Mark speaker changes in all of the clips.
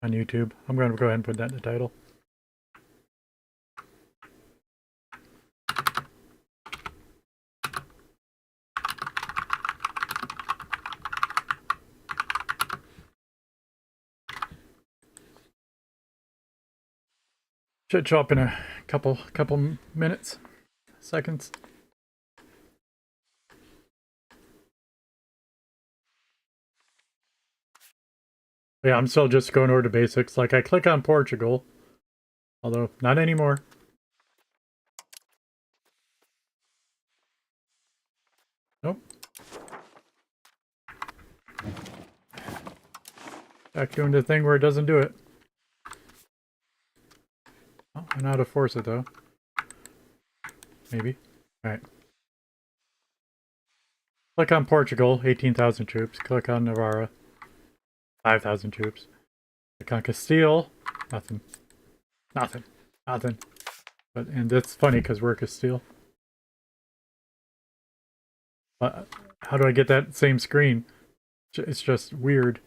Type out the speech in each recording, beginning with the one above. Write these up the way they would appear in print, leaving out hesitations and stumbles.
Speaker 1: on YouTube. I'm going to go ahead and put that in the title. Should show up in a couple minutes, seconds. Yeah, I'm still just going over to basics. Like, I click on Portugal, although not anymore. Nope. Back doing the thing where it doesn't do it. Oh, I know how to force it, though. Maybe. Alright. Click on Portugal, 18,000 troops. Click on Navarra, 5,000 troops. Click on Castile, nothing. Nothing. Nothing. And that's funny because we're Castile. But how do I get that same screen? It's just weird.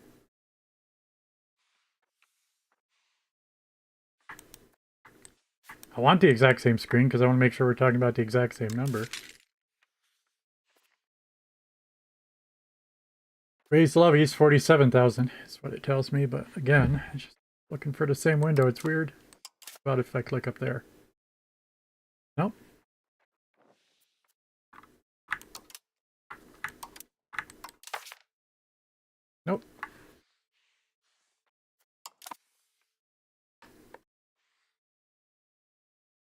Speaker 1: I want the exact same screen because I want to make sure we're talking about the exact same number. Raised levies, 47,000 is what it tells me, but again, it's just looking for the same window. It's weird. What about if I click up there? Nope. Nope.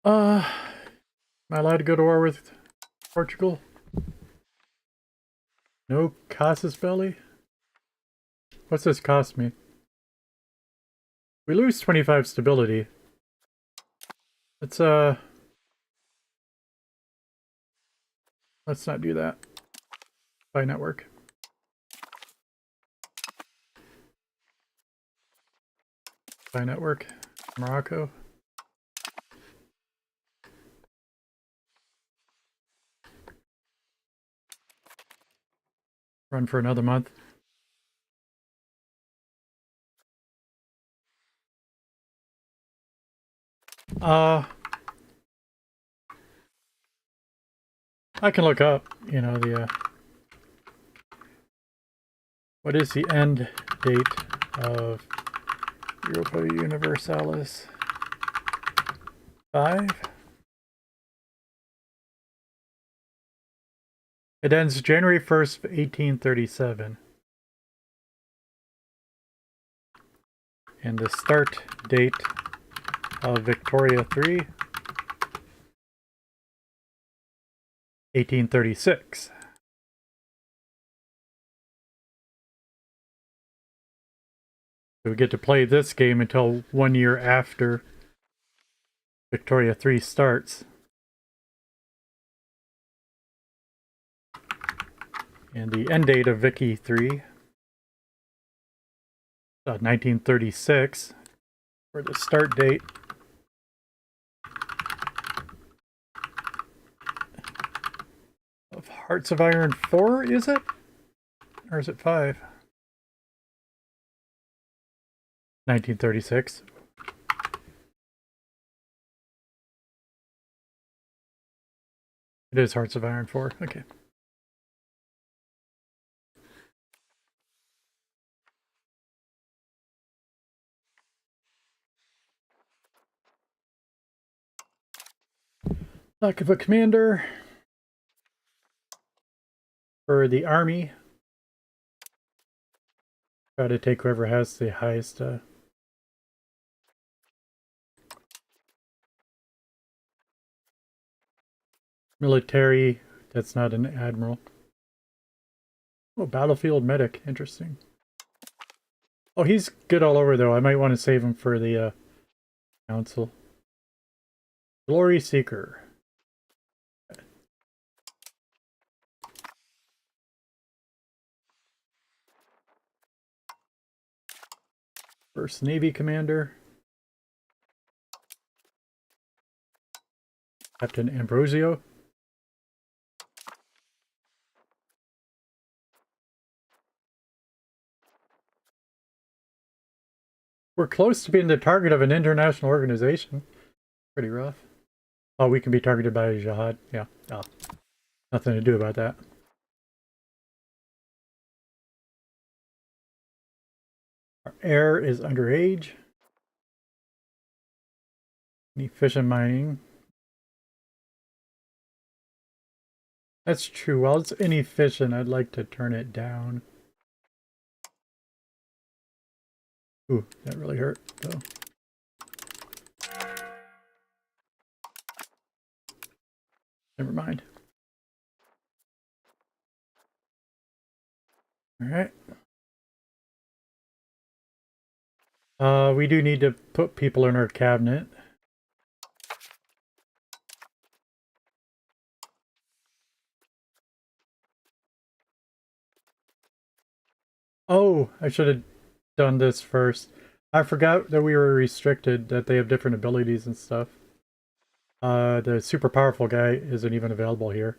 Speaker 1: Am I allowed to go to war with Portugal? No casus belli? What's this cost me? We lose 25 stability. Let's not do that. Buy network. Buy network. Morocco. Run for another month. I can look up, you know, the what is the end date of Europa Universalis 5? It ends January 1st, 1837. And the start date of Victoria 3, 1836. So we get to play this game until 1 year after Victoria 3 starts. And the end date of Vicky 3, 1936, for the start date. Of Hearts of Iron 4, is it? Or is it 5? 1936. It is Hearts of Iron 4. Okay. Lack of a commander for the army. Try to take whoever has the highest military. That's not an admiral. Oh, battlefield medic. Interesting. Oh, he's good all over, though. I might want to save him for the council. Glory Seeker. First Navy Commander. Captain Ambrosio. We're close to being the target of an international organization. Pretty rough. Oh, we can be targeted by jihad. Yeah. Oh, nothing to do about that. Our air is underage. Need fish and mining. That's true. While it's inefficient, I'd like to turn it down. Ooh, that really hurt, though. Never mind. Alright. We do need to put people in our cabinet. Oh, I should have done this first. I forgot that we were restricted, that they have different abilities and stuff. The super powerful guy isn't even available here.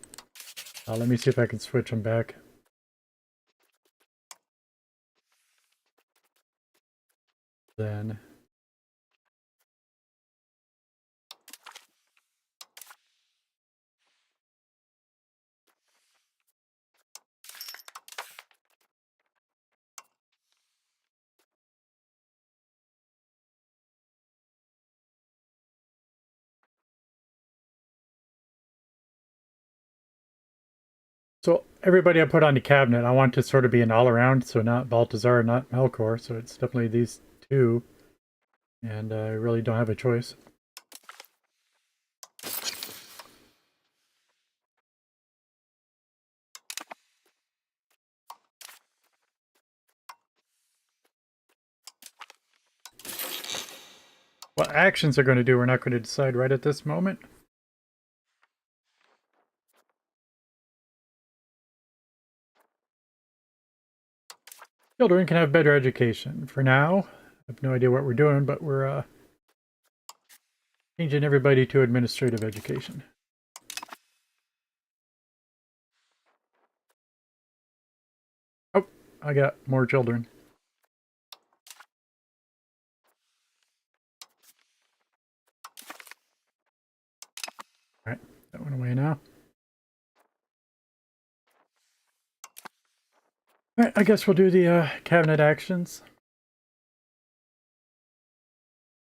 Speaker 1: Let me see if I can switch him back. Then. So everybody I put on the cabinet, I want to sort of be an all-around, so not Baltazar, not Melkor, so it's definitely these two. And I really don't have a choice. What actions are going to do, we're not going to decide right at this moment. Children can have better education. For now, I have no idea what we're doing, but we're changing everybody to administrative education. Oh, I got more children. Alright, that went away now. Alright, I guess we'll do the cabinet actions.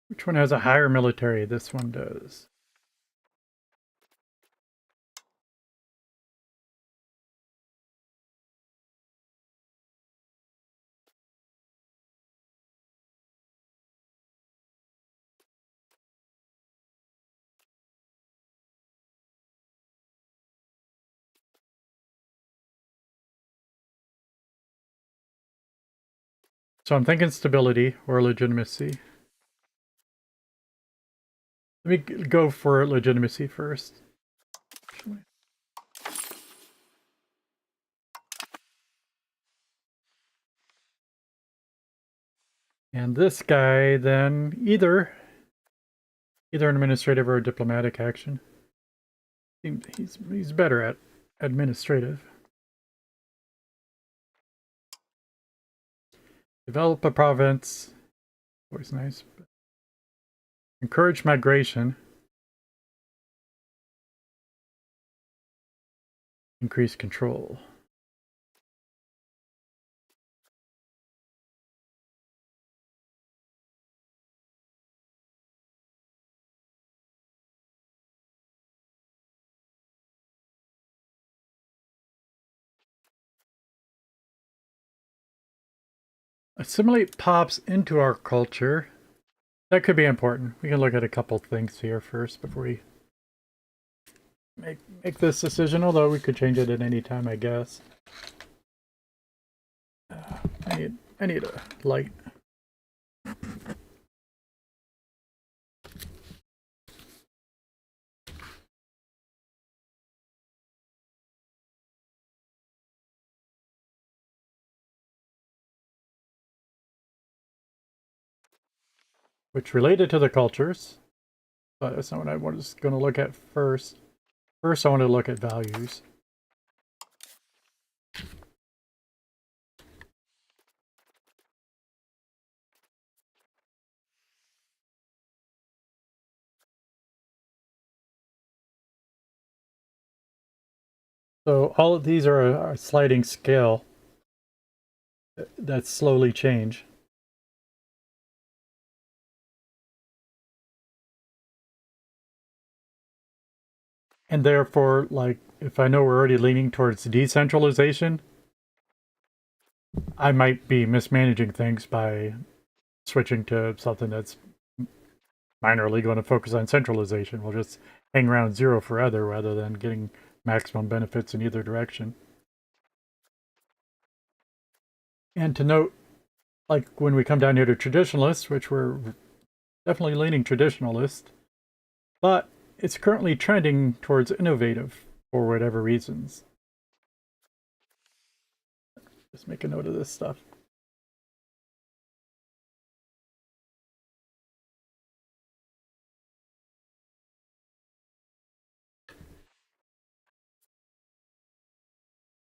Speaker 1: Which one has a higher military? This one does. So I'm thinking stability or legitimacy. Let me go for legitimacy first. And this guy then either an administrative or a diplomatic action. He's better at administrative. Develop a province. Always nice. Encourage migration. Increase control. Assimilate pops into our culture. That could be important. We can look at a couple things here first before we make this decision, although we could change it at any time, I guess. I need a light. Which related to the cultures, but that's not what I was going to look at first. First, I want to look at values. So all of these are a sliding scale that slowly change. And therefore, like, if I know we're already leaning towards decentralization, I might be mismanaging things by switching to something that's minorly going to focus on centralization. We'll just hang around zero forever rather than getting maximum benefits in either direction. And to note, like when we come down here to traditionalists, which we're definitely leaning traditionalist, but it's currently trending towards innovative for whatever reasons. Just make a note of this stuff.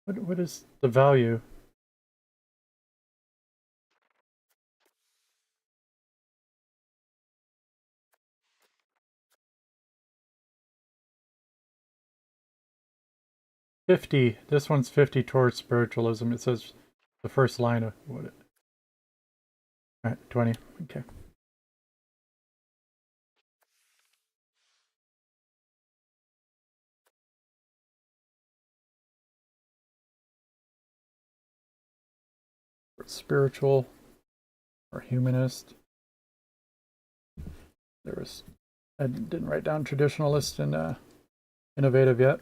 Speaker 1: What is the value? $50. This one's 50 towards spiritualism. It says the first line of what it. All right, 20. Okay. Spiritual or humanist. There was. I didn't write down traditionalist and innovative yet.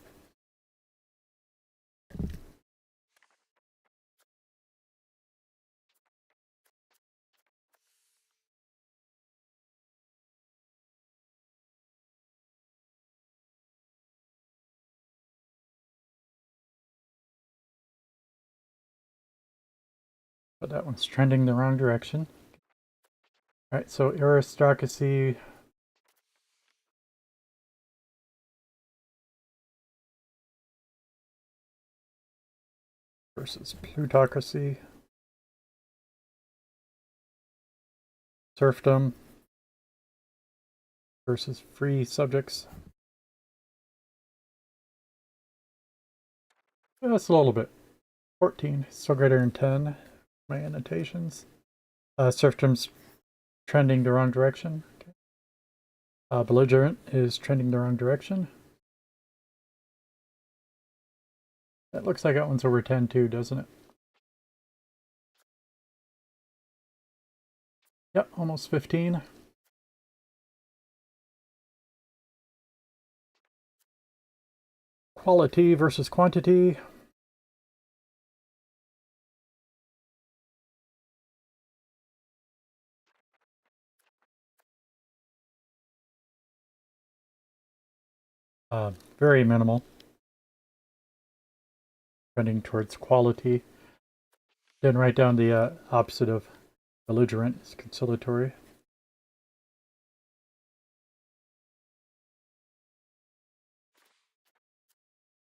Speaker 1: But that one's trending the wrong direction. All right, so aristocracy. Versus plutocracy. Serfdom versus free subjects. That's a little bit. 14, still greater than 10. My annotations. Serfdom's trending the wrong direction. Okay. Belligerent is trending the wrong direction. That looks like that one's over 10 too, doesn't it? Yep, almost 15. Quality versus quantity. Very minimal. Trending towards quality. Then write down the opposite of belligerent is conciliatory.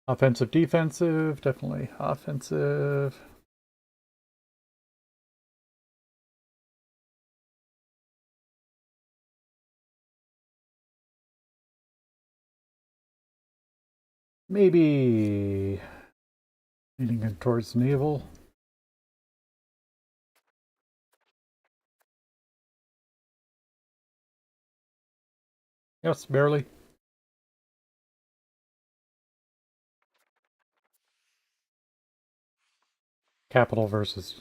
Speaker 1: Offensive, defensive, definitely offensive. Maybe leaning towards naval. Yes, barely. Capital versus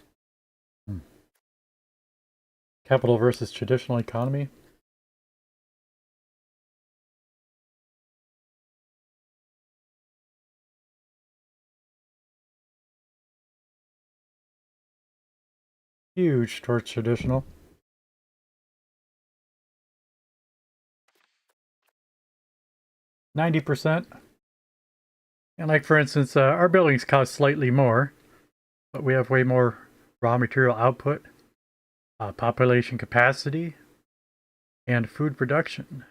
Speaker 1: capital versus traditional economy. Huge towards traditional. %90. And like for instance, our buildings cost slightly more, but we have way more raw material output, population capacity, and food production.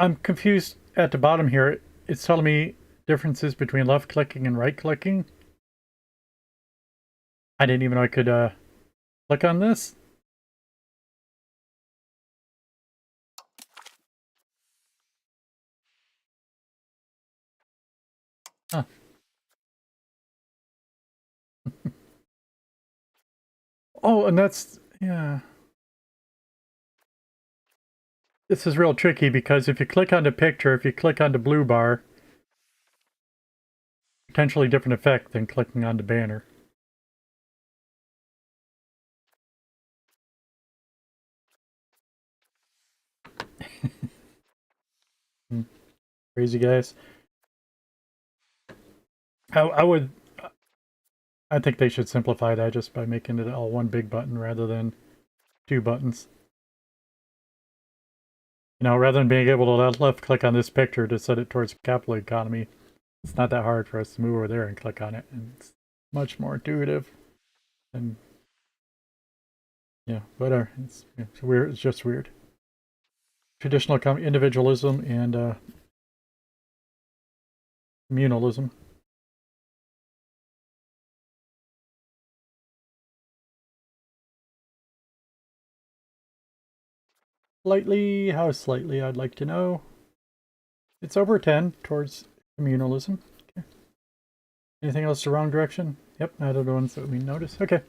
Speaker 1: I'm confused at the bottom here. It's telling me differences between left clicking and right clicking. I didn't even know I could click on this. Huh. Oh, and that's, yeah. This is real tricky because if you click on the picture, if you click on the blue bar, potentially different effect than clicking on the banner. Crazy guys. I would, I think they should simplify that just by making it all one big button rather than two buttons. You know, rather than being able to left click on this picture to set it towards capital economy, it's not that hard for us to move over there and click on it, and it's much more intuitive. And yeah, whatever. It's weird. It's just weird. Traditional individualism and communalism. Slightly, how slightly, I'd like to know. It's over 10 towards communalism. Okay. Anything else the wrong direction? Yep, not the ones that we noticed. Okay.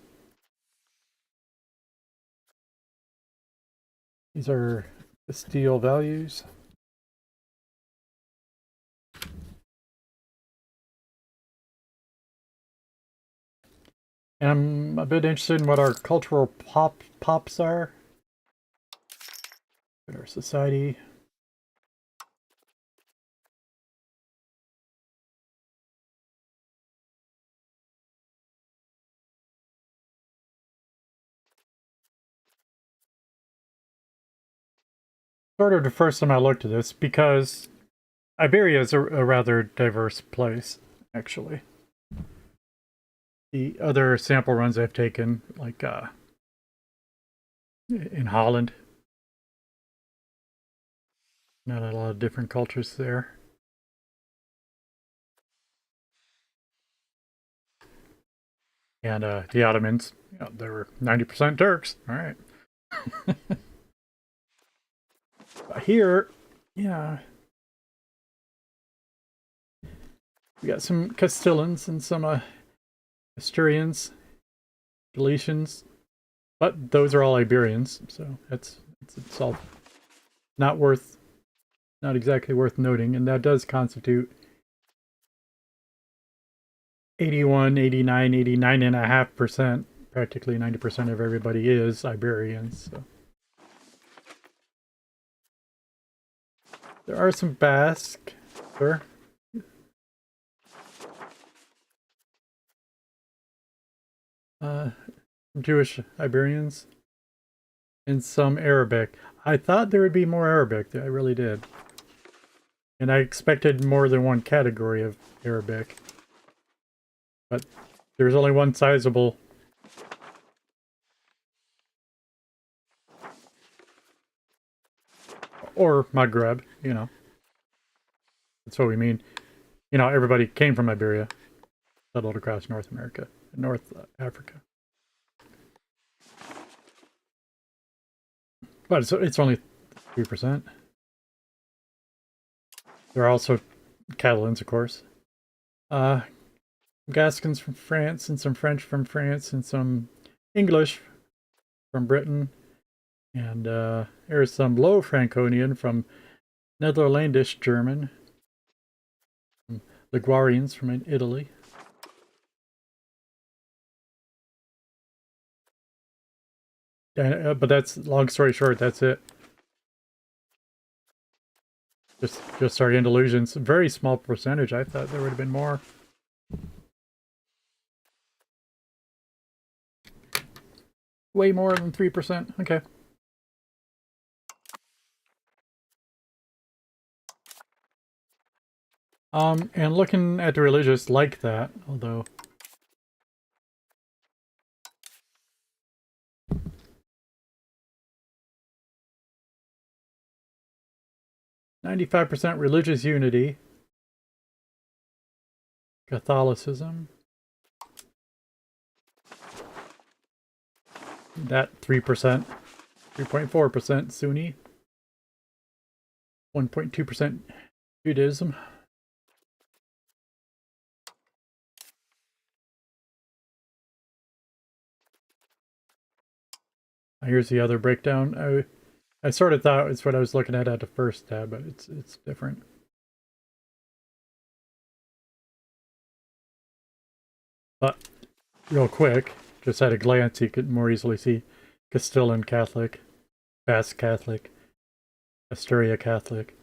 Speaker 1: These are Castile values. And I'm a bit interested in what our cultural pops are. In our society. Sort of the first time I looked at this because Iberia is a rather diverse place, actually. The other sample runs I've taken, like in Holland, not a lot of different cultures there. And the Ottomans, you know, they were 90% Turks. All right. Here, yeah, we got some Castilians and some Asturians, Galicians, but those are all Iberians, so it's all not worth, not exactly worth noting, and that does constitute 81, 89, 89.5%, practically 90% of everybody is Iberians. So. There are some Basque, sure. Jewish Iberians, and some Arabic. I thought there would be more Arabic, I really did. And I expected more than one category of Arabic. But there's only one sizable. Or Maghreb, you know. That's what we mean. You know, everybody came from Iberia, settled across North America, North Africa. But it's only 3%. There are also Catalans, of course. Gascons from France, and some French from France, and some English from Britain. And there's some Low Franconian from Netherlandish German. Liguarians from Italy. And, but that's, long story short, that's it. Just our Andalusians. Very small percentage. I thought there would have been more. Way more than 3%. Okay. And looking at the religious like that, although 95% religious unity. Catholicism. That 3%. 3.4% Sunni. 1.2% Judaism. Here's the other breakdown. I sort of thought it's what I was looking at the first tab, but it's different. But real quick, just at a glance, you could more easily see Castilian Catholic, Basque Catholic, Asturia Catholic.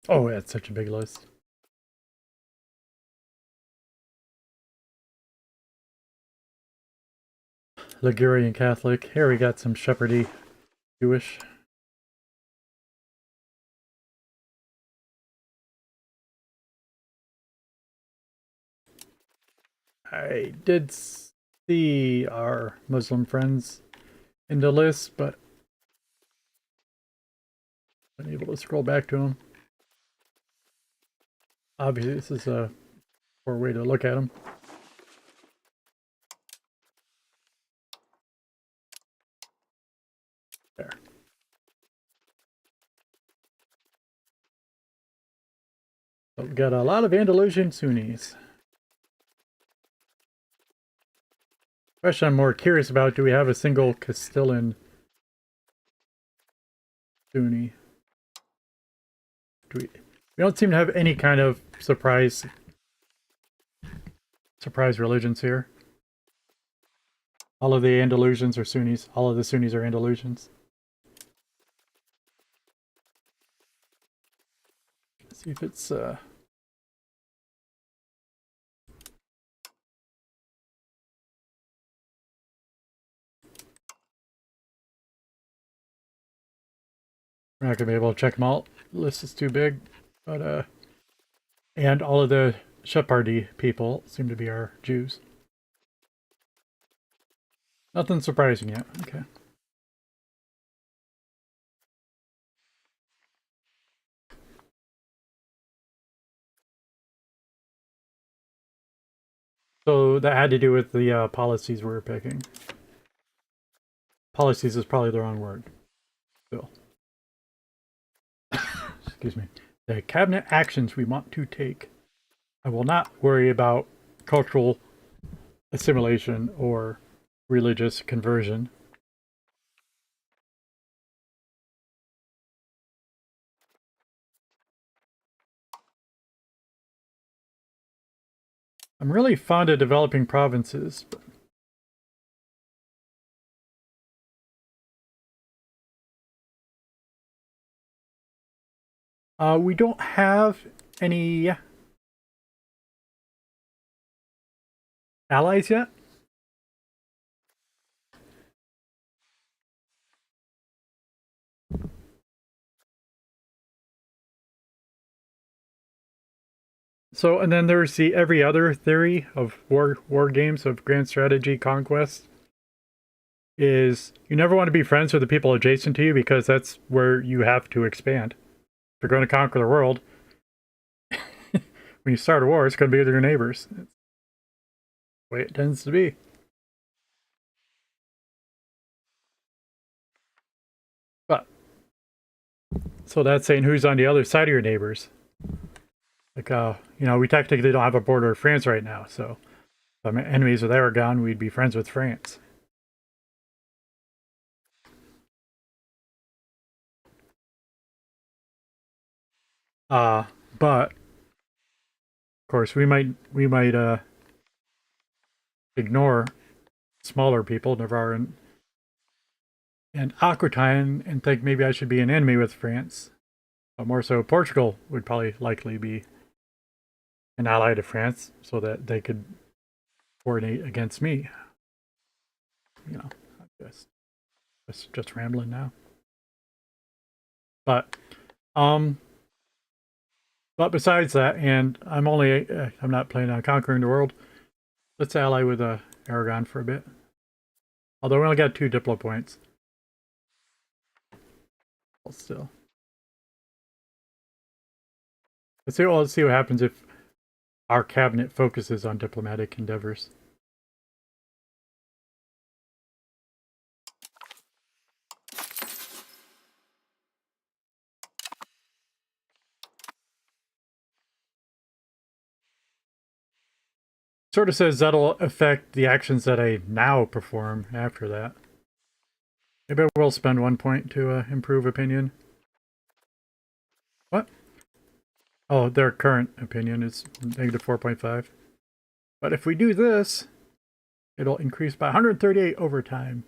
Speaker 1: Oh, it's such a big list. Ligurian Catholic. Here we got some Shepherdy Jewish. I did see our Muslim friends in the list, but I'm able to scroll back to them. Obviously, this is a poor way to look at them. There. So we've got a lot of Andalusian Sunnis. Question I'm more curious about, do we have a single Castilian Sunni? We don't seem to have any kind of surprise religions here. All of the Andalusians are Sunnis. All of the Sunnis are Andalusians. Let's see if it's we're not gonna be able to check them all. The list is too big. But and all of the Sephardi people seem to be our Jews. Nothing surprising yet. Okay. So that had to do with the policies we were picking. Policies is probably the wrong word. Still. Excuse me. The cabinet actions we want to take. I will not worry about cultural assimilation or religious conversion. I'm really fond of developing provinces. We don't have any allies yet. So, and then there's the every other theory of war games of grand strategy conquest is you never want to be friends with the people adjacent to you because that's where you have to expand. If you're going to conquer the world, when you start a war, it's going to be with your neighbors. It's the way it tends to be. But so that's saying who's on the other side of your neighbors. Like, you know, we technically don't have a border with France right now, so if I'm enemies with Aragon, we'd be friends with France. But of course we might ignore smaller people, Navarre and Aquitaine, and think maybe I should be an enemy with France. But more so, Portugal would probably likely be an ally to France so that they could coordinate against me. You know, just rambling now. But But besides that, and I'm not planning on conquering the world. Let's ally with Aragon for a bit. Although we only got 2 Diplo points. Still. Let's see what happens if our cabinet focuses on diplomatic endeavors. Sort of says that'll affect the actions that I now perform after that. Maybe I will spend 1 point to improve opinion. What? Oh, their current opinion is negative 4.5. But if we do this, it'll increase by 138 over time.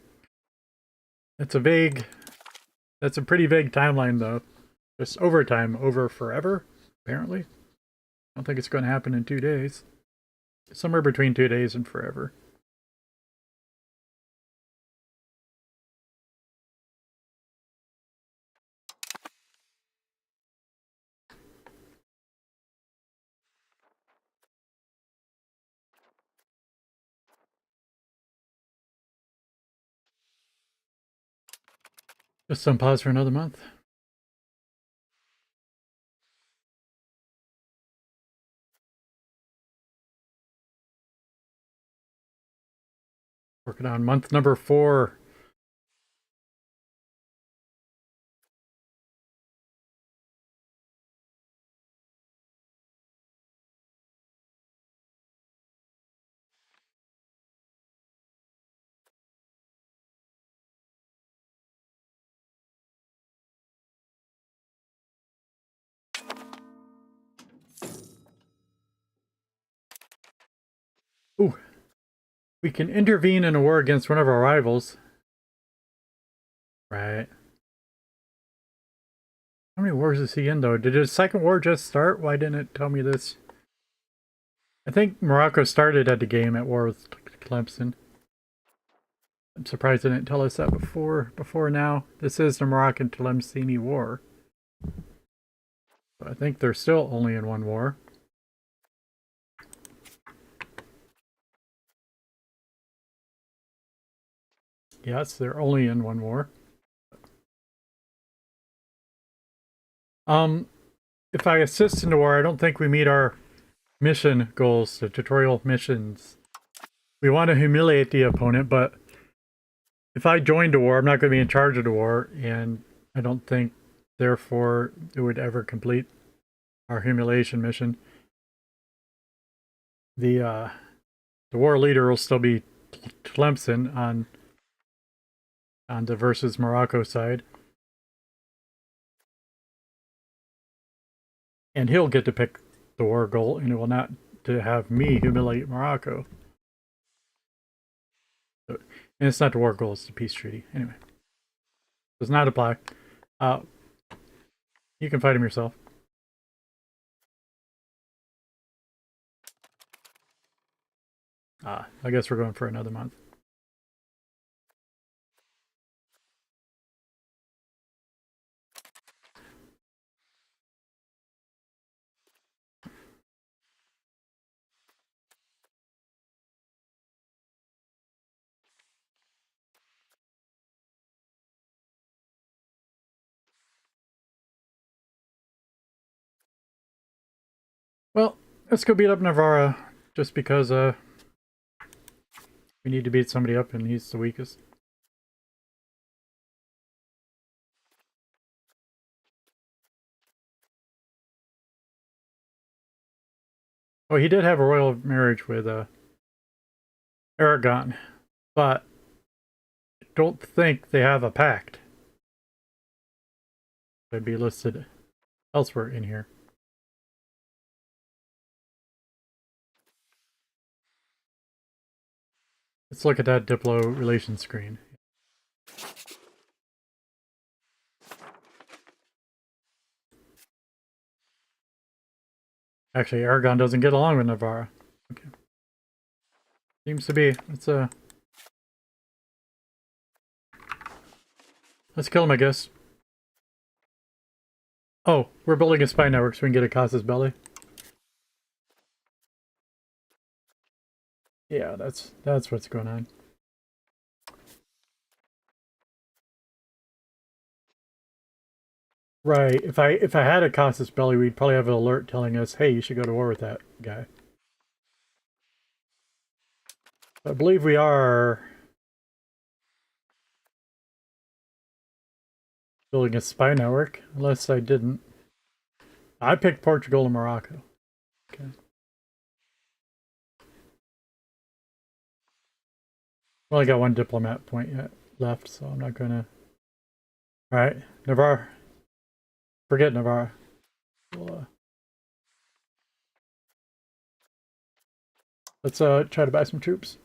Speaker 1: That's a pretty vague timeline though. Just over time, over forever, apparently. I don't think it's going to happen in 2 days. Somewhere between 2 days and forever. Just unpause for another month. Working on month number 4. Ooh. We can intervene in a war against one of our rivals. Right. How many wars is he in, though? Did his second war just start? Why didn't it tell me this? I think Morocco started at the game at war with Clemson. I'm surprised they didn't tell us that before now. This is the Moroccan-Tlemceni War. But I think they're still only in 1 war. Yes, they're only in 1 war. If I assist in the war, I don't think we meet our mission goals, the tutorial missions. We want to humiliate the opponent, but if I joined the war, I'm not going to be in charge of the war, and I don't think, therefore, it would ever complete our humiliation mission. The war leader will still be Tlemcen on the versus Morocco side. And he'll get to pick the war goal, and it will not to have me humiliate Morocco. So, and it's not the war goal, it's the peace treaty. Anyway. Does not apply. You can fight him yourself. I guess we're going for another month. Well, let's go beat up Navarra, just because we need to beat somebody up and he's the weakest. Oh, he did have a royal marriage with Aragon, but I don't think they have a pact. They'd be listed elsewhere in here. Let's look at that Diplo relations screen. Actually, Aragon doesn't get along with Navarra. Okay. Seems to be. Let's kill him, I guess. Oh, we're building a spy network so we can get a Casus Belli. Yeah, that's what's going on. Right. If I had a Casus Belli, we'd probably have an alert telling us, hey, you should go to war with that guy. I believe we are building a spy network, unless I didn't. I picked Portugal and Morocco. Okay. Well, I got one diplomat point yet left, so I'm not gonna. All right, Navarre. Forget Navarre. We'll, let's try to buy some troops.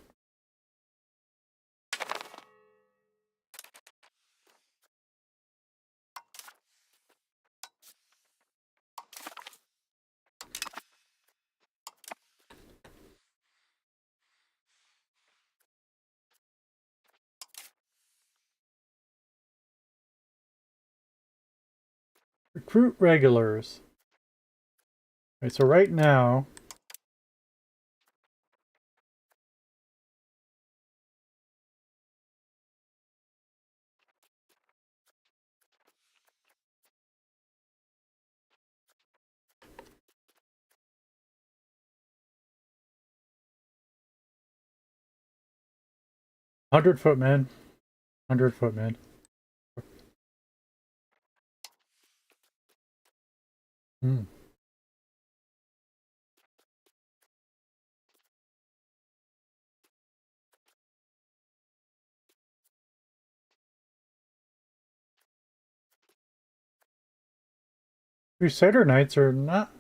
Speaker 1: Recruit regulars. All right, so right now, $100 footmen, 100 footmen. Hmm. Crusader Knights are not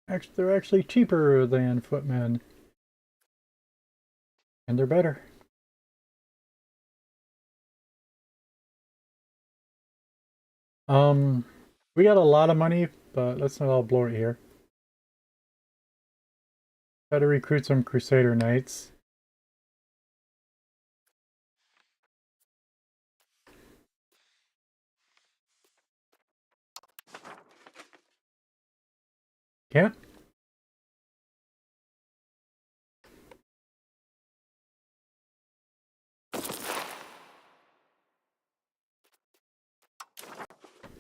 Speaker 1: actually, they're actually cheaper than footmen, and they're better. Um, we got a lot of money, but let's not all blow it here. Try to recruit some Crusader Knights. Can't?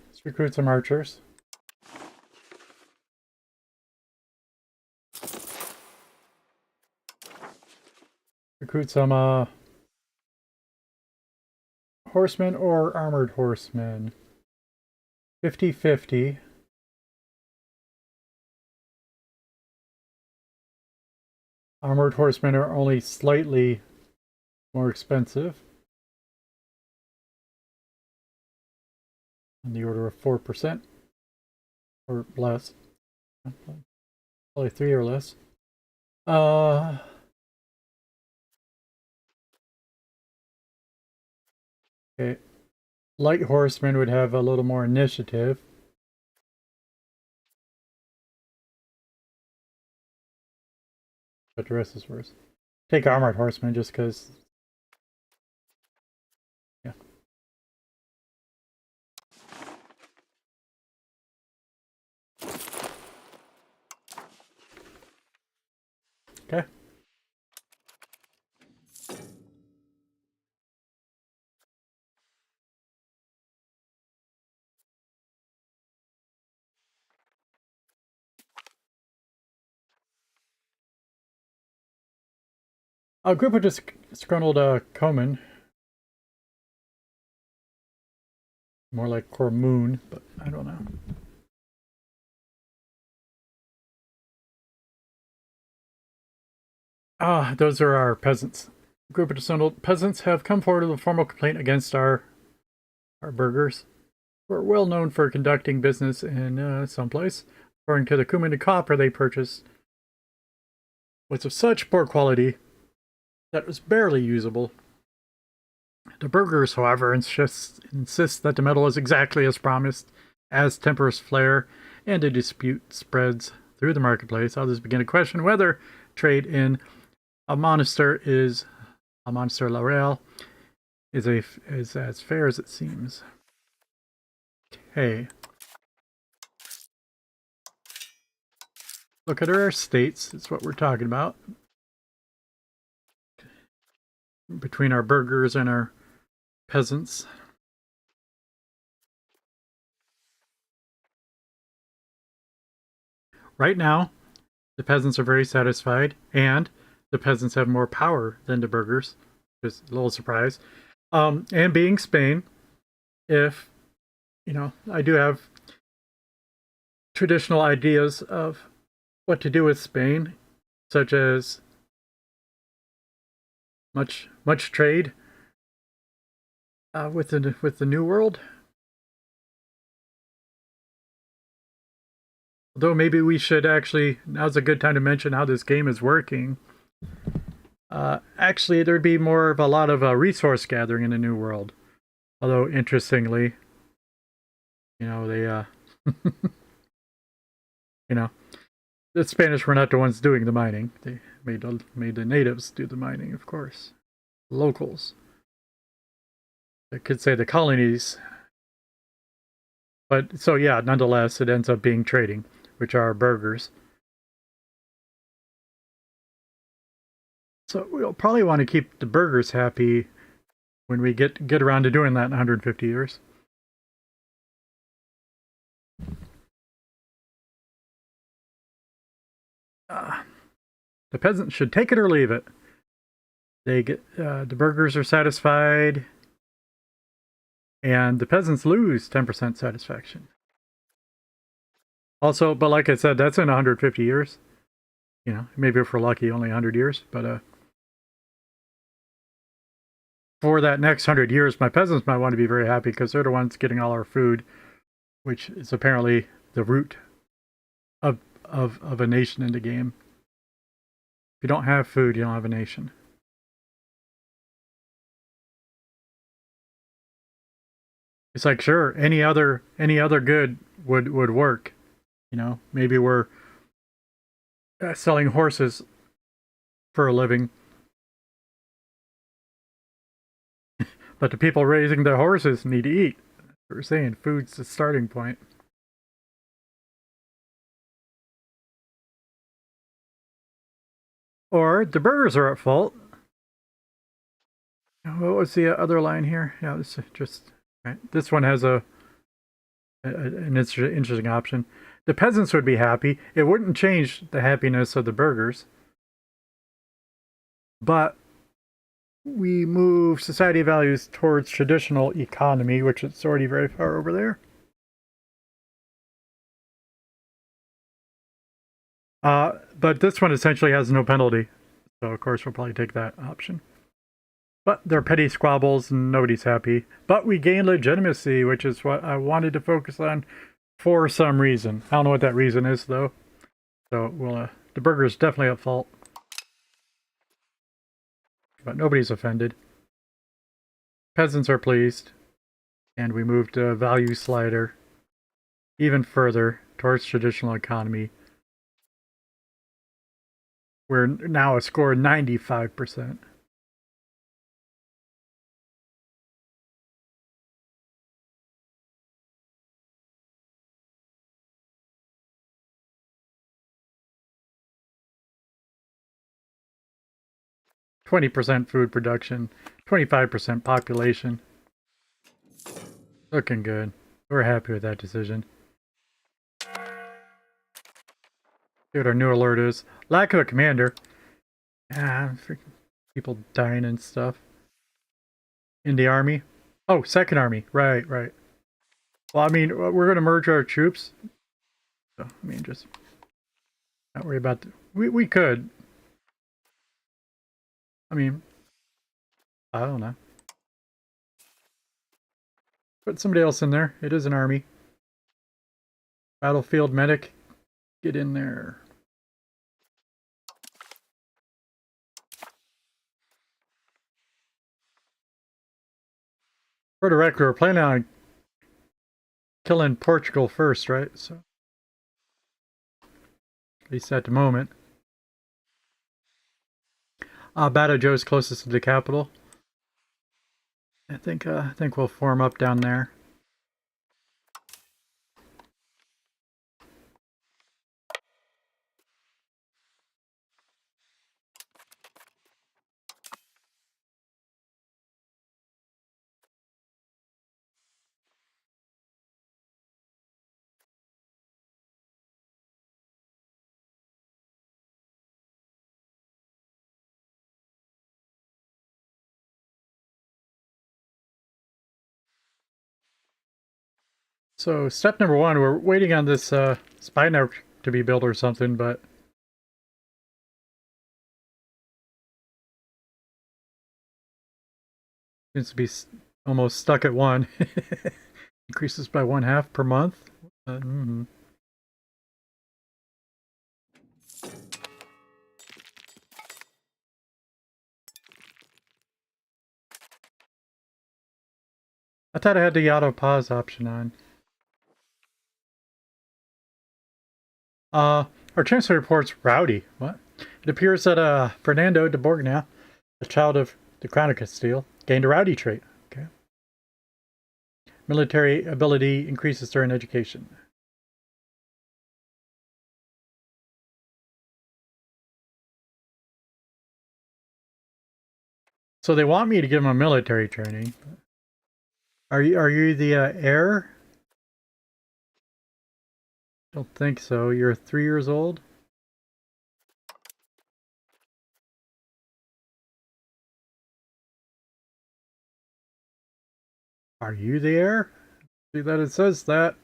Speaker 1: Let's recruit some archers. Recruit some horsemen or armored horsemen. 50-50. Armored horsemen are only slightly more expensive. On the order of 4% or less. Probably 3 or less. Uh, okay. Light horsemen would have a little more initiative. But the rest is worse. Take armored horsemen just because. Yeah. Okay. A group of disgruntled Coman. More like Cormoon, but I don't know. Ah, those are our peasants. A group of disgruntled peasants have come forward with a formal complaint against our burghers. We're well known for conducting business in some place. According to the cumin and copper they purchased was of such poor quality that it was barely usable. The burghers, however, insist that the metal is exactly as promised. As tempers flare and a dispute spreads through the marketplace, others begin to question whether trade in a monaster L'Oreal is as fair as it seems. Okay. Look at our estates. That's what we're talking about. Between our burghers and our peasants. Right now, the peasants are very satisfied, and the peasants have more power than the burghers. Just a little surprise. And being Spain, if, I do have traditional ideas of what to do with Spain, such as much trade with the New World. Although maybe we should actually, now's a good time to mention how this game is working. Actually, there'd be more of a lot of resource gathering in the New World. Although, interestingly, they, the Spanish were not the ones doing the mining. They made the natives do the mining, of course. Locals. I could say the colonies. But, so yeah, nonetheless, it ends up being trading, which are burghers. So we'll probably want to keep the burghers happy when we get around to doing that in 150 years. The peasants should take it or leave it. They get the burghers are satisfied, and the peasants lose 10% satisfaction. Also, but like I said, that's in 150 years. Maybe if we're lucky, only 100 years. But for that next 100 years, my peasants might want to be very happy because they're the ones getting all our food, which is apparently the root of a nation in the game. If you don't have food, you don't have a nation. It's like, sure, any other good would work. Maybe we're selling horses for a living, but the people raising the horses need to eat. We're saying food's the starting point. Or the burghers are at fault. What was the other line here? Yeah, this is just right. This one has an interesting option. The peasants would be happy. It wouldn't change the happiness of the burghers, but we move society values towards traditional economy, which is already very far over there. But this one essentially has no penalty, so of course we'll probably take that option. But they're petty squabbles and nobody's happy. But we gain legitimacy, which is what I wanted to focus on for some reason. I don't know what that reason is, though. So, well, the burgher's definitely at fault. But nobody's offended. Peasants are pleased. And we move to value slider even further towards traditional economy. We're now a score 95%. %20 food production, 25% population. Looking good. We're happy with that decision. See what our new alert is. Lack of a commander. People dying and stuff. In the army. Oh, second army. Right. Well, I mean, we're going to merge our troops. So, I mean, just not worry about... We could. I mean, I don't know. Put somebody else in there. It is an army. Battlefield medic. Get in there. For the record, we're planning on killing Portugal first, right? So, at least at the moment. Bada Joe's closest to the capital. I think we'll form up down there. So step number one, we're waiting on this spy network to be built or something, but seems to be almost stuck at one. Increases by 1/2 per month. I thought I had the auto pause option on. Our transfer report's rowdy. What? It appears that Fernando de Borgna, a child of the Crown of Castile, gained a rowdy trait. Okay. Military ability increases during education. So they want me to give him a military training. Are you the heir? Don't think so. You're 3 years old? Are you the heir? See that it says that.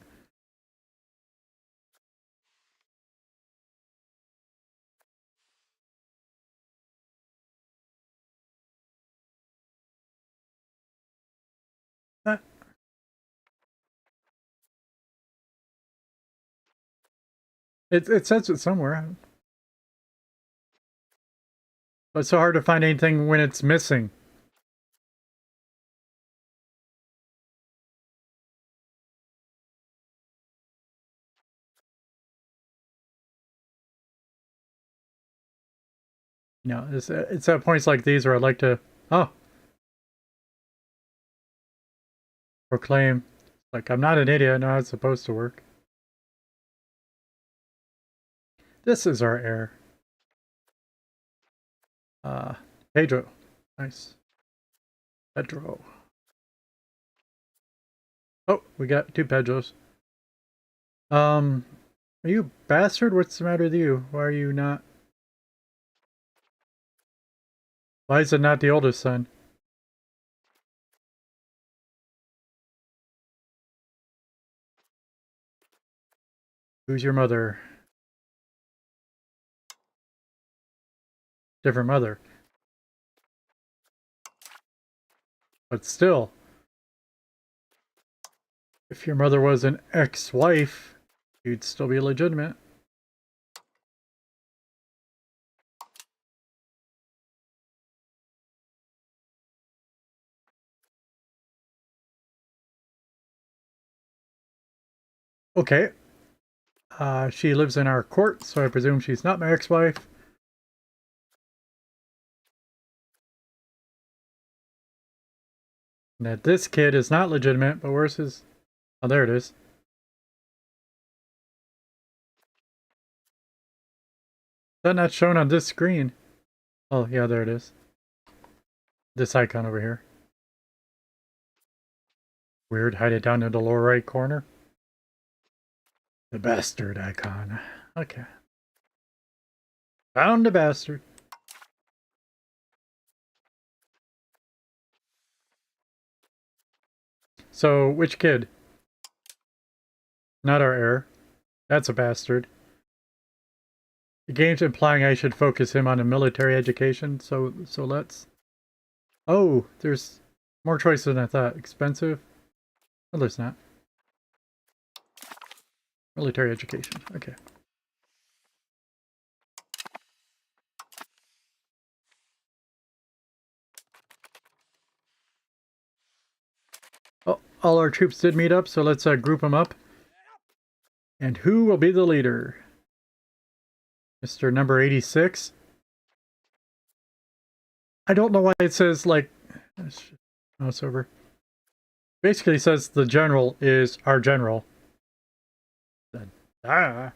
Speaker 1: It says it somewhere. But it's so hard to find anything when it's missing. You know, it's at points like these where I'd like to, proclaim, like, I'm not an idiot, I know how it's supposed to work. This is our heir. Pedro. Nice. Pedro. Oh, we got 2 Pedros. Are you a bastard? What's the matter with you? Why are you not? Why is it not the oldest son? Who's your mother? Different mother. But still, if your mother was an ex-wife, you'd still be legitimate. Okay. She lives in our court, so I presume she's not my ex-wife. And that this kid is not legitimate, but where's his... Oh, there it is. Is that not shown on this screen? Oh, yeah, there it is. This icon over here. Weird, hide it down in the lower right corner. The bastard icon. Okay. Found the bastard. So, which kid? Not our heir. That's a bastard. The game's implying I should focus him on a military education, so let's... Oh, there's more choice than I thought. Expensive? No, there's not. Military education. Okay. Oh, all our troops did meet up, so let's group them up. And who will be the leader? Mr. Number 86? I don't know why it says, like... Oh, it's over. Basically says the general is our general. Ah.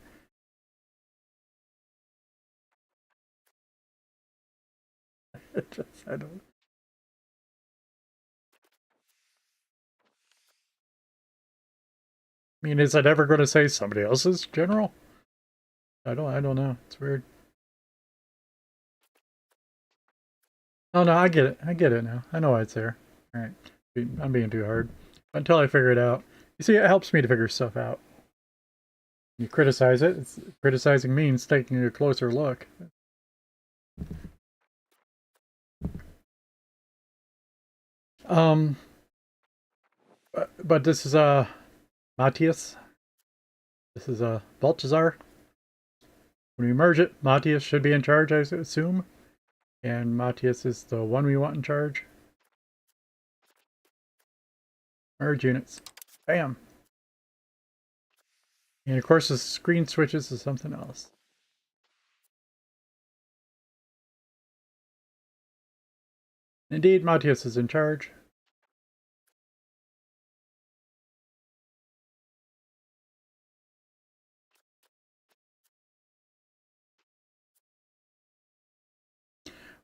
Speaker 1: I don't... I mean, is it ever going to say somebody else's general? I don't know. It's weird. Oh no, I get it. I get it now. I know why it's there. All right, I'm being too hard until I figure it out. You see, it helps me to figure stuff out. You criticize it. Criticizing means taking a closer look. But this is Matthias. This is Balthazar. When we merge it, Matthias should be in charge, I assume. And Matthias is the one we want in charge. Merge units. Bam. And of course the screen switches to something else. Indeed, Matthias is in charge.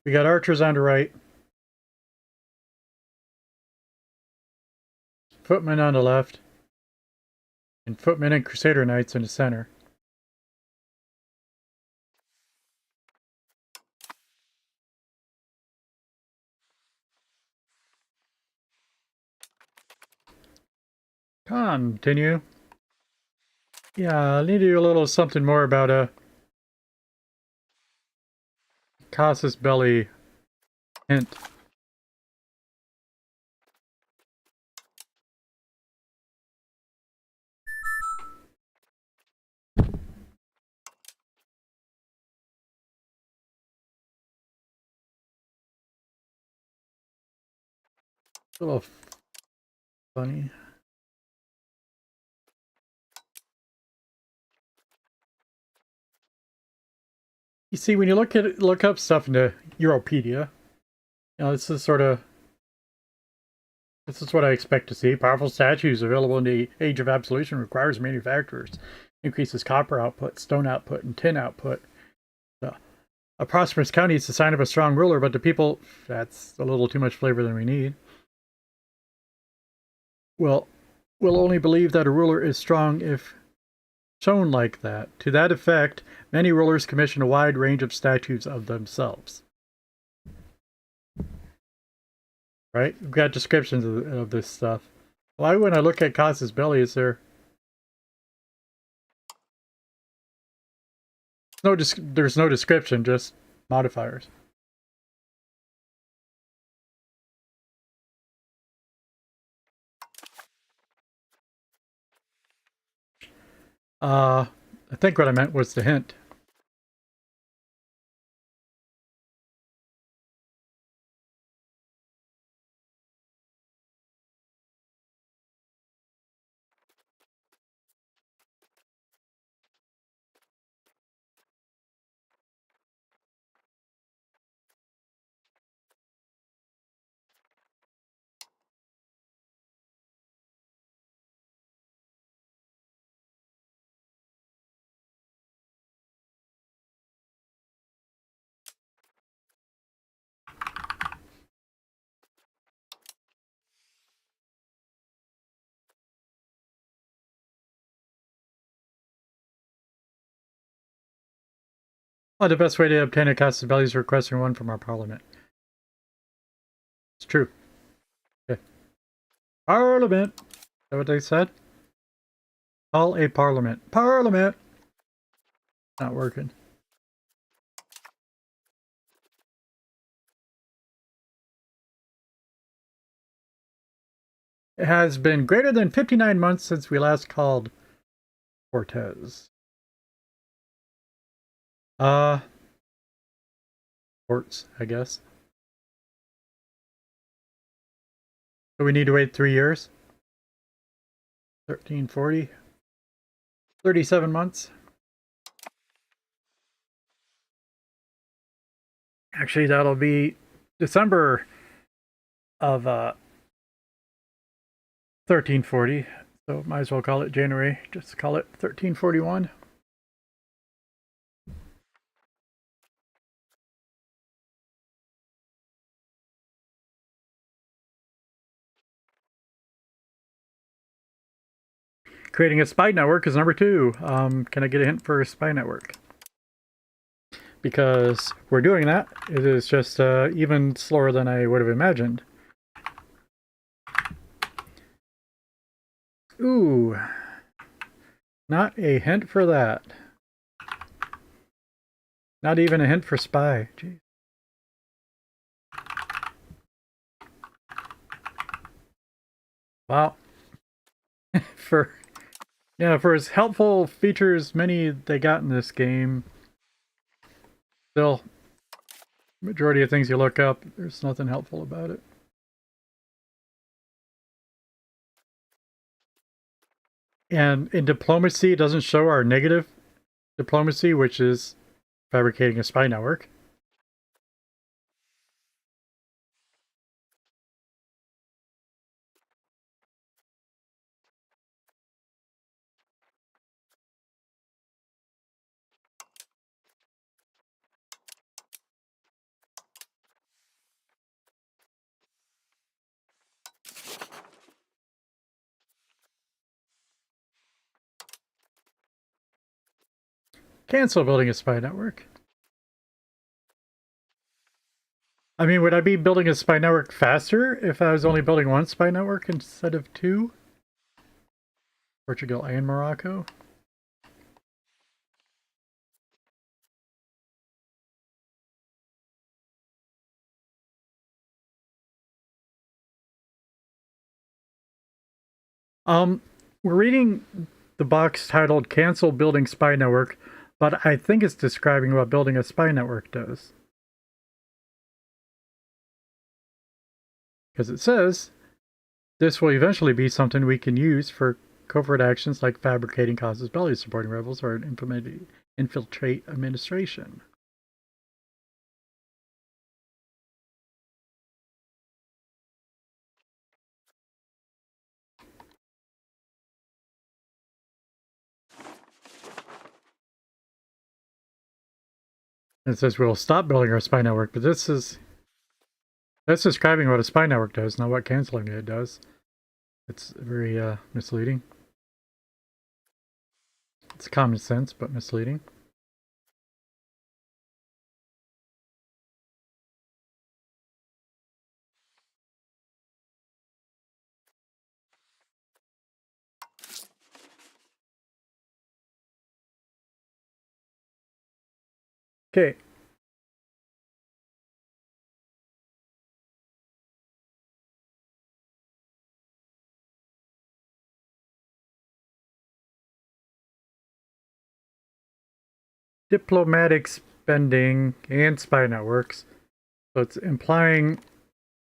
Speaker 1: We got archers on the right. Footmen on the left. And footmen and crusader knights in the center. Continue. Yeah, I need to do a little something more about Casus Belli hint. A little funny. You see, when you look up stuff into Europedia, you know, this is what I expect to see. Powerful statues available in the Age of Absolution requires manufacturers. Increases copper output, stone output, and tin output. A prosperous county is the sign of a strong ruler, but the people, that's a little too much flavor than we need. Well, we'll only believe that a ruler is strong if shown like that. To that effect, many rulers commission a wide range of statues of themselves. Right? We've got descriptions of this stuff. Why, when I look at Casus Belli, is there there's no description, just modifiers. I think what I meant was the hint. Well, the best way to obtain a Casus Belli is requesting one from our parliament. It's true. Okay. Parliament! Is that what they said? Call a parliament. Parliament! Not working. It has been greater than 59 months since we last called Cortez. Ports, I guess. So we need to wait 3 years? 1340? 37 months? Actually, that'll be December of 1340. So might as well call it January. Just call it 1341. Creating a spy network is number 2. Can I get a hint for a spy network? Because we're doing that. It is just even slower than I would have imagined. Ooh. Not a hint for that. Not even a hint for spy. Jeez. Wow. for as helpful features many they got in this game, still majority of things you look up, there's nothing helpful about it. And in diplomacy, it doesn't show our negative diplomacy, which is fabricating a spy network. Cancel building a spy network. I mean, would I be building a spy network faster if I was only building one spy network instead of two? Portugal and Morocco? We're reading the box titled Cancel Building Spy Network, but I think it's describing what building a spy network does. Because it says, this will eventually be something we can use for covert actions like fabricating casus belli, supporting rebels, or infiltrate administration. It says we'll stop building our spy network, but that's describing what a spy network does, not what canceling it does. It's very misleading. It's common sense, but misleading. Okay. Diplomatic spending and spy networks. So it's implying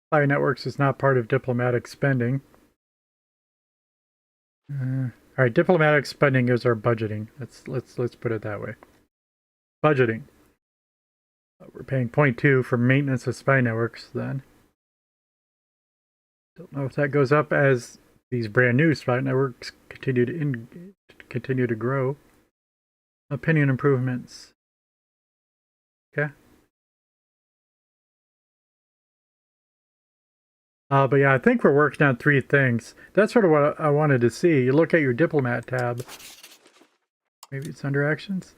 Speaker 1: spy networks is not part of diplomatic spending. All right, diplomatic spending is our budgeting. Let's put it that way. Budgeting. We're paying 0.2 for maintenance of spy networks then. Don't know if that goes up as these brand new spy networks continue to grow. Opinion improvements. Okay. But yeah, I think we're working on three things. That's sort of what I wanted to see. You look at your diplomat tab. Maybe it's under actions?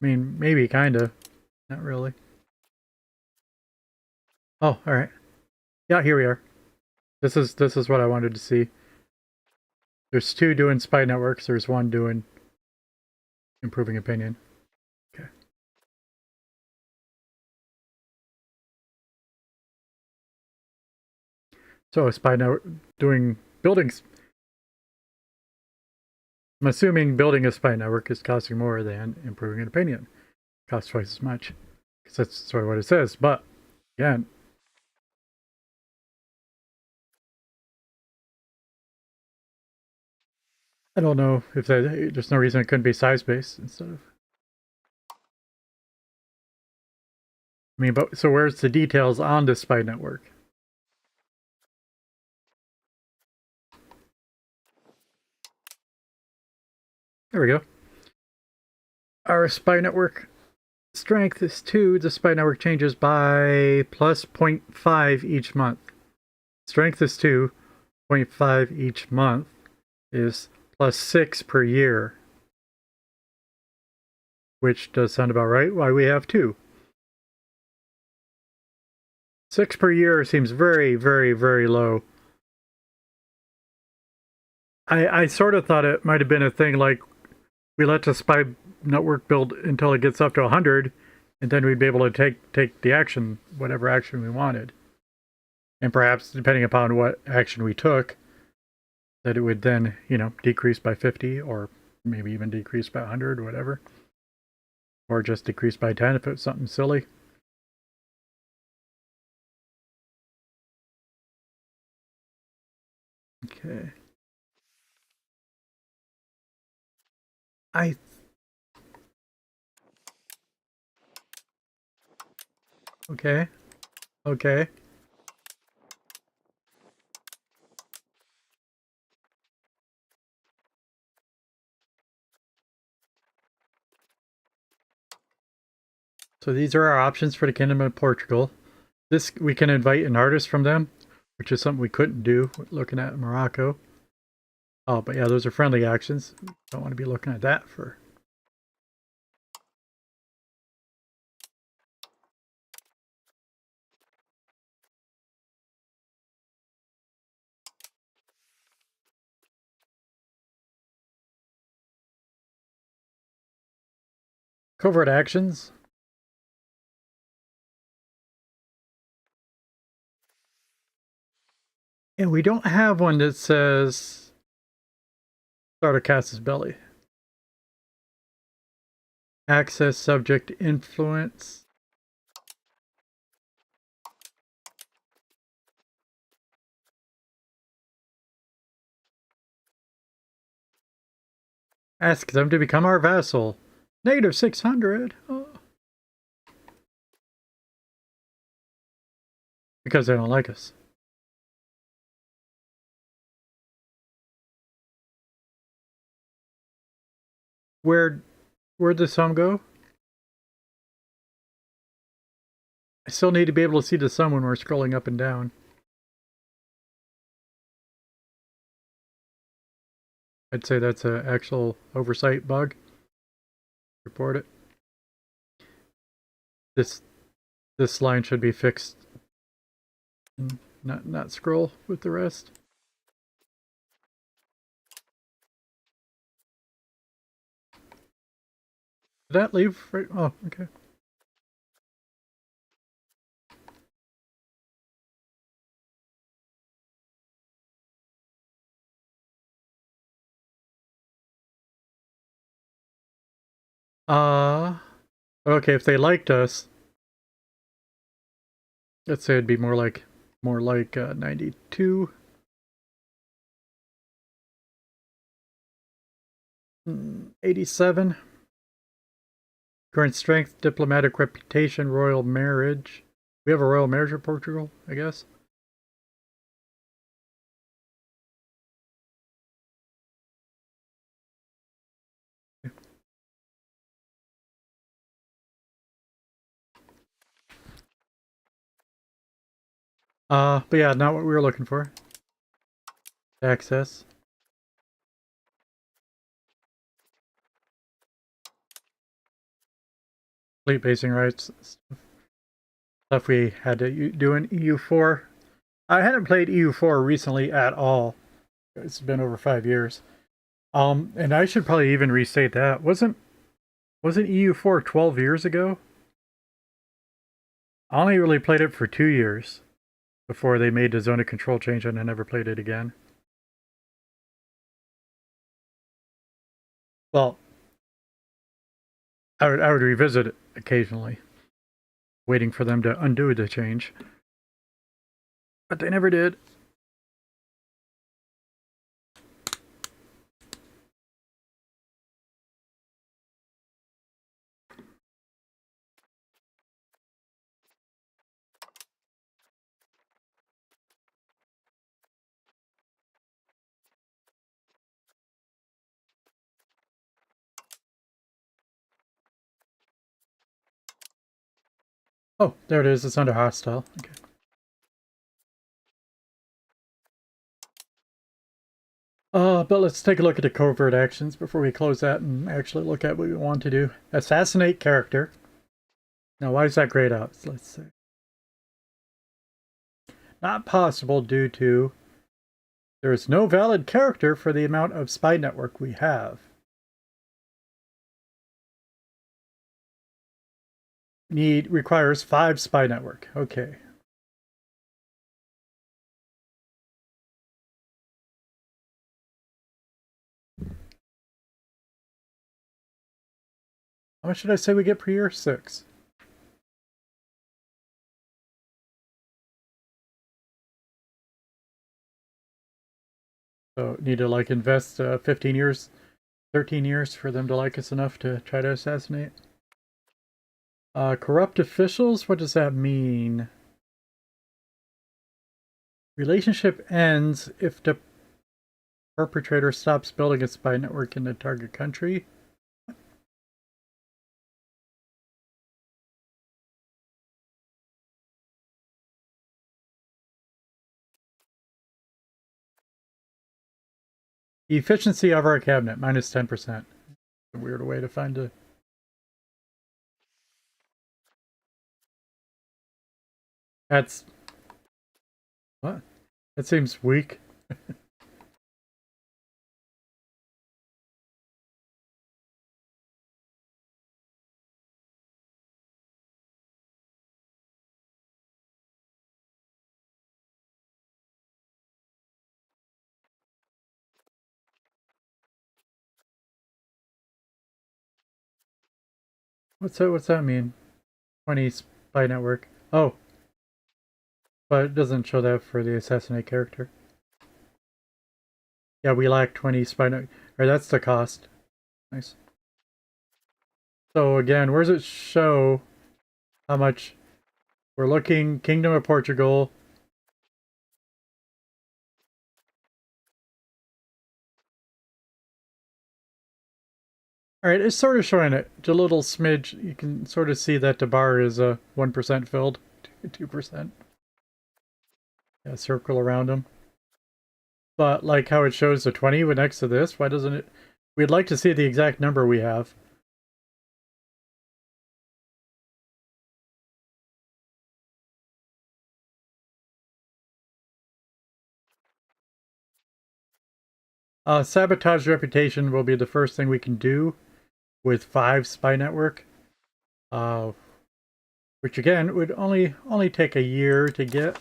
Speaker 1: I mean, maybe, kinda. Not really. Oh, alright. Yeah, here we are. This is what I wanted to see. There's two doing spy networks, there's one doing improving opinion. Okay. So a spy network doing buildings. I'm assuming building a spy network is costing more than improving an opinion. It costs twice as much. Because that's sort of what it says. But again, I don't know if there's no reason it couldn't be size-based instead of. I mean, but so where's the details on this spy network? There we go. Our spy network strength is 2. The spy network changes by plus 0.5 each month. Strength is 2. 0.5 each month is plus 6 per year. Which does sound about right. Why we have 2. 6 per year seems very, very, very low. I sort of thought it might have been a thing like we let the spy network build until it gets up to 100, and then we'd be able to take the action, whatever action we wanted. And perhaps, depending upon what action we took, that it would then, decrease by 50 or maybe even decrease by 100, whatever. Or just decrease by 10 if it was something silly. Okay. Okay. Okay. So these are our options for the Kingdom of Portugal. This, we can invite an artist from them, which is something we couldn't do looking at Morocco. Oh, but yeah, those are friendly actions. Don't want to be looking at that for... Covert actions. And we don't have one that says start a Castle's belly. Access subject influence. Ask them to become our vassal. Negative 600. Oh. Because they don't like us. Where'd the sun go? I still need to be able to see the sun when we're scrolling up and down. I'd say that's an actual oversight bug. Report it. This line should be fixed. Not scroll with the rest. Did that leave? Right? Oh, okay. Okay, if they liked us, let's say it'd be more like 92. 87. Current strength, diplomatic reputation, royal marriage. We have a royal marriage in Portugal, I guess. But yeah, not what we were looking for. Access. Fleet basing rights. Stuff we had to do in EU4. I hadn't played EU4 recently at all. It's been over 5 years. And I should probably even restate that. Wasn't EU4 12 years ago? I only really played it for 2 years before they made the zone of control change, and I never played it again. Well, I would revisit it occasionally, waiting for them to undo the change. But they never did. Oh, there it is. It's under hostile. Okay. But let's take a look at the covert actions before we close that and actually look at what we want to do. Assassinate character. Now, why is that grayed out? Let's see. Not possible due to There is no valid character for the amount of spy network we have. Requires 5 spy network. Okay. How much did I say we get per year? 6. So need to like invest 15 years, 13 years for them to like us enough to try to assassinate. Corrupt officials, what does that mean? Relationship ends if the perpetrator stops building a spy network in the target country. Efficiency of our cabinet, minus 10%. A weird way to find a... That's... What? That seems weak. What's that mean? 20 spy network. Oh, but it doesn't show that for the assassinate character. Yeah, we lack 20 spy network. Or that's the cost. Nice. So again, where does it show how much we're looking? Kingdom of Portugal. All right, it's sort of showing it. It's a little smidge. You can sort of see that the bar is 1% filled, 2%. Yeah, circle around them. But like how it shows the 20 next to this, why doesn't it? We'd like to see the exact number we have. Sabotage reputation will be the first thing we can do with 5 spy network. Which again would only take a year to get.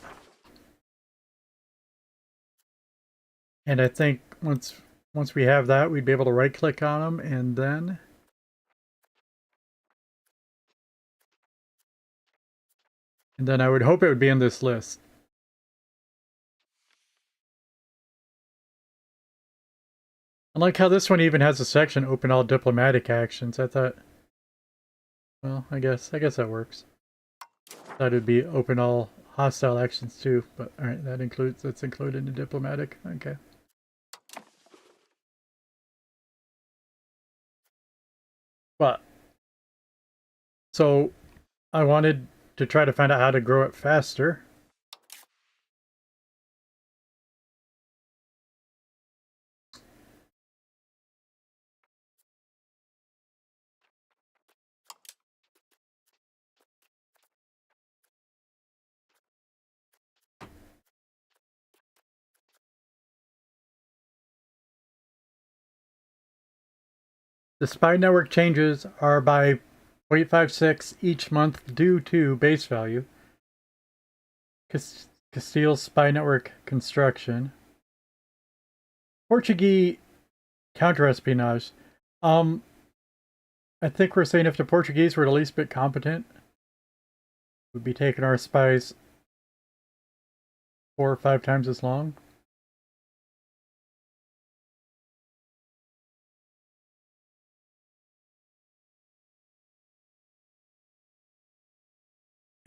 Speaker 1: And I think once we have that, we'd be able to right click on them and then I would hope it would be in this list. I like how this one even has a section open all diplomatic actions. I thought, well, I guess that works. Thought it'd be open all hostile actions too, but all right, that's included in diplomatic. Okay. But so I wanted to try to find out how to grow it faster. The spy network changes are by 0.56 each month due to base value. Castile spy network construction. Portuguese counterespionage. I think we're saying if the Portuguese were the least bit competent, we'd be taking our spies 4 or 5 times as long.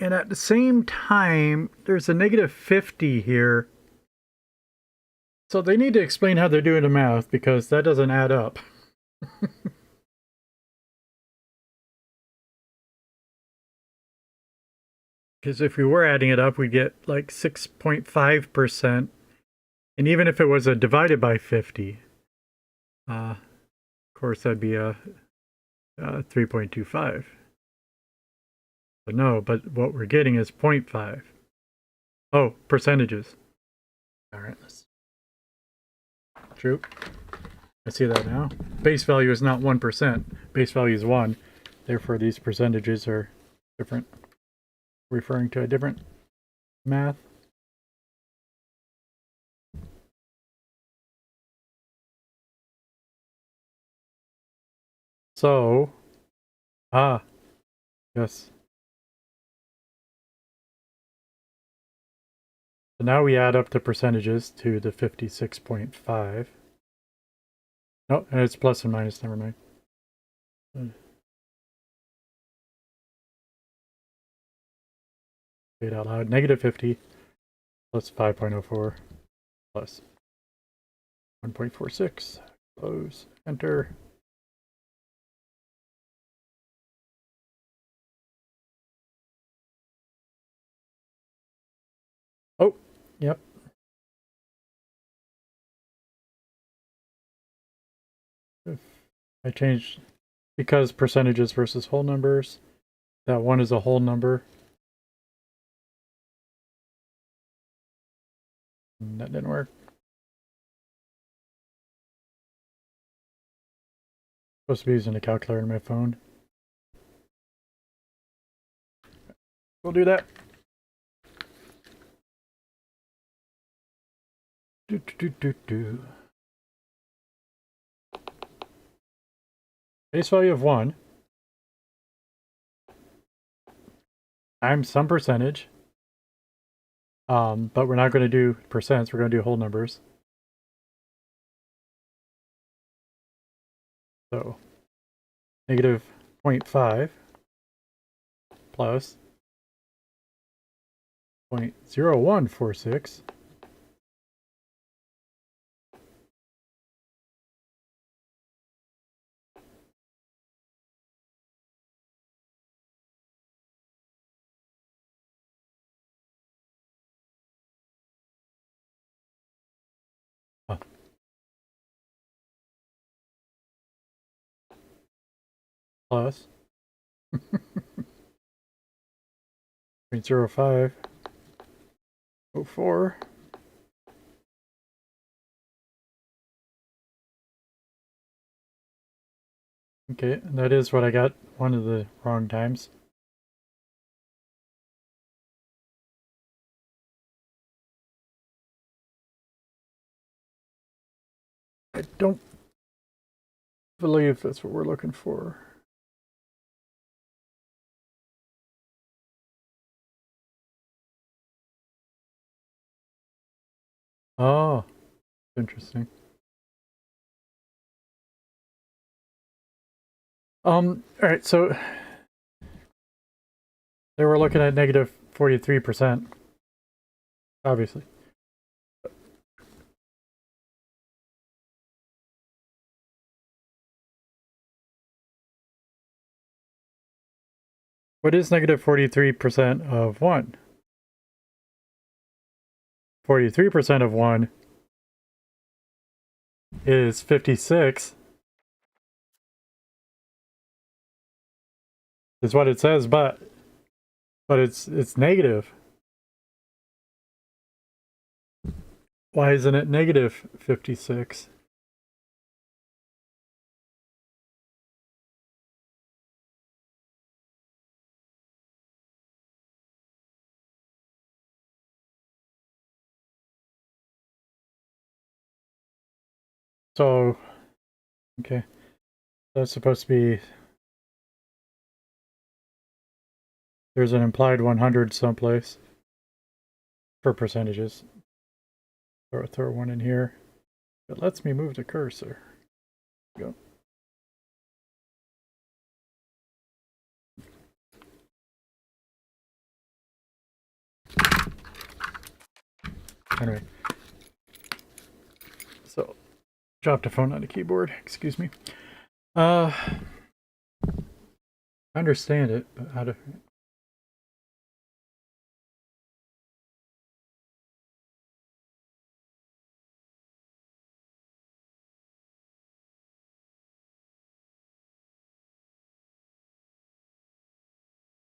Speaker 1: And at the same time, there's a negative 50 here. So they need to explain how they're doing the math because that doesn't add up. Because if we were adding it up, we'd get like 6.5%. And even if it was a divided by 50, of course, that'd be a 3.25. But no, but what we're getting is 0.5. Oh, percentages. All right, let's True. I see that now. Base value is not 1%. Base value is 1. Therefore, these percentages are different, referring to a different math. So, yes. So now we add up the percentages to the 56.5. Oh, and it's plus and minus, never mind. Say it out loud. Negative 50 plus 5.04 plus 1.46. Close. Enter. Oh, yep. I changed because percentages versus whole numbers. That one is a whole number. That didn't work. Supposed to be using a calculator on my phone. We'll do that. Base value of 1 times some percentage. But we're not going to do percents, we're going to do whole numbers. So, negative 0.5 plus 0.0146 plus 0.0504 Okay, that is what I got one of the wrong times. I don't believe that's what we're looking for. Oh, interesting. All right, so they were looking at negative 43%, obviously. What is negative 43% of 1? 43% of 1 is 56. Is what it says, but it's negative. Why isn't it negative 56? So, okay, that's supposed to be, there's an implied 100 someplace for percentages. Throw one in here. It lets me move the cursor. Go. Anyway, so dropped a phone on the keyboard. Excuse me. I understand it, but how to?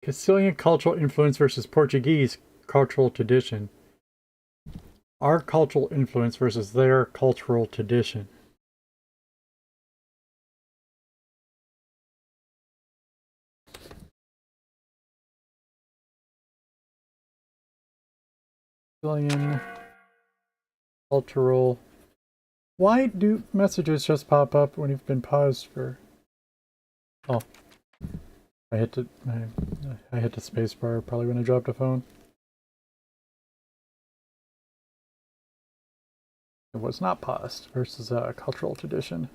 Speaker 1: Castilian cultural influence versus Portuguese cultural tradition. Our cultural influence versus their cultural tradition. Billion cultural. Why do messages just pop up when you've been paused for? Oh, I hit the space bar probably when I dropped a phone. It was not paused versus a cultural tradition.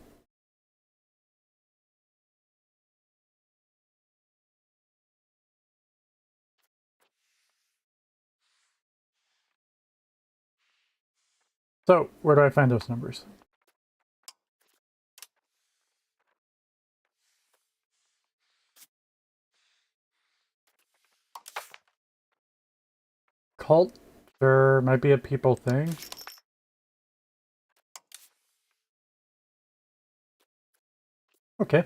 Speaker 1: So, where do I find those numbers? Culture might be a people thing. Okay.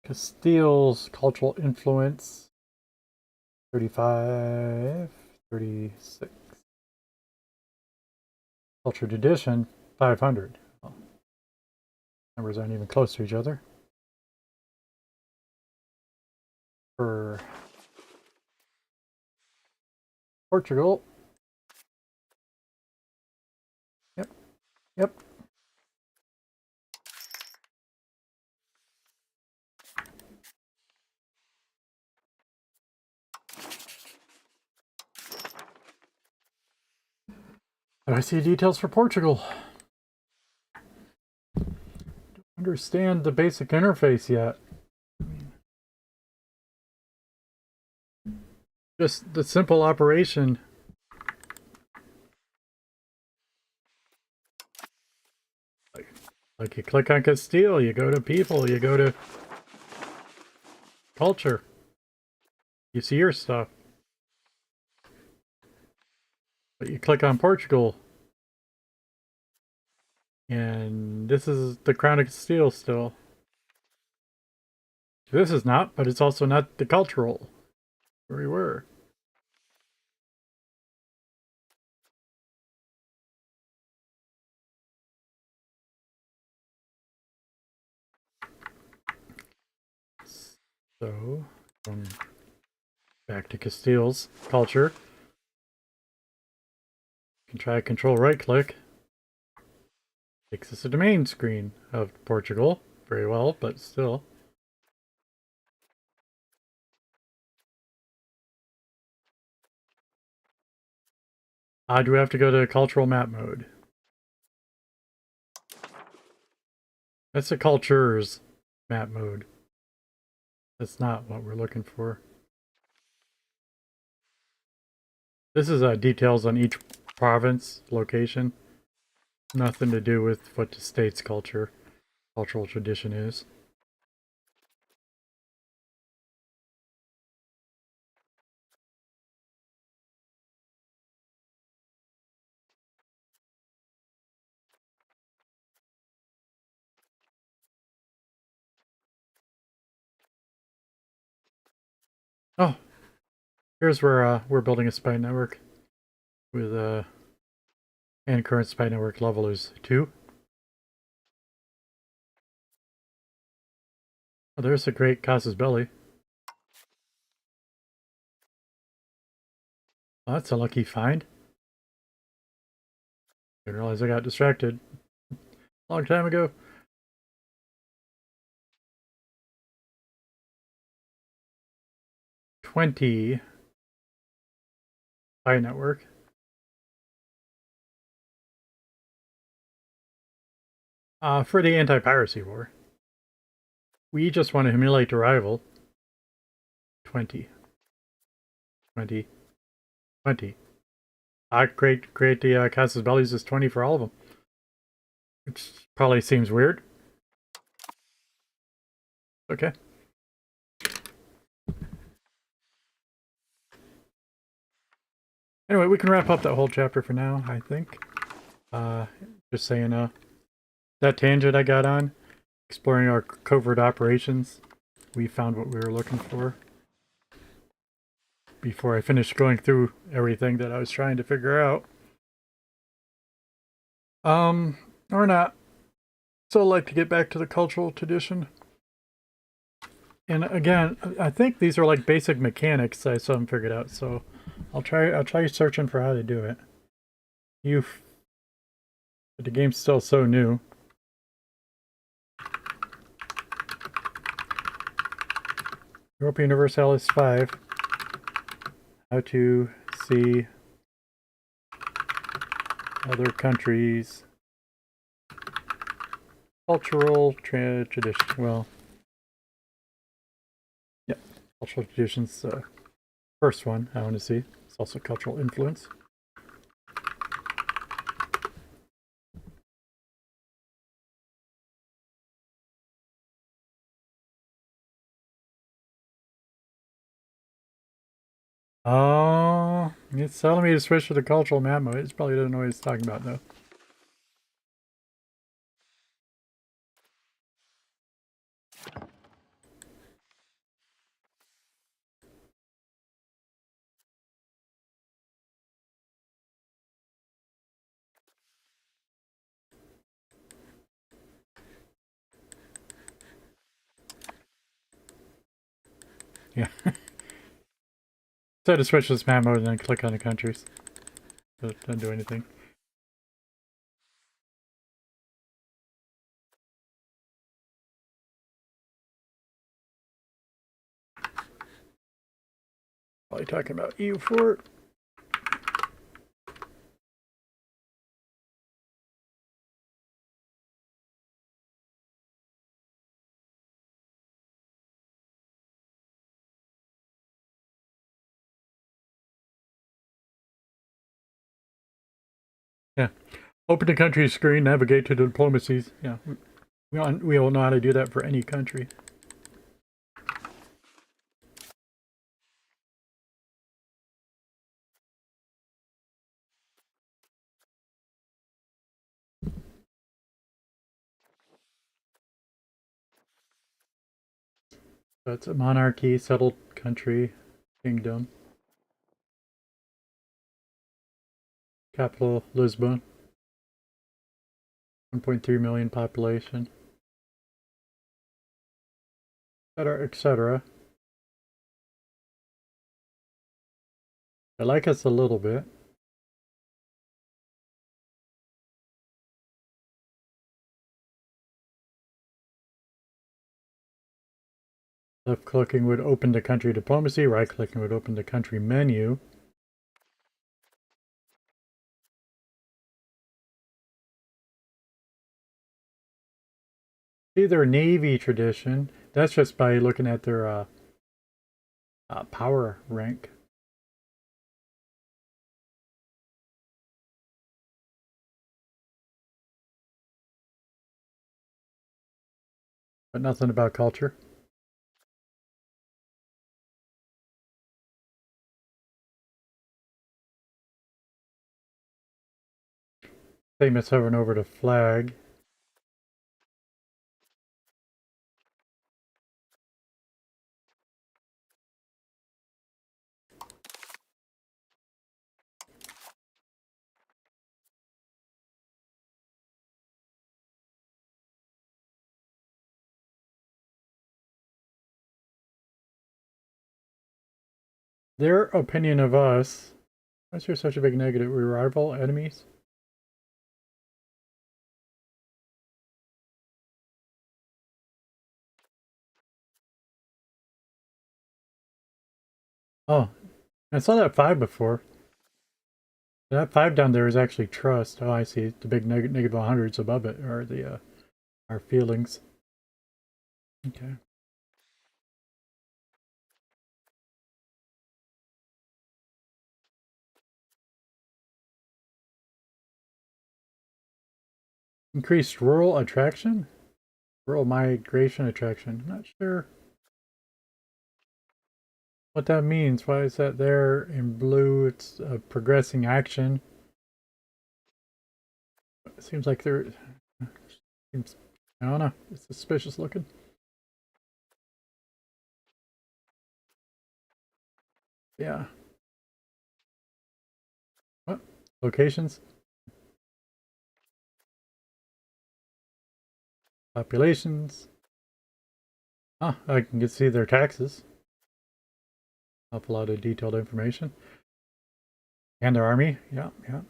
Speaker 1: Castile's cultural influence 35, 36. Culture tradition 500. Oh, numbers aren't even close to each other. For Portugal. Yep, yep. I see details for Portugal. Don't understand the basic interface yet. Just the simple operation. Like you click on Castile, you go to people, you go to culture. You see your stuff. But you click on Portugal. And this is the Crown of Castile still. This is not, but it's also not the cultural where we were. So, back to Castile's culture. You can try control right click. Takes us to the main screen of Portugal. Very well, but still. Do we have to go to cultural map mode? That's the cultures map mode. That's not what we're looking for. This is details on each province location. Nothing to do with what the state's cultural tradition is. Oh, here's where we're building a spy network with and current spy network level is 2. Oh, there's a great Casa's belly. Oh, that's a lucky find. Didn't realize I got distracted a long time ago. $20 spy network. For the anti-piracy war. We just want to humiliate the rival. 20. 20. 20. Create the Casus Bellis is 20 for all of them. which probably seems weird. Okay. Anyway, we can wrap up that whole chapter for now, I think. Just saying, that tangent I got on, exploring our covert operations, we found what we were looking for. Before I finished going through everything that I was trying to figure out. Or not. So I'd like to get back to the cultural tradition. And again, I think these are like basic mechanics I still haven't figured out, so I'll try searching for how to do it. But the game's still so new. Europa Universalis 5. How to see other countries' cultural tradition. Well, yeah, cultural traditions. First one I want to see. It's also cultural influence. Oh, it's telling me to switch to the cultural map mode. It probably doesn't know what it's talking about, though. Yeah. So to switch to this map mode and then click on the countries. So it doesn't do anything. Probably talking about EU4. Yeah. Open the country screen, navigate to the diplomacies. Yeah. We all know how to do that for any country. So it's a monarchy, settled country, kingdom. Capital, Lisbon. 1.3 million population. Etc., etc. I like us a little bit. Left clicking would open the country diplomacy, right clicking would open the country menu. See their navy tradition. That's just by looking at their power rank. But nothing about culture. Same as hovering over the flag. Their opinion of us. Why is there such a big negative? We rival enemies? Oh, I saw that 5 before. That 5 down there is actually trust. Oh, I see. The big negative 100s above it are the our feelings. Okay. Increased rural attraction? Rural migration attraction. Not sure what that means. Why is that there in blue? It's a progressing action. It seems like there... Seems, I don't know. It's suspicious looking. Yeah. What? Locations? Populations? Ah, I can get see their taxes. Up a lot of detailed information. And their army. Yeah, yeah.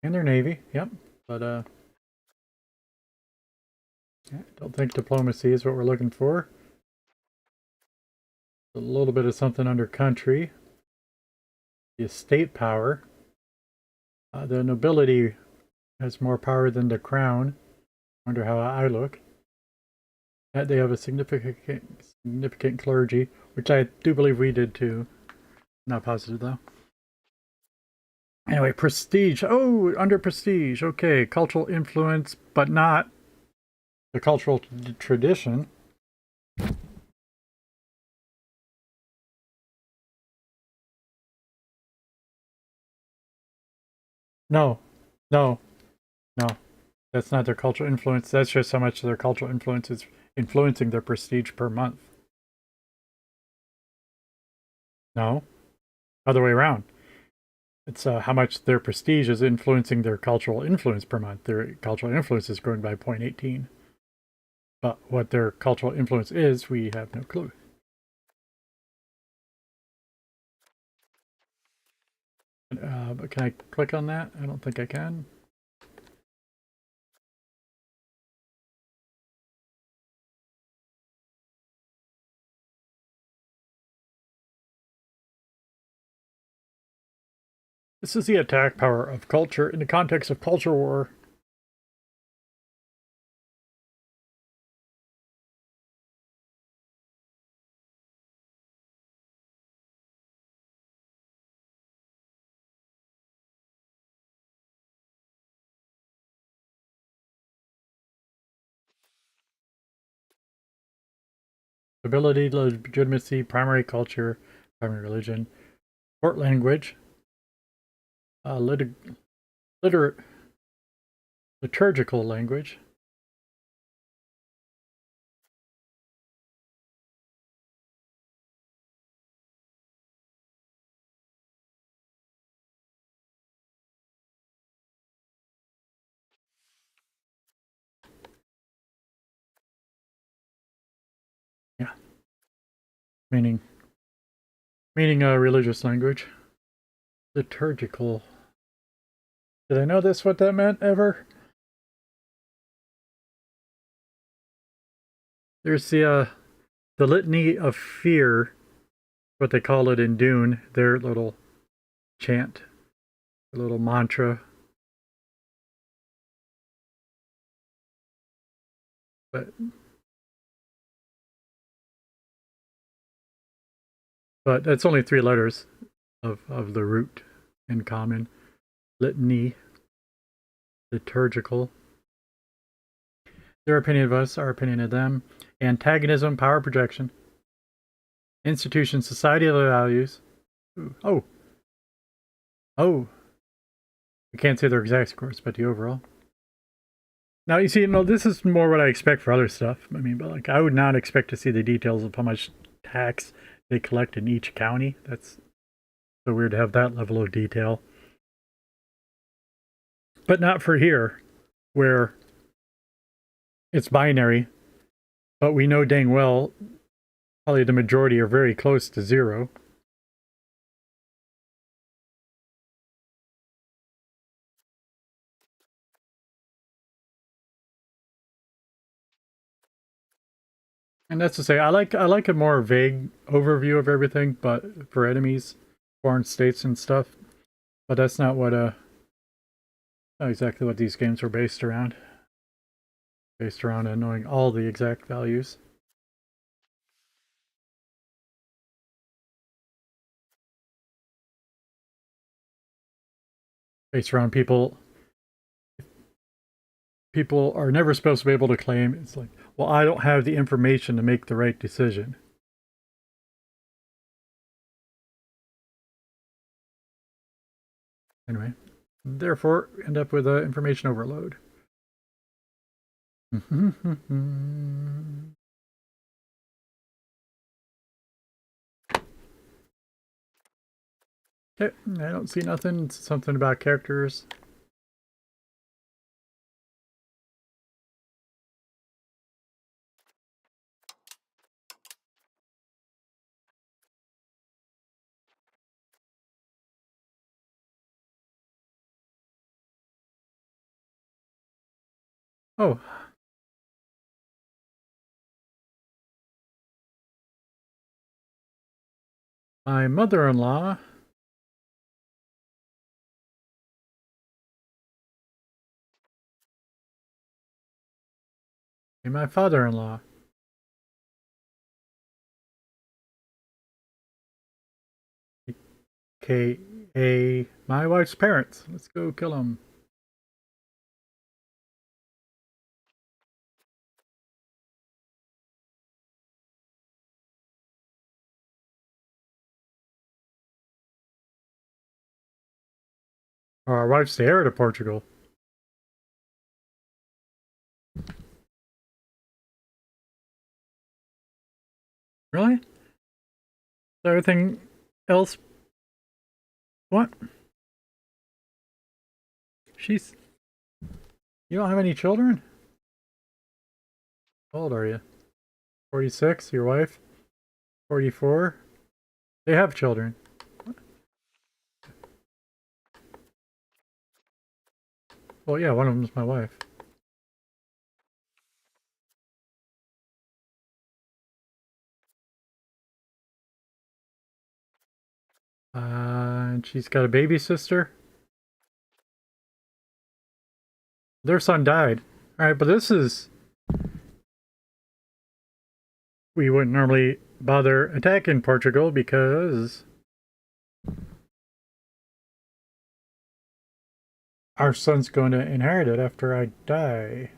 Speaker 1: And their navy. Yep. But yeah, don't think diplomacy is what we're looking for. A little bit of something under country. The estate power. The nobility has more power than the crown. Wonder how I look. They have a significant clergy, which I do believe we did too. Not positive though. Anyway, prestige. Oh, under prestige. Okay, cultural influence, but not the cultural tradition. No, no, no. That's not their cultural influence. That's just how much their cultural influence is influencing their prestige per month. No, other way around. It's how much their prestige is influencing their cultural influence per month. Their cultural influence is growing by 0.18. But what their cultural influence is, we have no clue. But can I click on that? I don't think I can. This is the attack power of culture in the context of culture war. Ability, legitimacy, primary culture, primary religion, court language, liter liturgical language. Yeah, meaning religious language. Liturgical. Did I know this? What that meant ever? There's the litany of fear, what they call it in Dune. Their little chant, their little mantra. But that's only 3 letters of the root in common. Litany, liturgical. Their opinion of us, our opinion of them. Antagonism, power projection. Institution, society of values. Ooh. Oh. Oh. We can't say their exact scores, but the overall. Now, you see, this is more what I expect for other stuff. I mean, but like, I would not expect to see the details of how much tax they collect in each county. That's so weird to have that level of detail. But not for here, where it's binary, but we know dang well probably the majority are very close to 0. And that's to say, I like a more vague overview of everything, but for enemies, foreign states and stuff. But that's not what not exactly what these games were based around. Based around knowing all the exact values. based around people. People are never supposed to be able to claim it's like, well, I don't have the information to make the right decision. Anyway, therefore, end up with information overload. Okay, I don't see nothing. It's something about characters. Oh, my mother-in-law and my father-in-law. AKA my wife's parents. Let's go kill them. Oh, our wife's the heir to Portugal. Really? Everything else? What? She's... You don't have any children? How old are you? 46? Your wife? 44? They have children. Well, yeah, one of them's my wife. And she's got a baby sister. Their son died. Alright, but this is... We wouldn't normally bother attacking Portugal because our son's going to inherit it after I die.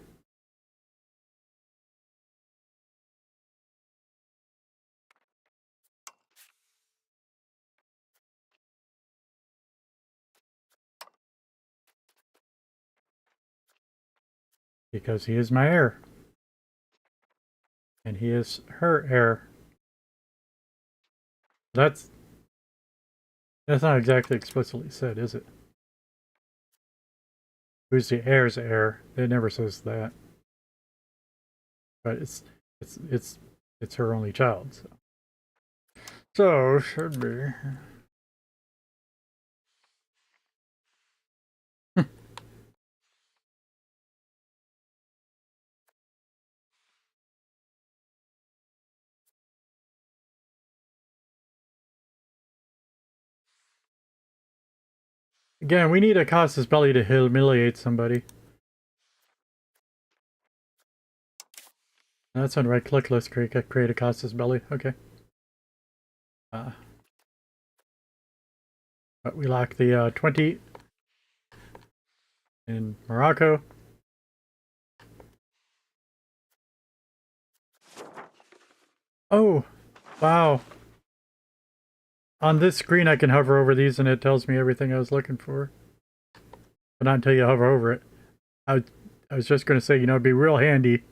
Speaker 1: Because he is my heir. And he is her heir. That's not exactly explicitly said, is it? Who's the heir's heir? It never says that. But it's her only child, so. So should be. Again, we need a casus belli to humiliate somebody. That's on right click. Let's create a casus belli. Okay. But we lack the 20 in Morocco. Oh, wow. On this screen I can hover over these and it tells me everything I was looking for. But not until you hover over it. I was just going to say, you know, it'd be real handy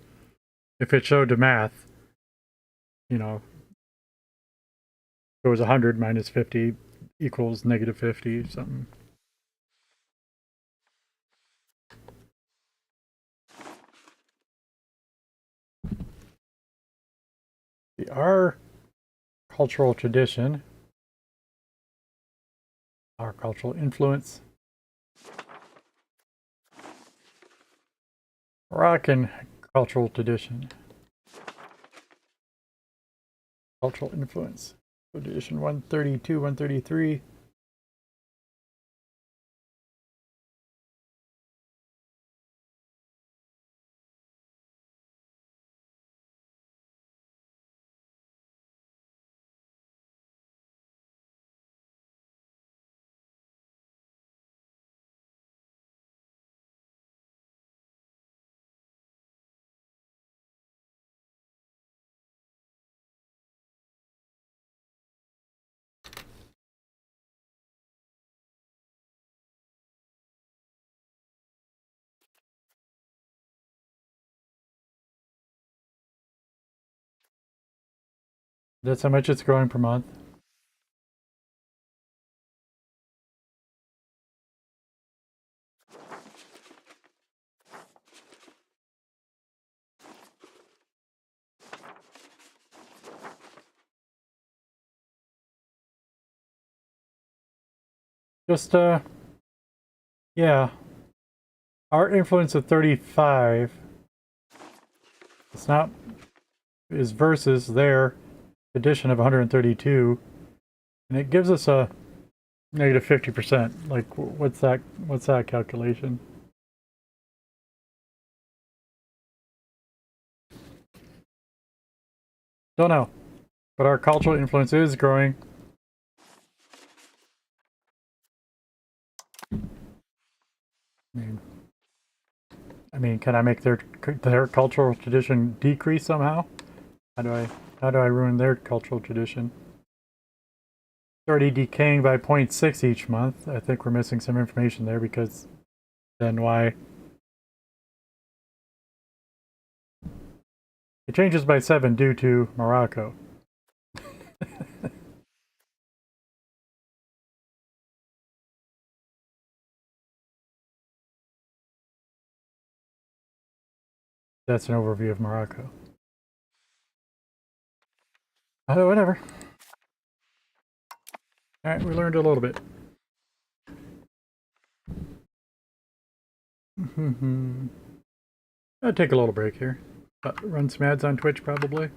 Speaker 1: if it showed the math. You know, it was 100 minus 50 equals negative 50, something. Our cultural tradition, our cultural influence, Moroccan cultural tradition, cultural influence, tradition 132, 133. That's how much it's growing per month. Just, yeah. Our influence of 35. It's not, is versus their addition of 132. And it gives us a negative 50%. Like, what's that calculation? Don't know. But our cultural influence is growing. I mean, can I make their cultural tradition decrease somehow? How do I how do I ruin their cultural tradition? It's already decaying by zero point 0.6 each month. I think we're missing some information there because then why it changes by 7 due to Morocco. That's an overview of Morocco. Whatever. All right, we learned a little bit. I'll take a little break here. Run some ads on Twitch probably.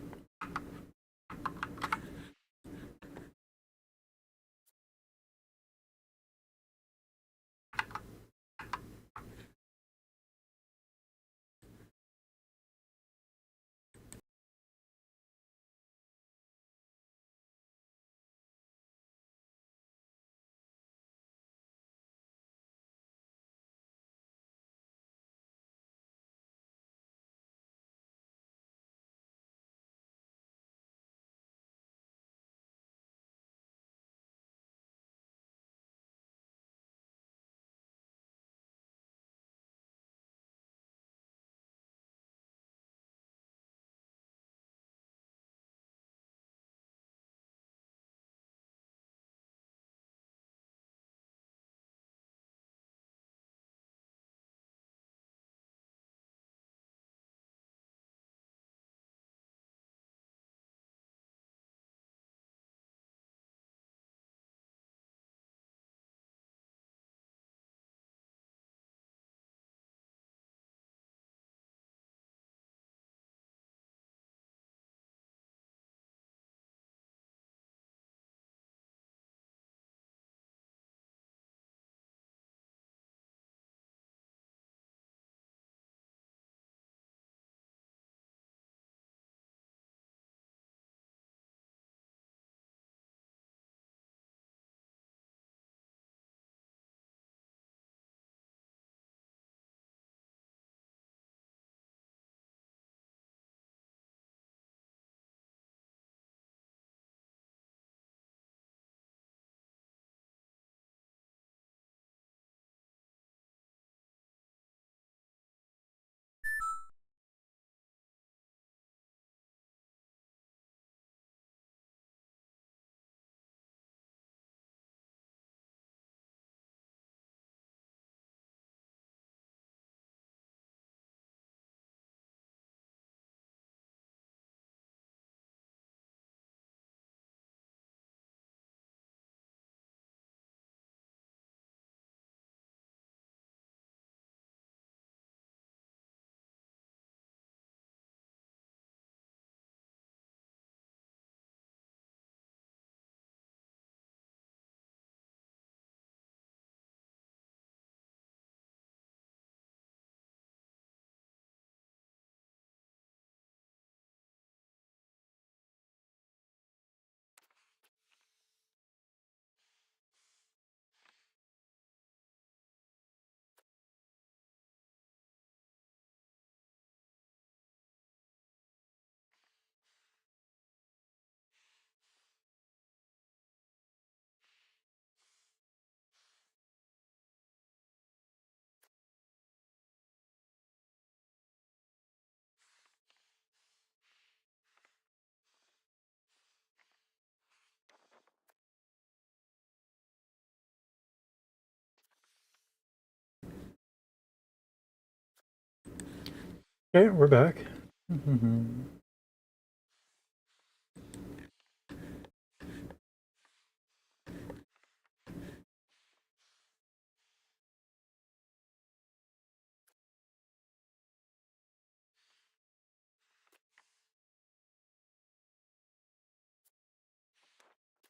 Speaker 1: Okay, we're back.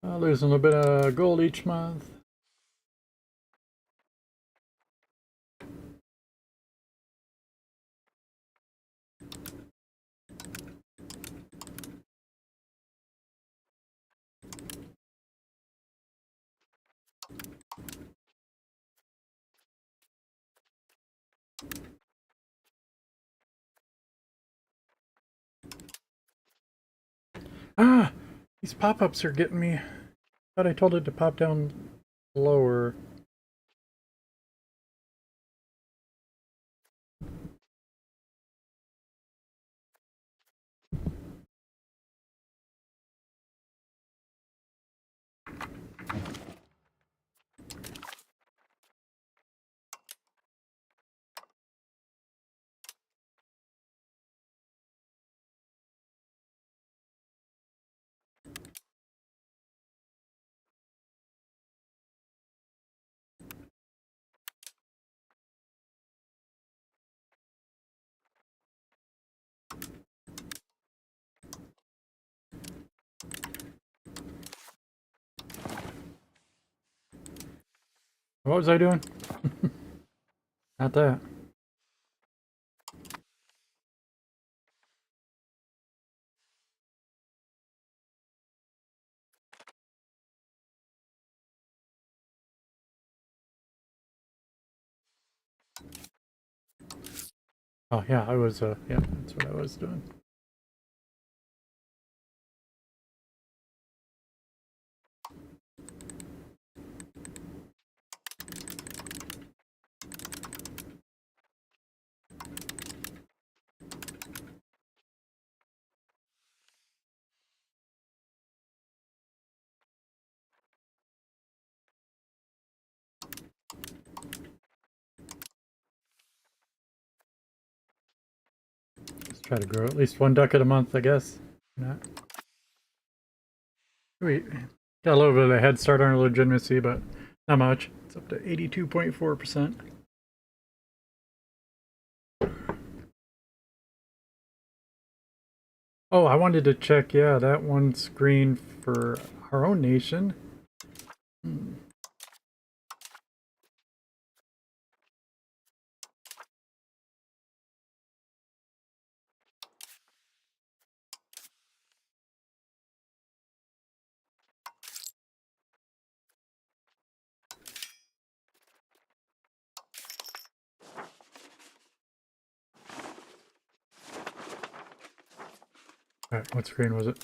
Speaker 1: Losing a little bit of gold each month. Ah! These pop-ups are getting me. Thought I told it to pop down lower. What was I doing? Not that. Oh yeah, I was, yeah, that's what I was doing. Let's try to grow at least one ducat a month, I guess. Not. We got a little bit of a head start on our legitimacy, but not much. It's up to 82.4%. Oh, I wanted to check, yeah, that one screen for our own nation. Alright, what screen was it?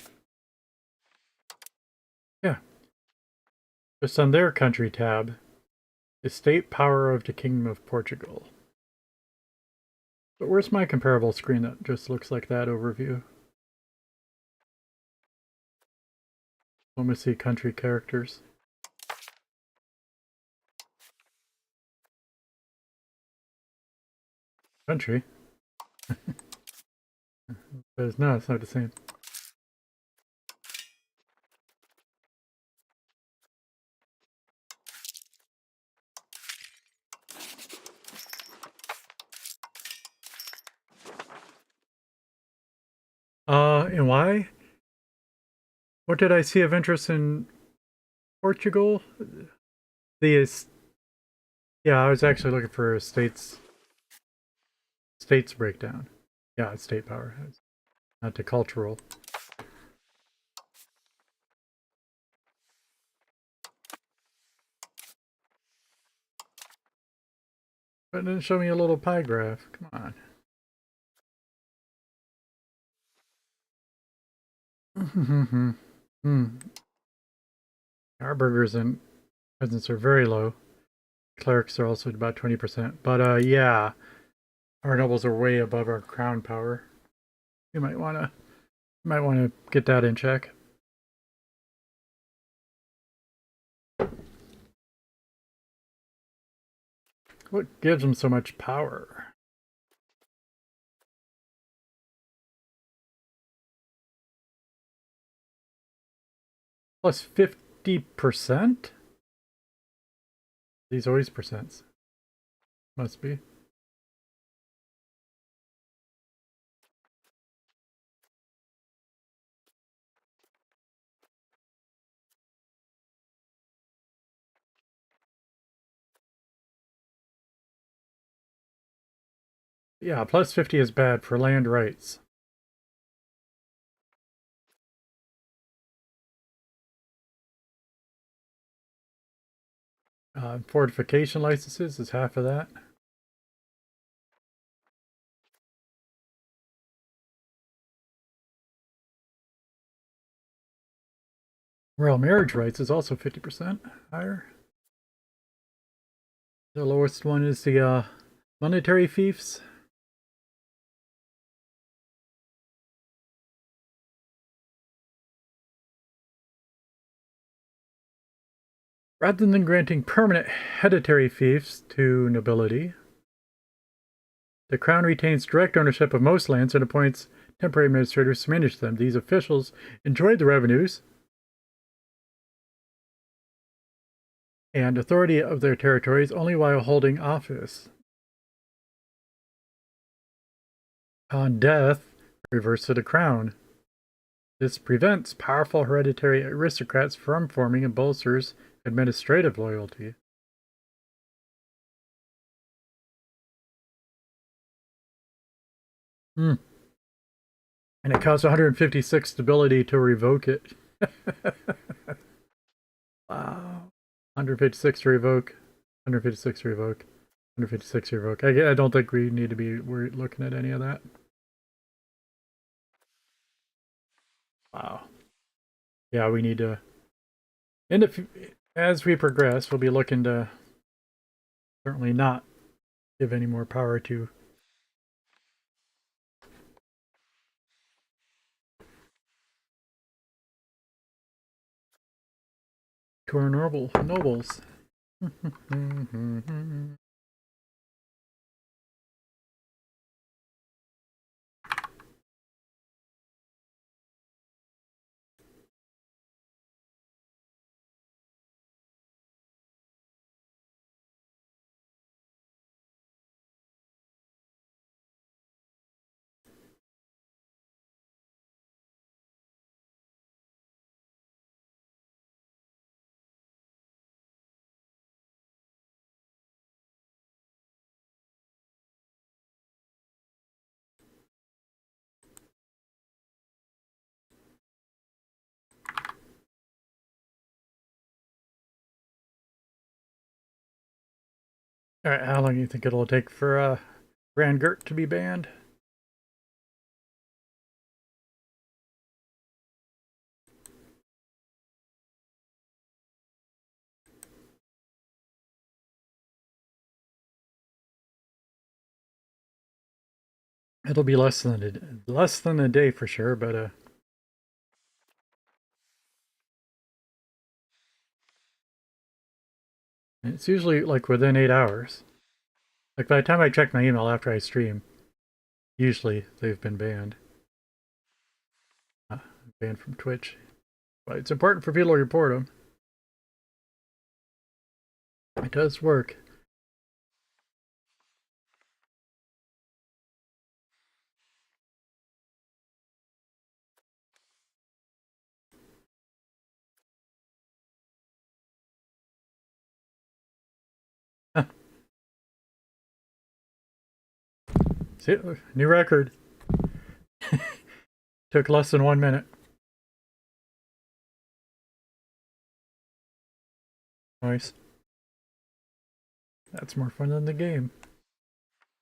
Speaker 1: Yeah. Just on their country tab. The state power of the Kingdom of Portugal. But where's my comparable screen that just looks like that overview? Let me see country characters. Country? No, it's not the same. And why? What did I see of interest in Portugal? The yeah, I was actually looking for a states breakdown. Yeah, it's state power, not the cultural. But it didn't show me a little pie graph. Come on. Our burgers and peasants are very low. Clerics are also about 20%. But yeah, our nobles are way above our crown power. You might wanna get that in check. What gives them so much power? Plus 50%? These always percents. Must be. Yeah, plus 50 is bad for land rights. Fortification licenses is half of that. Royal marriage rights is also 50% higher. The lowest one is the monetary fiefs. Rather than granting permanent hereditary fiefs to nobility, the crown retains direct ownership of most lands and appoints temporary administrators to manage them. These officials enjoy the revenues and authority of their territories only while holding office. On death, reverts to the crown. This prevents powerful hereditary aristocrats from forming and bolsters administrative loyalty. Hmm. And it costs 156 stability to revoke it. Wow. 156 to revoke. 156 to revoke. 156 to revoke. I don't think we need to be looking at any of that. Wow. Yeah, we need to. And if as we progress, we'll be looking to certainly not give any more power to our nobles. All right, how long do you think it'll take for Grand Gert to be banned? It'll be less than a day for sure, but it's usually like within 8 hours. Like by the time I check my email after I stream, usually they've been banned. Banned from Twitch. But it's important for people to report them. It does work. See, new record. Took less than 1 minute. Nice. That's more fun than the game.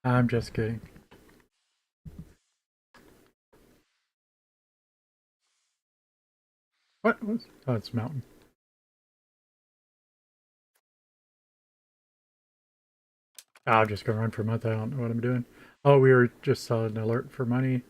Speaker 1: I'm just kidding. What? Oh, it's mountain. I'll just go run for a month. I don't know what I'm doing. Oh, we were just saw an alert for money.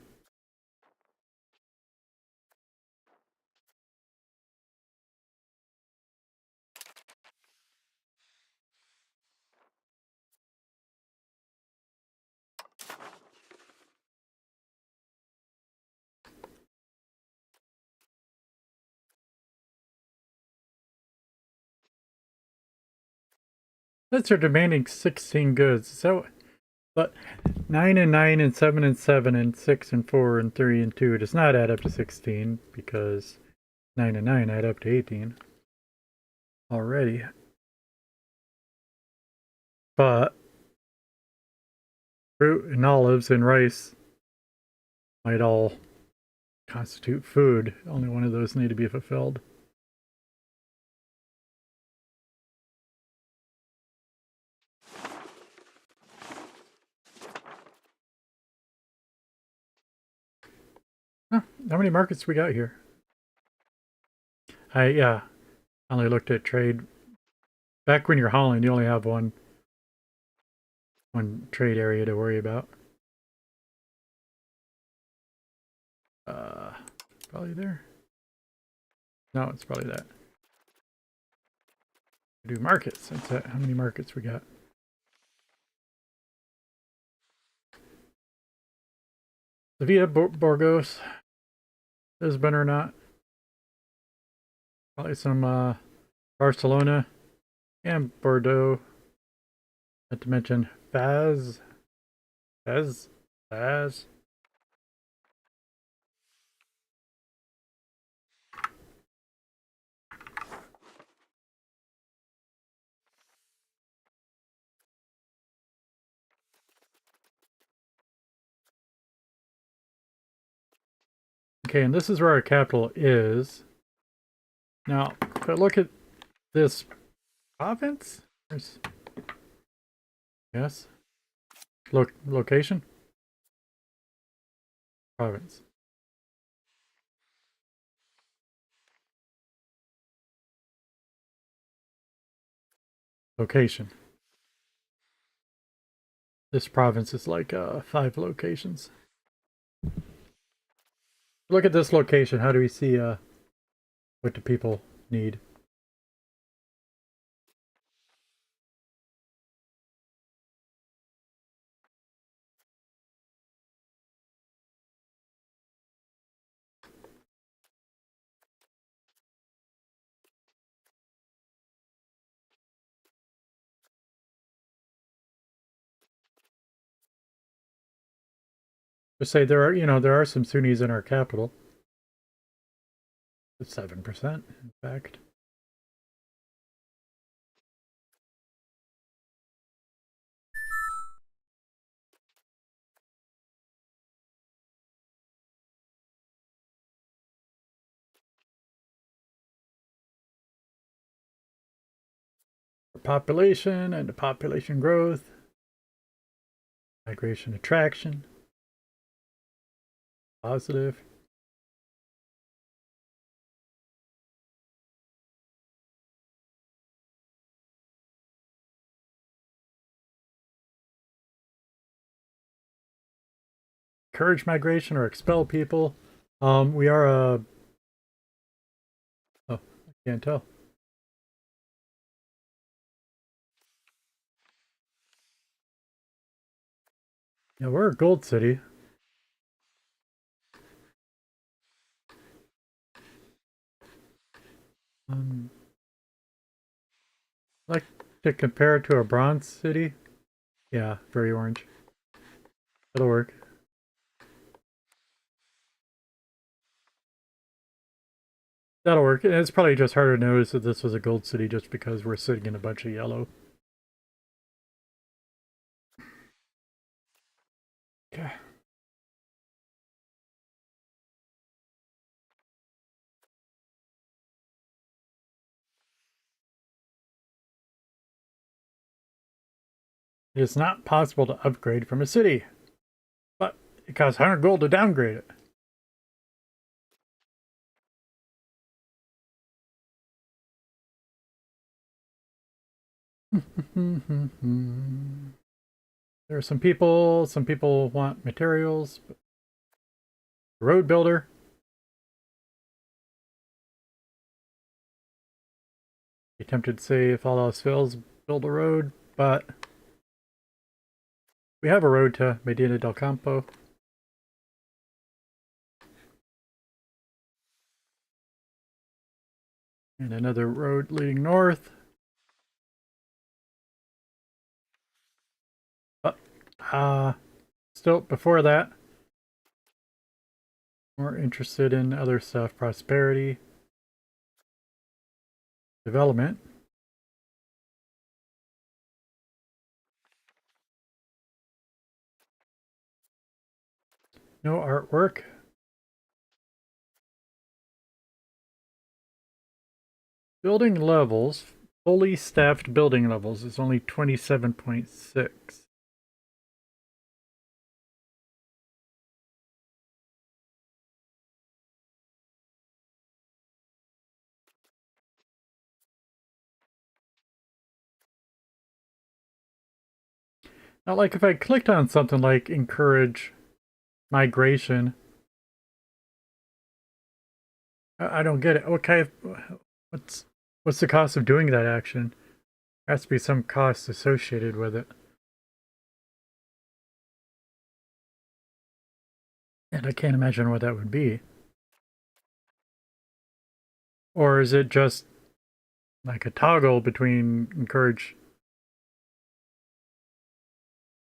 Speaker 1: That's are demanding 16 goods. So, but 9 and 9 and 7 and 7 and 6 and 4 and 3 and 2 does not add up to 16 because 9 and 9 add up to 18 already. But fruit and olives and rice might all constitute food. Only one of those need to be fulfilled. Huh, how many markets we got here? Yeah, I only looked at trade. Back when you're hauling, you only have one trade area to worry about. Uh, Probably there. No, it's probably that. Do markets. That's it. How many markets we got? Sevilla, Burgos, Lisbon or not. Probably some Barcelona and Bordeaux. Not to mention Faz. Faz. Okay, and this is where our capital is. Now, if I look at this province, yes, location, province, location. This province is like 5 locations. Look at this location. How do we see what do people need? Just say there are, there are some Sunnis in our capital. 7%, in fact. Population and the population growth, migration attraction, positive. Encourage migration or expel people. We are a. Oh, I can't tell. Yeah, we're a gold city. Um, like to compare it to a bronze city. Yeah, very orange. That'll work. That'll work. And it's probably just harder to notice that this was a gold city just because we're sitting in a bunch of yellow. Okay. It is not possible to upgrade from a city, but it costs 100 gold to downgrade it. There are some people want materials. Road builder. Be tempted to say if all else fails, build a road, but we have a road to Medina del Campo. And another road leading north. Still, before that, more interested in other stuff. Prosperity, development. No artwork. Building levels. Fully staffed building levels is only 27.6. Now, like if I clicked on something like encourage migration, I don't get it. Okay, what's what's the cost of doing that action? There has to be some cost associated with it. And I can't imagine what that would be. Or is it just like a toggle between encourage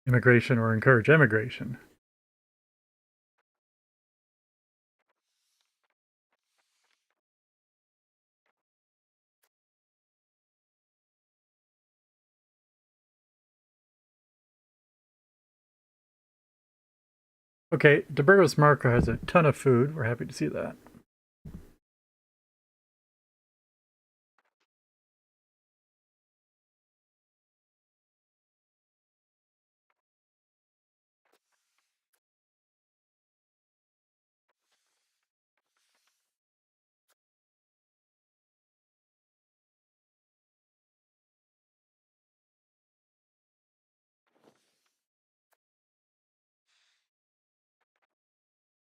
Speaker 1: immigration or encourage emigration? Okay, DeBurgos Marco has a ton of food. We're happy to see that.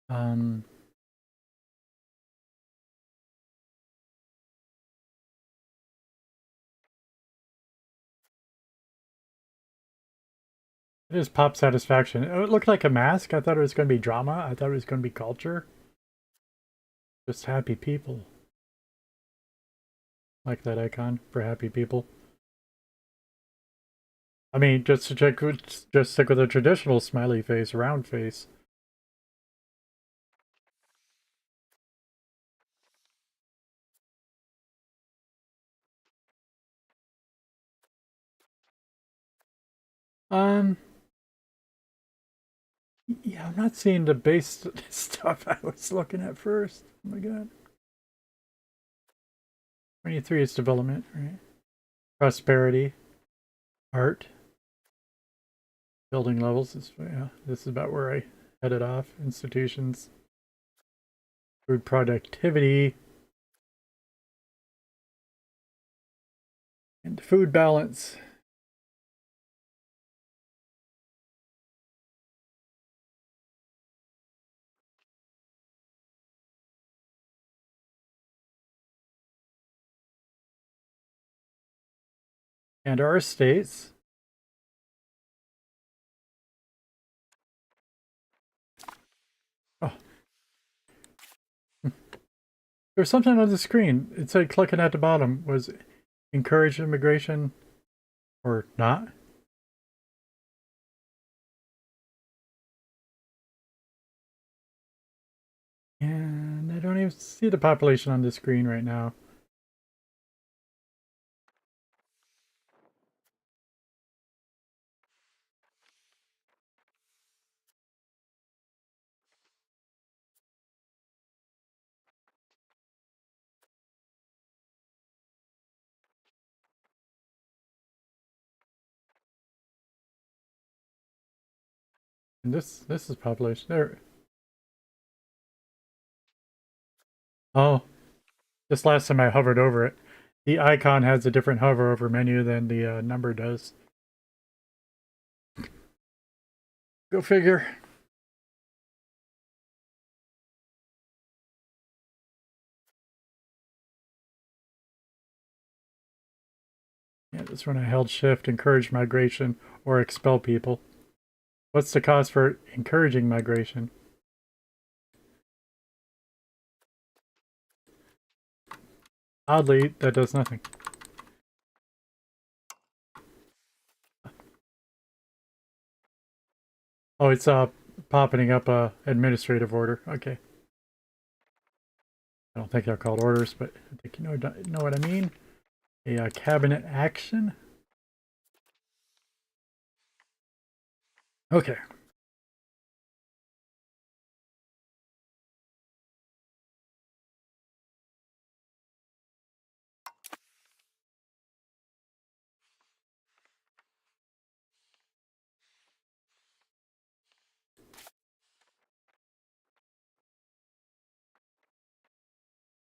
Speaker 1: Um, it is pop satisfaction. Oh, it looked like a mask. I thought it was going to be drama. I thought it was going to be culture. Just happy people. Like that icon for happy people. I mean, just to check, just stick with a traditional smiley face, round face. Um, yeah, I'm not seeing the base stuff I was looking at first. Oh my god. 23 is development, right? Prosperity, art, building levels. Yeah, this is about where I headed off. Institutions, food productivity, and food balance. And our estates. Oh, there's something on the screen. It said clicking at the bottom was encourage immigration or not. And I don't even see the population on the screen right now. And this is population. There. Oh, this last time I hovered over it. The icon has a different hover over menu than the number does. Go figure. Yeah, this one I held shift, encourage migration, or expel people. What's the cost for encouraging migration? Oddly, that does nothing. Oh, it's popping up a administrative order. Okay. I don't think they're called orders, but I think you know what I mean. A cabinet action. Okay.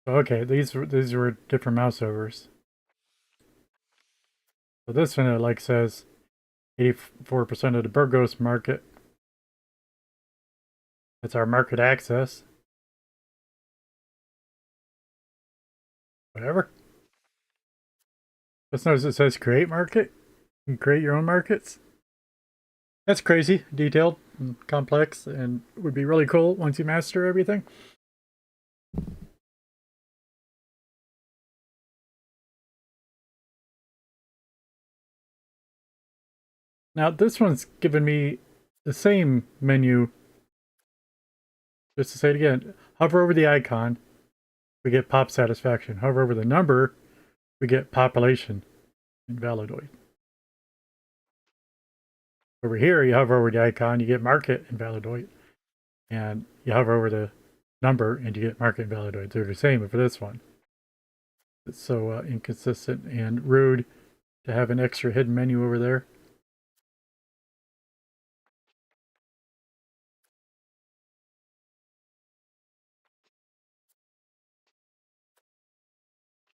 Speaker 1: Okay, these were different mouse overs. So this one, it like says 84% of the Burgos market. That's our market access. Whatever. Just notice it says create market. You can create your own markets. That's crazy, detailed, and complex, and would be really cool once you master everything. Now this one's given me the same menu. Just to say it again, hover over the icon, we get pop satisfaction. Hover over the number, we get population invalidoid. Over here, you hover over the icon, you get market invalidoid. And you hover over the number and you get market invalidoid. They're the same for this one. It's so inconsistent and rude to have an extra hidden menu over there.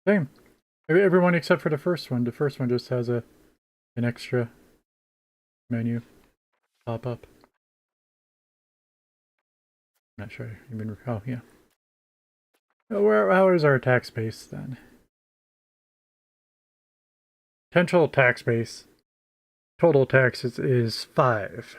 Speaker 1: Same. Everyone except for the first one. The first one just has an extra menu pop up. Not sure. Even oh yeah. How is our tax base then? Potential tax base. Total taxes is 5.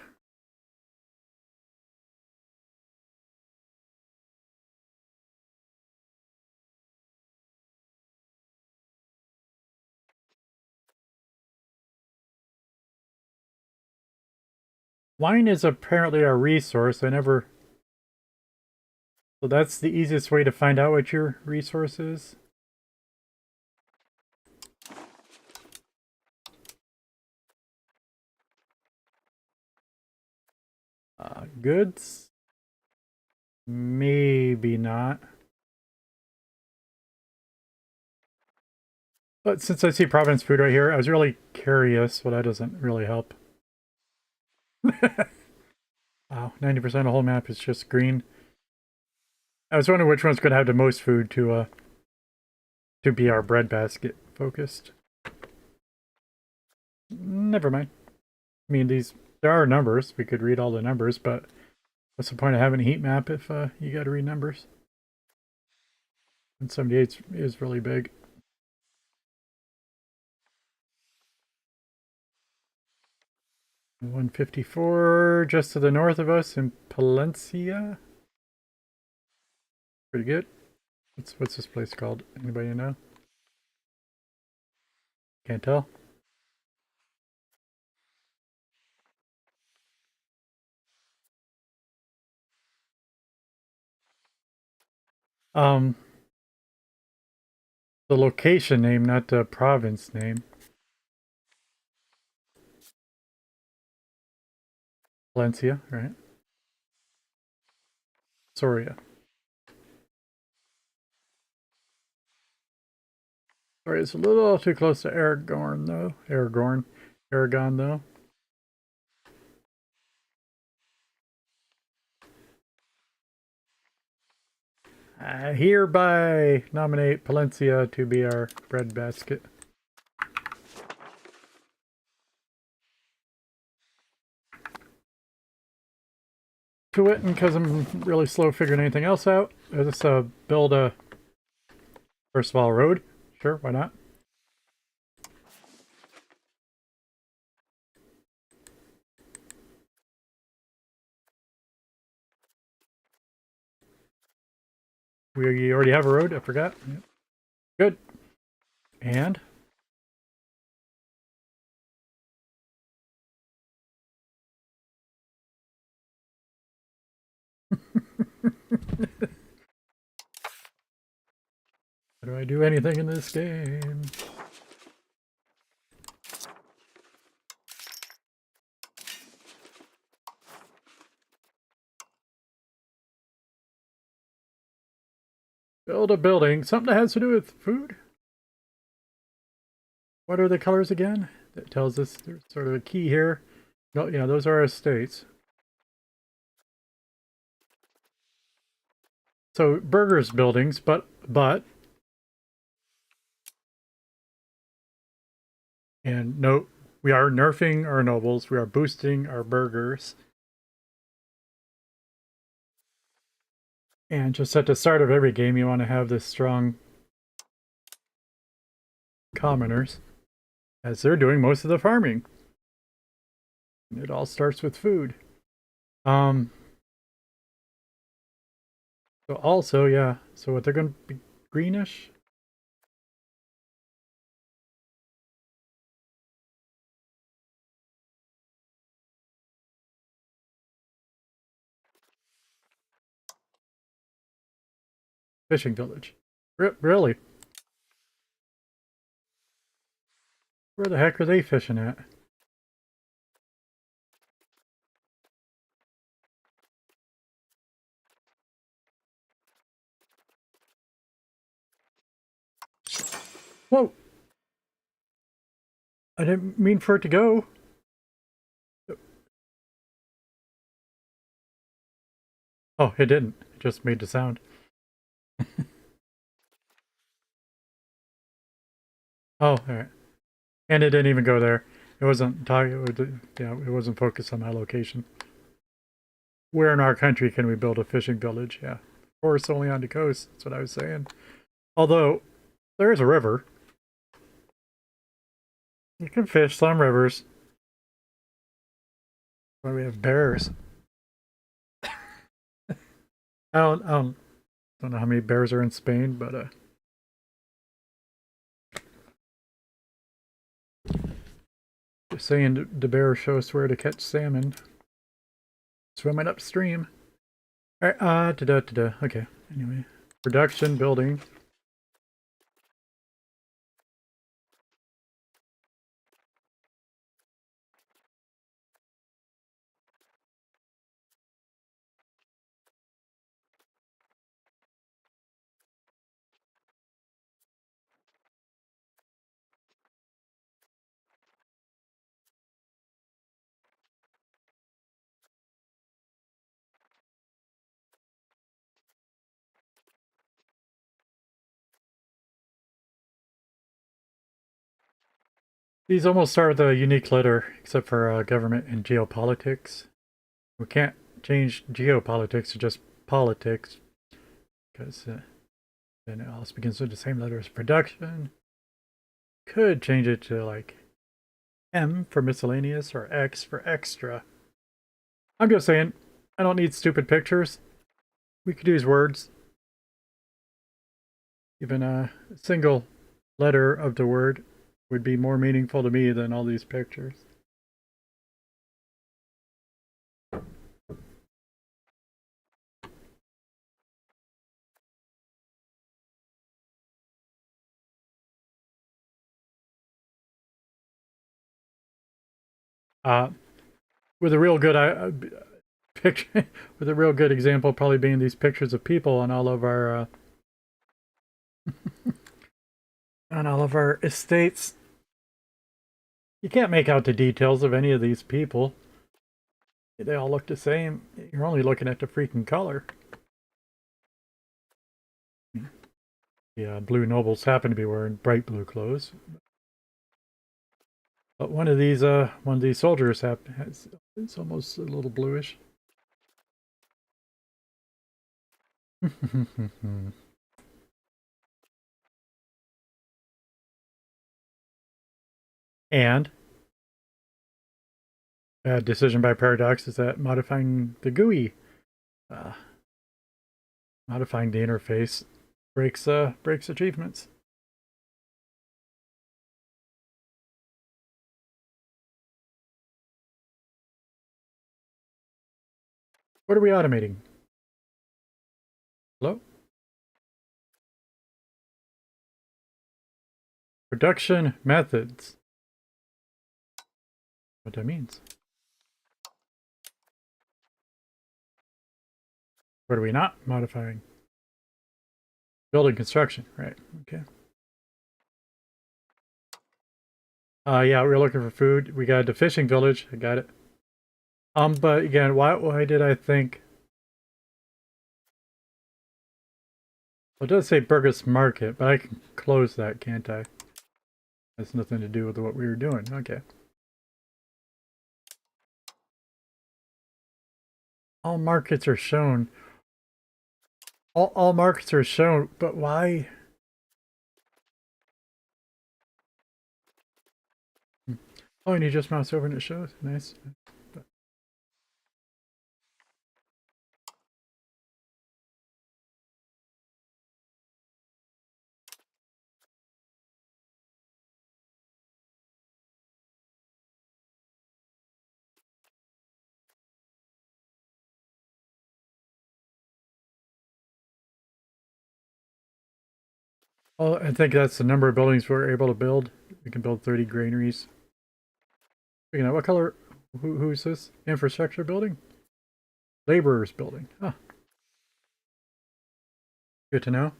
Speaker 1: Wine is apparently a resource. I never. So that's the easiest way to find out what your resource is. Goods? Maybe not. But since I see Providence food right here, I was really curious. Well, that doesn't really help. Wow, 90% of the whole map is just green. I was wondering which one's going to have the most food to be our breadbasket focused. Never mind. I mean, there are numbers. We could read all the numbers, but what's the point of having a heat map if you got to read numbers? And 78 is really big. $154 just to the north of us in Palencia. Pretty good. What's this place called? Anybody know? Can't tell. Um, the location name, not the province name. Valencia, right? Soria. Sorry, it's a little too close to Aragon, though. Aragon, though. I hereby nominate Palencia to be our breadbasket. To it, and because I'm really slow figuring anything else out, I just build a first of all road. Sure, why not? We already have a road. I forgot. Yep. Good. And How do I do anything in this game? Build a building. Something that has to do with food? What are the colors again? That tells us there's sort of a key here. No, yeah, those are our estates. So burgers buildings, but and no, we are nerfing our nobles. We are boosting our burgers. And just at the start of every game, you want to have this strong commoners, as they're doing most of the farming. It all starts with food. So also, yeah. So what they're going to be greenish. Fishing village. Really? Where the heck are they fishing at? Whoa! I didn't mean for it to go. Oh, it didn't. It just made the sound. Oh, all right. And it didn't even go there. It wasn't talking. Yeah, it wasn't focused on that location. Where in our country can we build a fishing village? Yeah, of course, only on the coast. That's what I was saying. Although there is a river, you can fish some rivers. Why we have bears? I don't know how many bears are in Spain, but just saying the bears show us where to catch salmon. Swimming upstream. All right, da-da. Okay, anyway. Production, building. These almost start with a unique letter, except for government and geopolitics. We can't change geopolitics to just politics, because then it also begins with the same letter as production. Could change it to like M for miscellaneous or X for extra. I'm just saying, I don't need stupid pictures. We could use words. Even a single letter of the word would be more meaningful to me than all these pictures. Uh, with a real good picture, with a real good example, probably being these pictures of people on all of our on all of our estates. You can't make out the details of any of these people. They all look the same. You're only looking at the freaking color. The blue nobles happen to be wearing bright blue clothes. But one of these soldiers has it's almost a little bluish. And a decision by Paradox is that modifying the GUI, uh, modifying the interface, breaks achievements. What are we automating? Hello? Production methods. What that means. What are we not modifying? Building construction, right, okay. Yeah, we're looking for food. We got the fishing village, I got it. But again, why did I think... Well, it does say Burgess Market, but I can close that, can't I? Has nothing to do with what we were doing, okay. All markets are shown. All markets are shown, but why? Oh, and you just mouse over and it shows. Nice. Well, I think that's the number of buildings we're able to build. We can build 30 granaries. You know, what color? Who's this? Infrastructure building? Laborers building. Ah, good to know.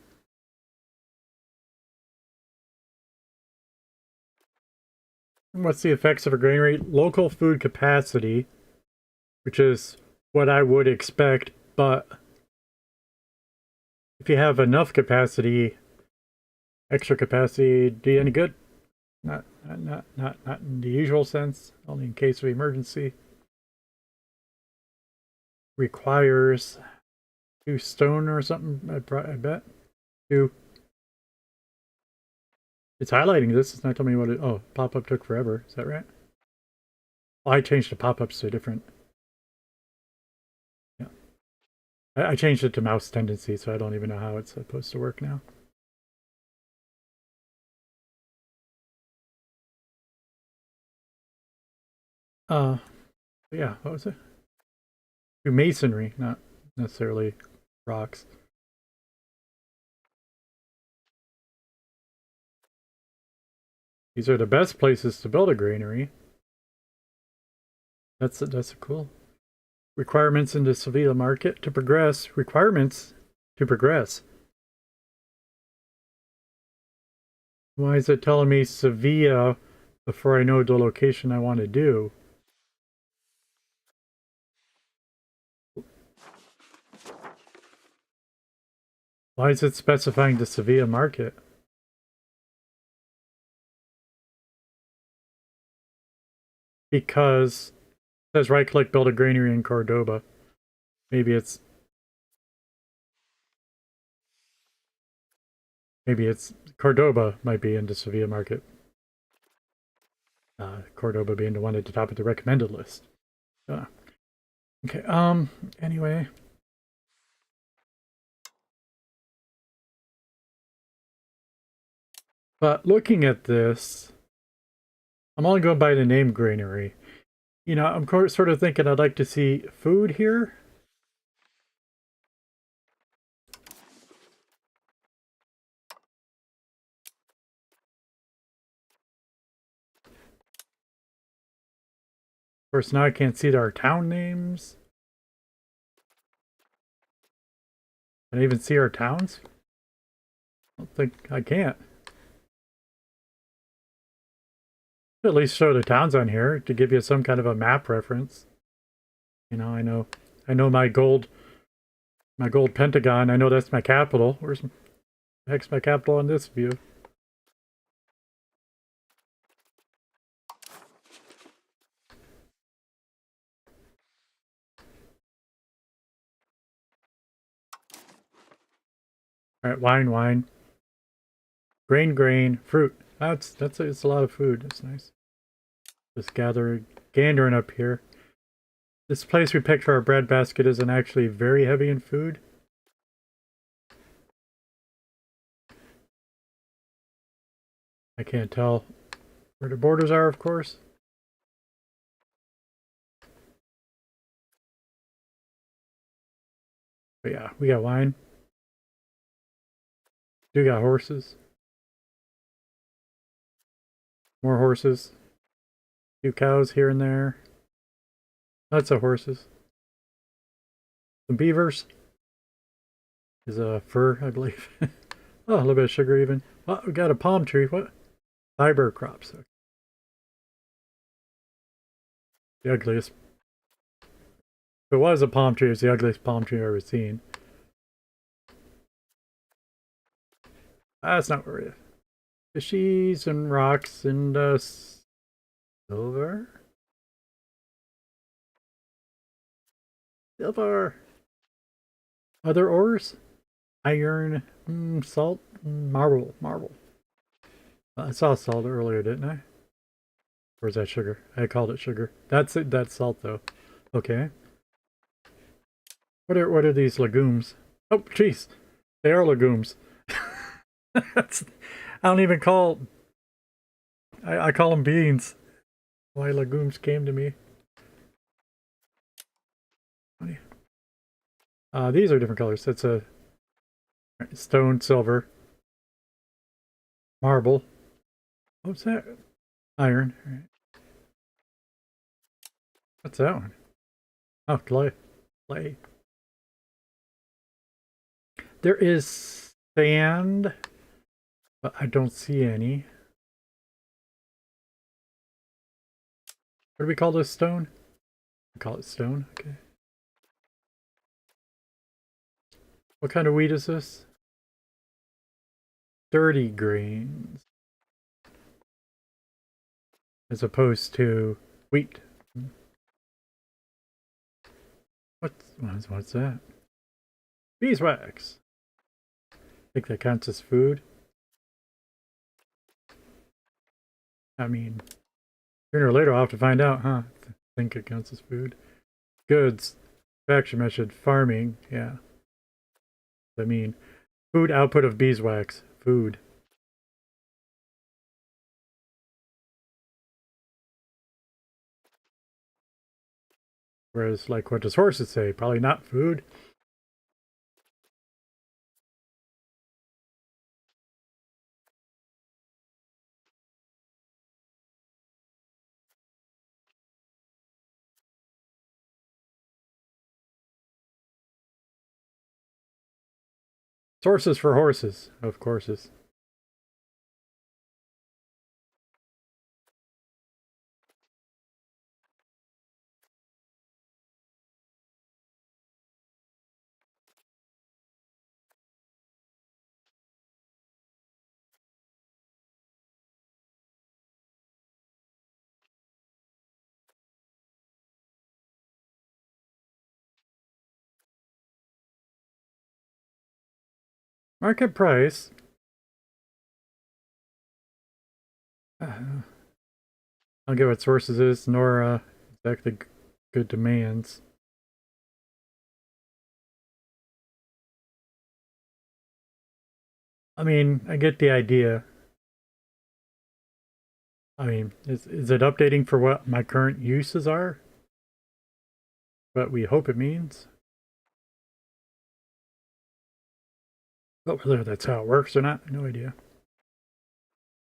Speaker 1: And what's the effects of a granary? Local food capacity, which is what I would expect, but if you have enough capacity, extra capacity, do you any good? Not in the usual sense, only in case of emergency. Requires 2 stone or something, I bet. 2. It's highlighting this, it's not telling me what it... Oh, pop-up took forever, is that right? Oh, I changed the pop-ups to a different... Yeah. I changed it to mouse tendency, so I don't even know how it's supposed to work now. Yeah, what was it? Masonry, not necessarily rocks. These are the best places to build a granary. That's a cool. Requirements in the Sevilla market to progress. Requirements to progress. Why is it telling me Sevilla before I know the location I want to do? Why is it specifying the Sevilla market? Because it says right click build a granary in Cordoba. Maybe it's Cordoba might be in the Sevilla market. Cordoba being the one at the top of the recommended list. Okay, anyway. But looking at this, I'm only going by the name granary. You know, I'm sort of thinking I'd like to see food here. Of course, now I can't see our town names. Can I even see our towns? I don't think I can't. At least show the towns on here to give you some kind of a map reference. You know, I know my gold pentagon. I know that's my capital. Where's the heck's my capital on this view? All right, wine. Grain, fruit. It's a lot of food. That's nice. Just gandering up here. This place we picked for our bread basket isn't actually very heavy in food. I can't tell where the borders are, of course. But yeah, we got wine. Do got horses. More horses. A few cows here and there. Lots of horses. Some beavers. Is a fur, I believe. Oh, a little bit of sugar even. Oh, we got a palm tree. What? Fiber crops. The ugliest. If it was a palm tree, it's the ugliest palm tree I've ever seen. That's not where it is. Fishies and rocks and silver. Silver. Other ores? Iron, salt, marble. I saw salt earlier, didn't I? Or is that sugar? I called it sugar. That's it. That's salt, though. Okay. What are these legumes? Oh, jeez, they are legumes. I don't even call. I call them beans. Why legumes came to me. These are different colors. That's a stone, silver, marble. What's that? Iron. All right. What's that one? Oh, clay. Clay. There is sand, but I don't see any. What do we call this stone? We call it stone. Okay. What kind of wheat is this? Dirty grains. As opposed to wheat. What's that? Beeswax. I think that counts as food. I mean, sooner or later I'll have to find out, huh? I think it counts as food. Goods. Extraction method. Farming. Yeah. I mean, food output of beeswax. Food. Whereas, like, what does horses say? Probably not food. Sources for horses, of courses. Market price. I don't get what sources is, nor exactly good demands. I mean, I get the idea. I mean, is it updating for what my current uses are? But we hope it means. But whether that's how it works or not, no idea.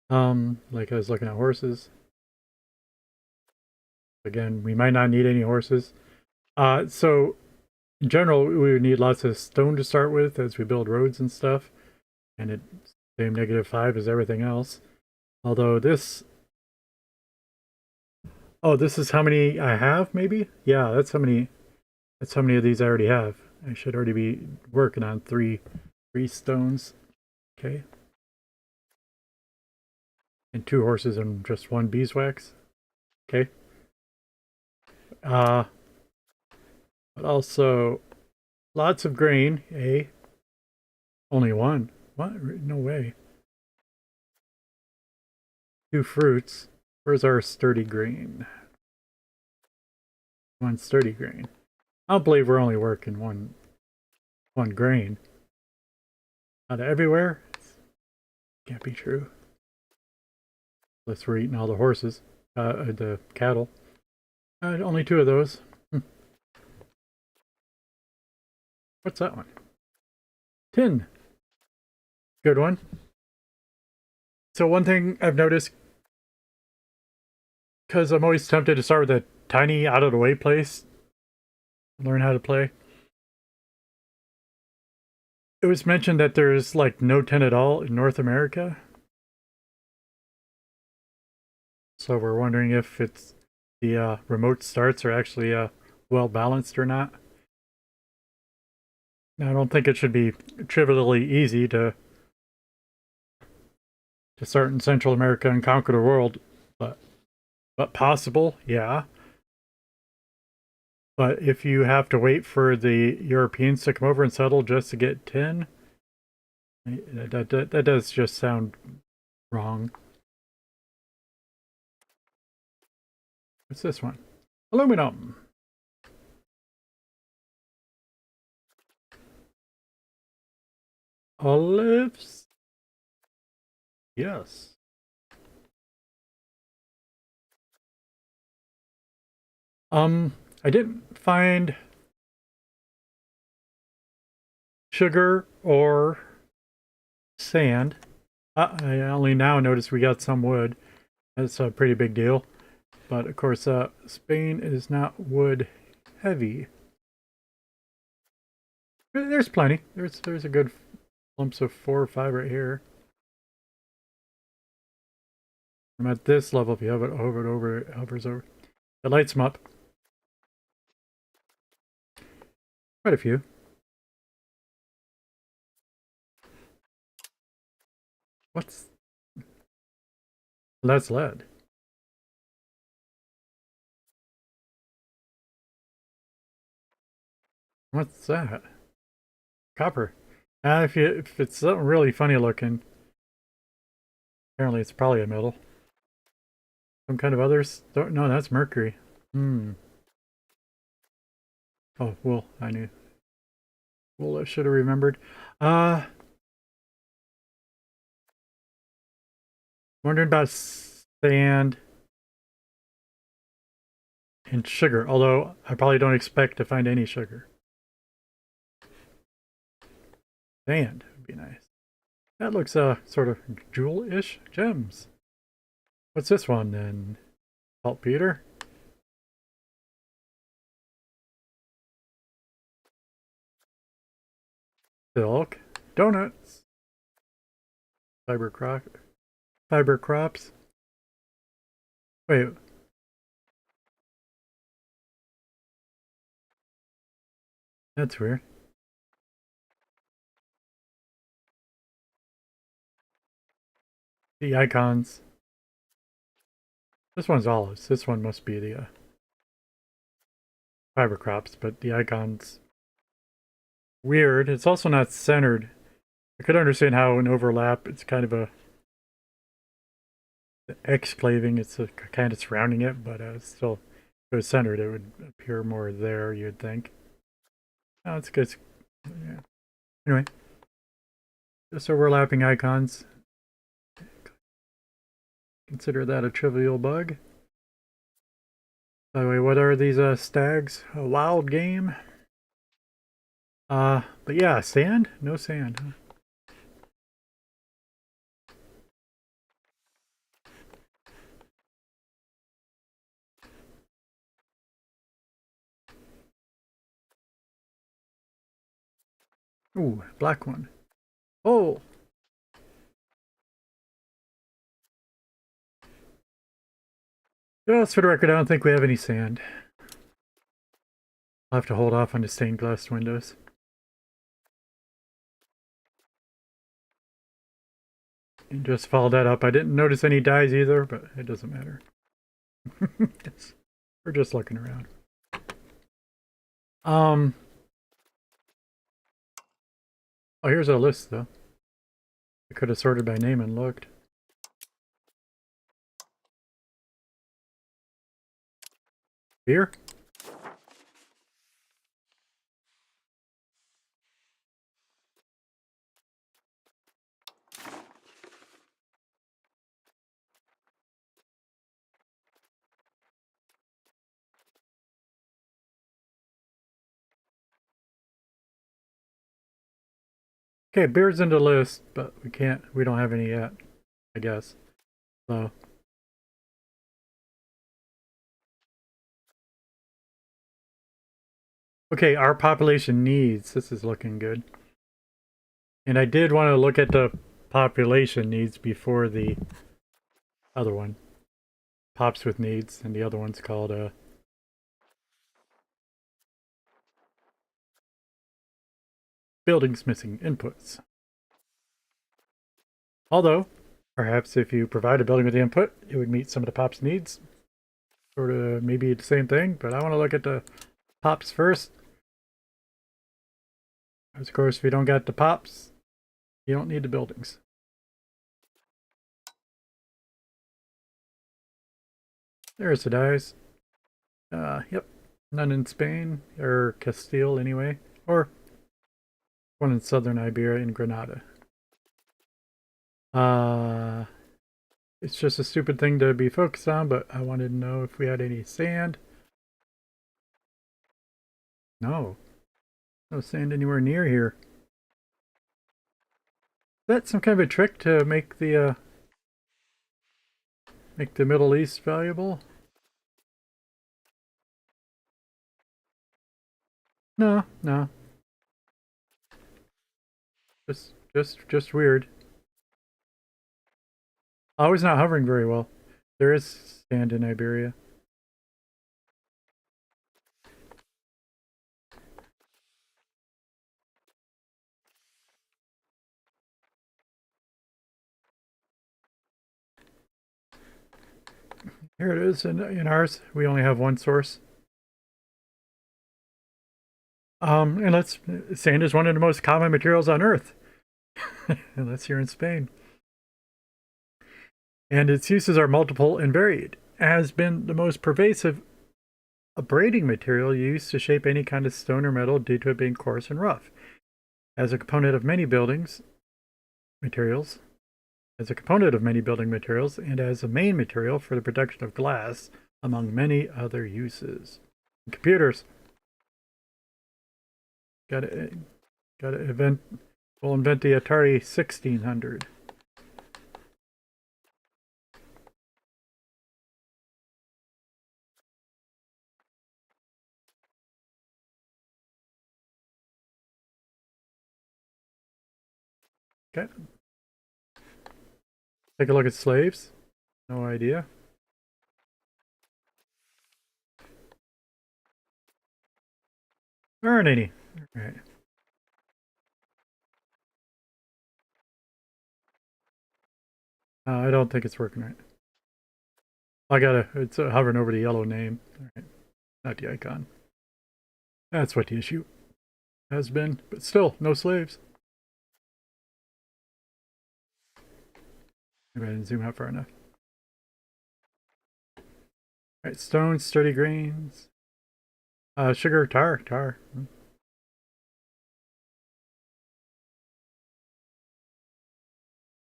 Speaker 1: Like I was looking at horses. Again, we might not need any horses. So in general, we would need lots of stone to start with as we build roads and stuff. And it's same -5 as everything else. Although this... Oh, this is how many I have, maybe? Yeah, that's how many of these I already have. I should already be working on three stones. Okay. And 2 horses and just 1 beeswax. Okay. But also lots of grain, eh? Only 1. What? No way. 2 fruits. Where's our sturdy grain? 1 sturdy grain. I don't believe we're only working one grain. Out of everywhere? Can't be true. Unless we're eating all the horses. The cattle. Only 2 of those. What's that one? Tin. Good one. So one thing I've noticed, because I'm always tempted to start with a tiny, out-of-the-way place, learn how to play. It was mentioned that there's like no 10 at all in North America. So we're wondering if it's the remote starts are actually well balanced or not. Now, I don't think it should be trivially easy to start in Central America and conquer the world, but possible, yeah. But if you have to wait for the Europeans to come over and settle just to get 10, that does just sound wrong. What's this one? Aluminum. Olives. Yes. I didn't find sugar or sand. I only now noticed we got some wood. That's a pretty big deal. But of course, Spain is not wood heavy. There's plenty. There's a good lumps of 4 or 5 right here. I'm at this level. If you hover it over, it hovers over. It lights them up. Quite a few. What's... That's lead. What's that? Copper. If it's something really funny looking, apparently it's probably a metal. Some kind of others? No, that's mercury. Hmm. Oh, well, I knew. Well, I should have remembered. Uh, Wondering about sand and sugar, although I probably don't expect to find any sugar. Sand would be nice. That looks sort of jewel-ish. Gems. What's this one then? Saltpeter? Silk? Donuts? Fiber crop? Fiber crops? Wait. That's weird. The icons. This one's olives. This one must be the fiber crops, but the icons weird. It's also not centered. I could understand how an overlap, it's kind of a exclaving, it's a kind of surrounding it, but still, if it was centered, it would appear more there, you'd think. Oh, it's good. Yeah. Anyway, just overlapping icons. Consider that a trivial bug. By the way, what are these stags? A wild game? But yeah, sand? No sand, huh? Ooh, black one. Oh! Just for the record, I don't think we have any sand. I'll have to hold off on the stained glass windows. And just follow that up. I didn't notice any dyes either, but it doesn't matter. We're just looking around. Oh, here's a list, though. I could have sorted by name and looked. Beer? Okay, beer's in the list, but we don't have any yet, I guess. So. Okay, our population needs. This is looking good. And I did want to look at the population needs before the other one. Pops with needs, and the other one's called buildings missing inputs. Although, perhaps if you provide a building with the input, it would meet some of the pops needs. Sort of maybe the same thing, but I want to look at the pops first. Of course, if you don't get the pops, you don't need the buildings. There's the dice. Yep. None in Spain, or Castile anyway. Or one in southern Iberia in Granada. It's just a stupid thing to be focused on, but I wanted to know if we had any sand. No. No sand anywhere near here. Is that some kind of a trick to make the Middle East valuable? No, no. Just weird. Always not hovering very well. There is sand in Iberia. Here it is in ours. We only have one source. Sand is one of the most common materials on Earth, unless you're in Spain. And its uses are multiple and varied. It has been the most pervasive abrading material used to shape any kind of stone or metal due to it being coarse and rough. As a component of many building materials, and as a main material for the production of glass, among many other uses. Computers. We'll invent the Atari 1600. Okay. Take a look at slaves. No idea. There aren't any. All right. I don't think it's working right. It's hovering over the yellow name. All right. Not the icon. That's what the issue has been, but still, no slaves. Maybe I didn't zoom out far enough. All right, stone, sturdy grains. Sugar, tar. I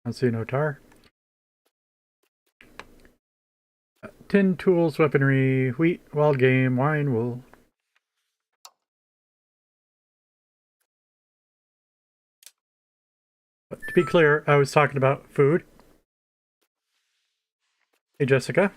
Speaker 1: don't see no tar. Tin tools, weaponry, wheat, wild game, wine, wool. But to be clear, I was talking about food. Hey, Jessica.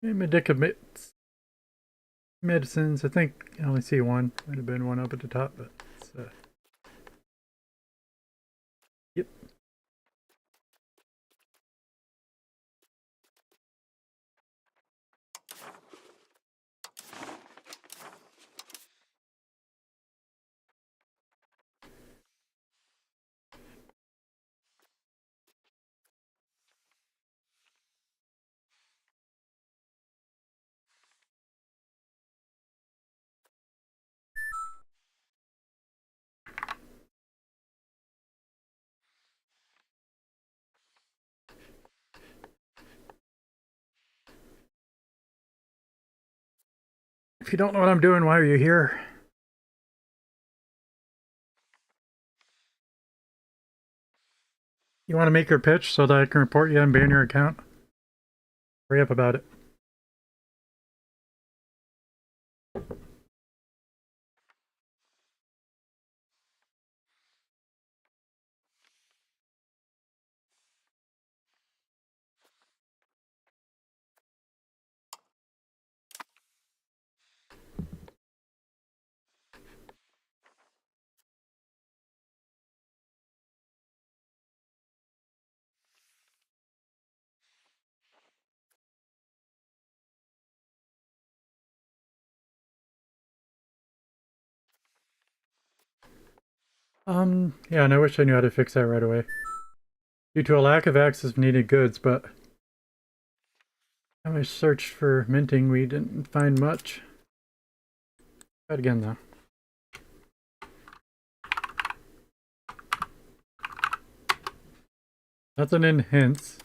Speaker 1: Medicaments. Medicines. I think I only see one. Might have been one up at the top, but it's, yep. If you don't know what I'm doing, why are you here? You want to make your pitch so that I can report you and ban your account? Hurry up about it. Yeah, and I wish I knew how to fix that right away. Due to a lack of access of needed goods, but when I searched for minting, we didn't find much. Try it again, though. Nothing in hints.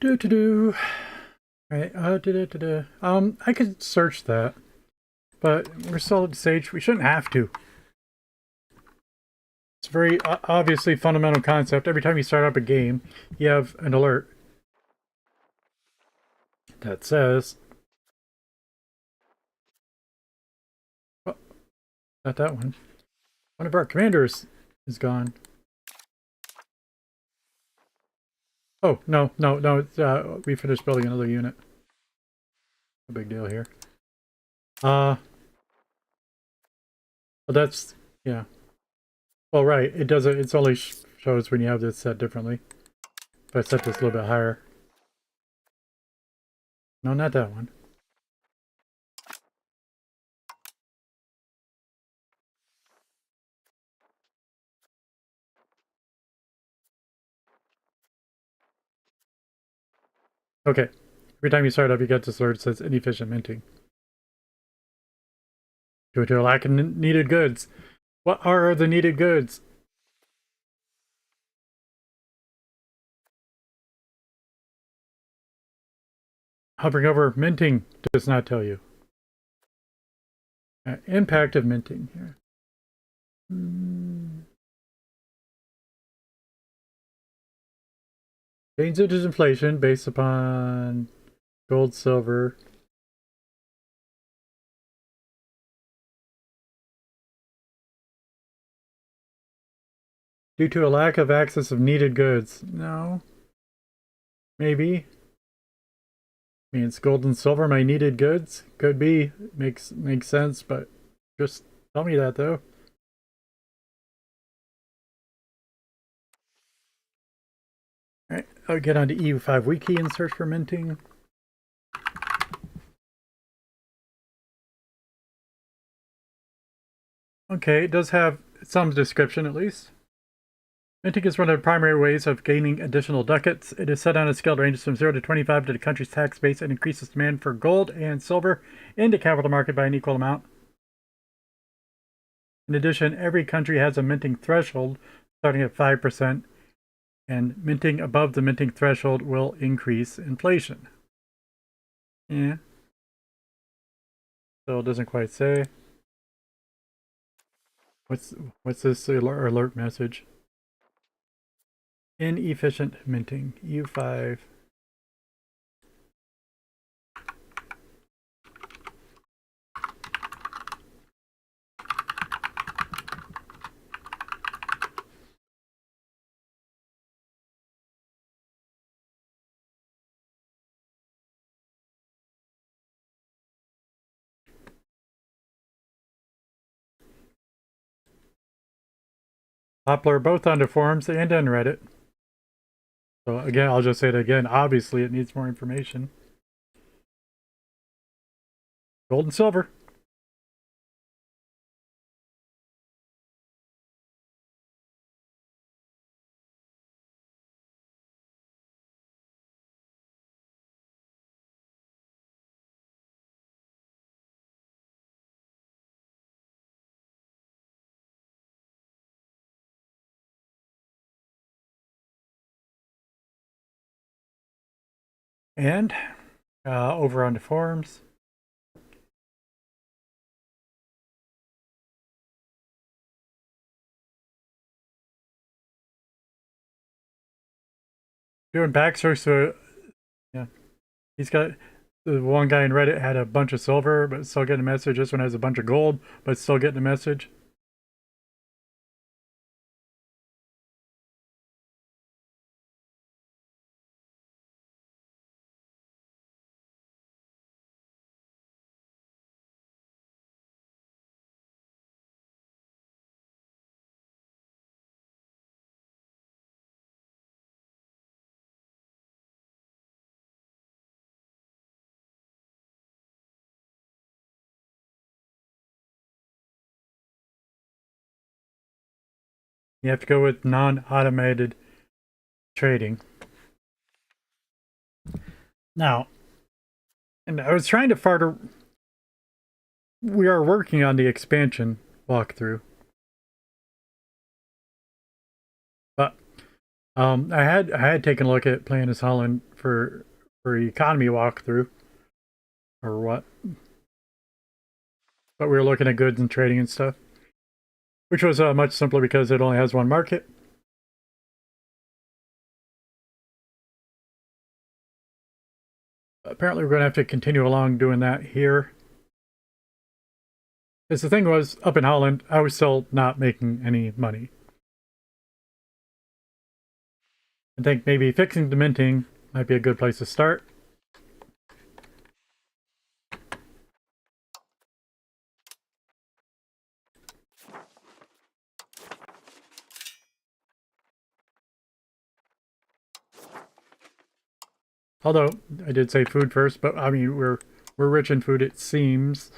Speaker 1: Do. Right, I could search that, but we're still at Sage. We shouldn't have to. It's a very obviously fundamental concept. Every time you start up a game, you have an alert that says, oh, not that one. One of our commanders is gone. Oh, no. We finished building another unit. No big deal here. But that's, yeah. Well, right, it doesn't, it's only shows when you have this set differently. If I set this a little bit higher. No, not that one. Okay. Every time you start up, you get this alert that says inefficient minting. Due to a lack of needed goods. What are the needed goods? Hovering over minting does not tell you. Impact of minting here. Gains of inflation based upon gold, silver. Due to a lack of access of needed goods. No. Maybe. Means gold and silver my needed goods? Could be. Makes sense, but just tell me that though. Alright, I'll get onto EU5 wiki and search for minting. Okay, it does have some description at least. Minting is one of the primary ways of gaining additional ducats. It is set on a scale that ranges from 0 to 25 to the country's tax base and increases demand for gold and silver in the capital market by an equal amount. In addition, every country has a minting threshold starting at 5%, and minting above the minting threshold will increase inflation. Yeah. So it doesn't quite say. What's this alert message? Inefficient minting. U5. Popular both on the forums and on Reddit. So again, I'll just say it again. Obviously, it needs more information. Gold and silver. And over on the forums. Doing backsearch, so yeah. He's got the one guy in Reddit had a bunch of silver, but still getting a message. This one has a bunch of gold, but still getting a message. You have to go with non-automated trading. Now, and I was trying to further. We are working on the expansion walkthrough, but I had taken a look at playing as Holland for economy walkthrough or what, but we were looking at goods and trading and stuff, which was much simpler because it only has one market. Apparently, we're going to have to continue along doing that here. Because the thing was, up in Holland, I was still not making any money. I think maybe fixing the minting might be a good place to start. Although I did say food first, but I mean we're rich in food, it seems.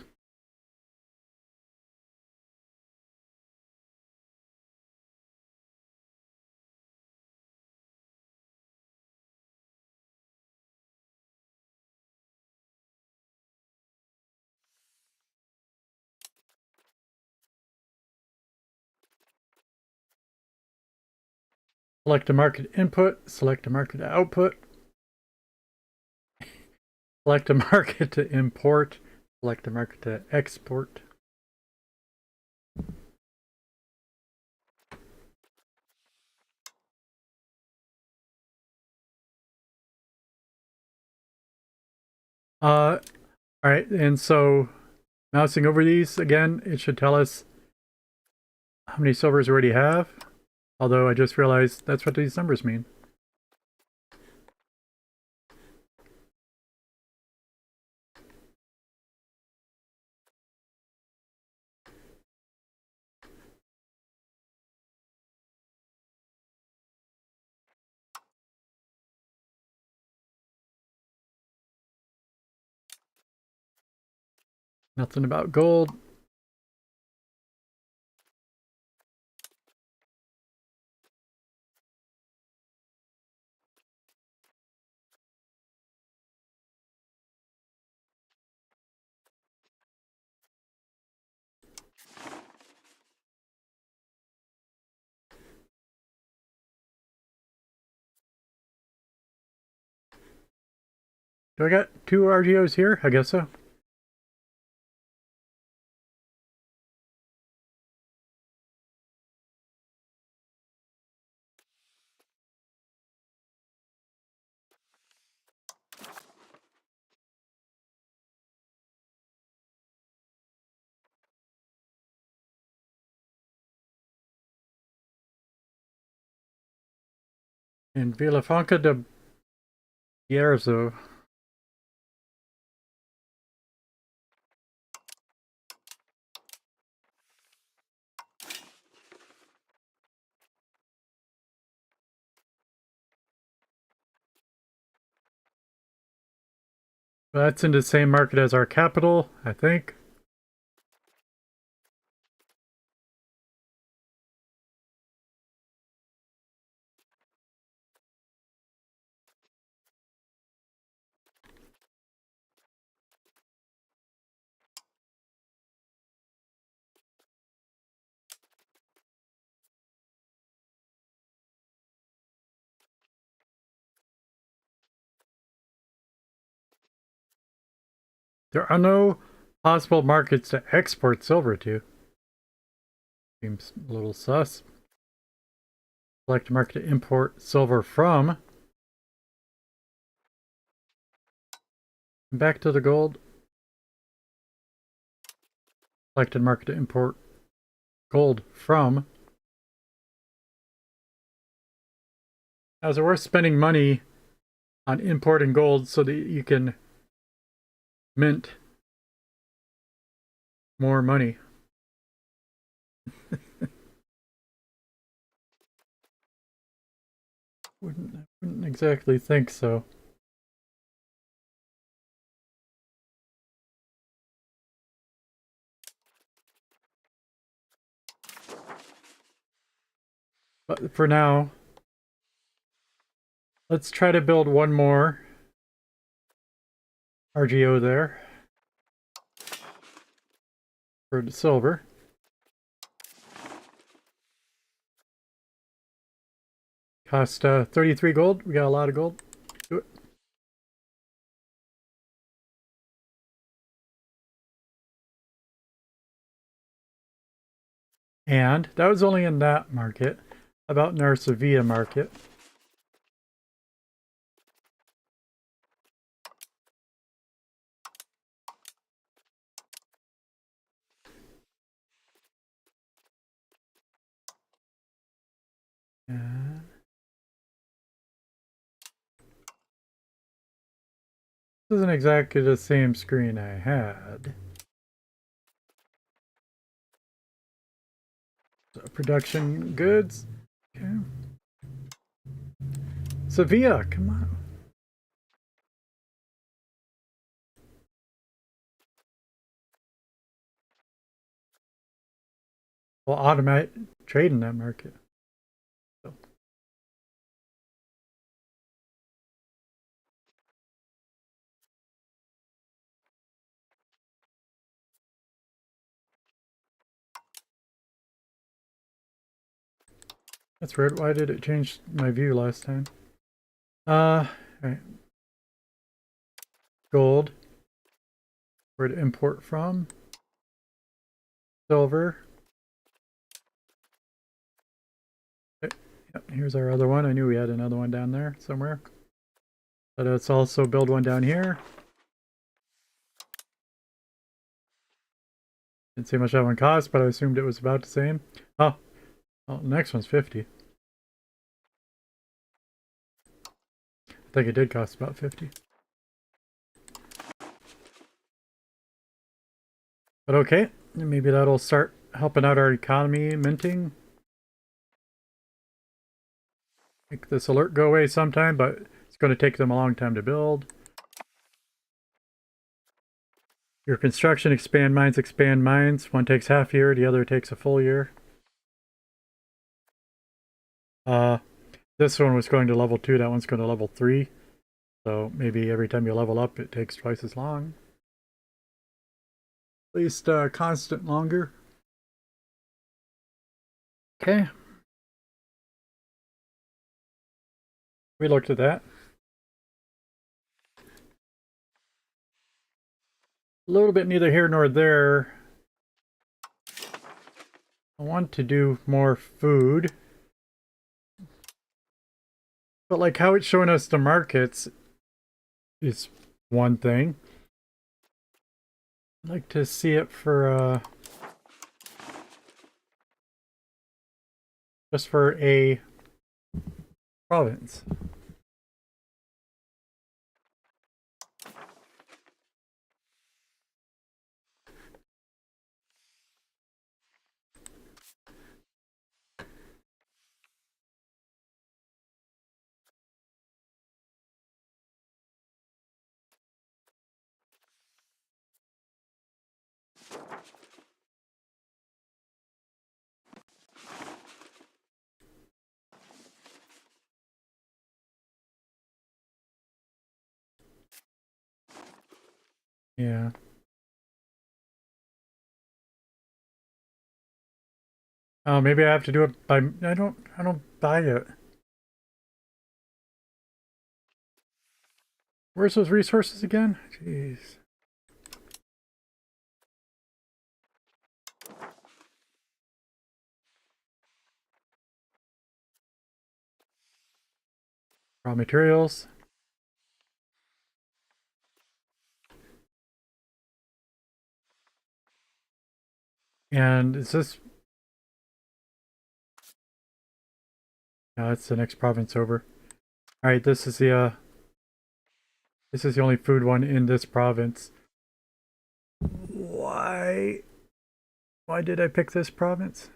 Speaker 1: Select a market input, select a market output, select a market to import, select a market to export. All right, and so mousing over these again, it should tell us how many silvers we already have. Although I just realized that's what these numbers mean. Nothing about gold. Do I got 2 RGOs here? I guess so. In Villafranca de Bierzo. That's in the same market as our capital, I think. There are no possible markets to export silver to. Seems a little sus. Select market to import silver from. Back to the gold. Selected market to import gold from. Now, is it worth spending money on importing gold so that you can mint more money? wouldn't exactly think so. But for now, let's try to build one more RGO there for the silver. Cost 33 gold. We got a lot of gold. Do it. And that was only in that market. About in our Sevilla market. And this isn't exactly the same screen I had. So production goods. Okay. Sevilla, come on. We'll automate trade in that market. So. That's weird. Why did it change my view last time? Right. Gold. Where to import from? Silver. Okay. Yep, here's our other one. I knew we had another one down there somewhere. But let's also build one down here. Didn't see much that one cost, but I assumed it was about the same. Oh, well, the next one's 50. I think it did cost about 50. But okay, maybe that'll start helping out our economy minting. Make this alert go away sometime, but it's going to take them a long time to build. Your construction expand mines, expand mines. One takes half year, the other takes a full year. This one was going to level 2, that one's going to level 3. So maybe every time you level up, it takes twice as long. At least constant longer. Okay. We looked at that. A little bit neither here nor there. I want to do more food. But like how it's showing us the markets is one thing. I'd like to see it for just for a province. Yeah. Oh, maybe I have to do it by I don't buy it. Where's those resources again? Jeez. Raw materials. And is this... No, that's the next province over. Alright, this is the only food one in this province. Why? Why did I pick this province?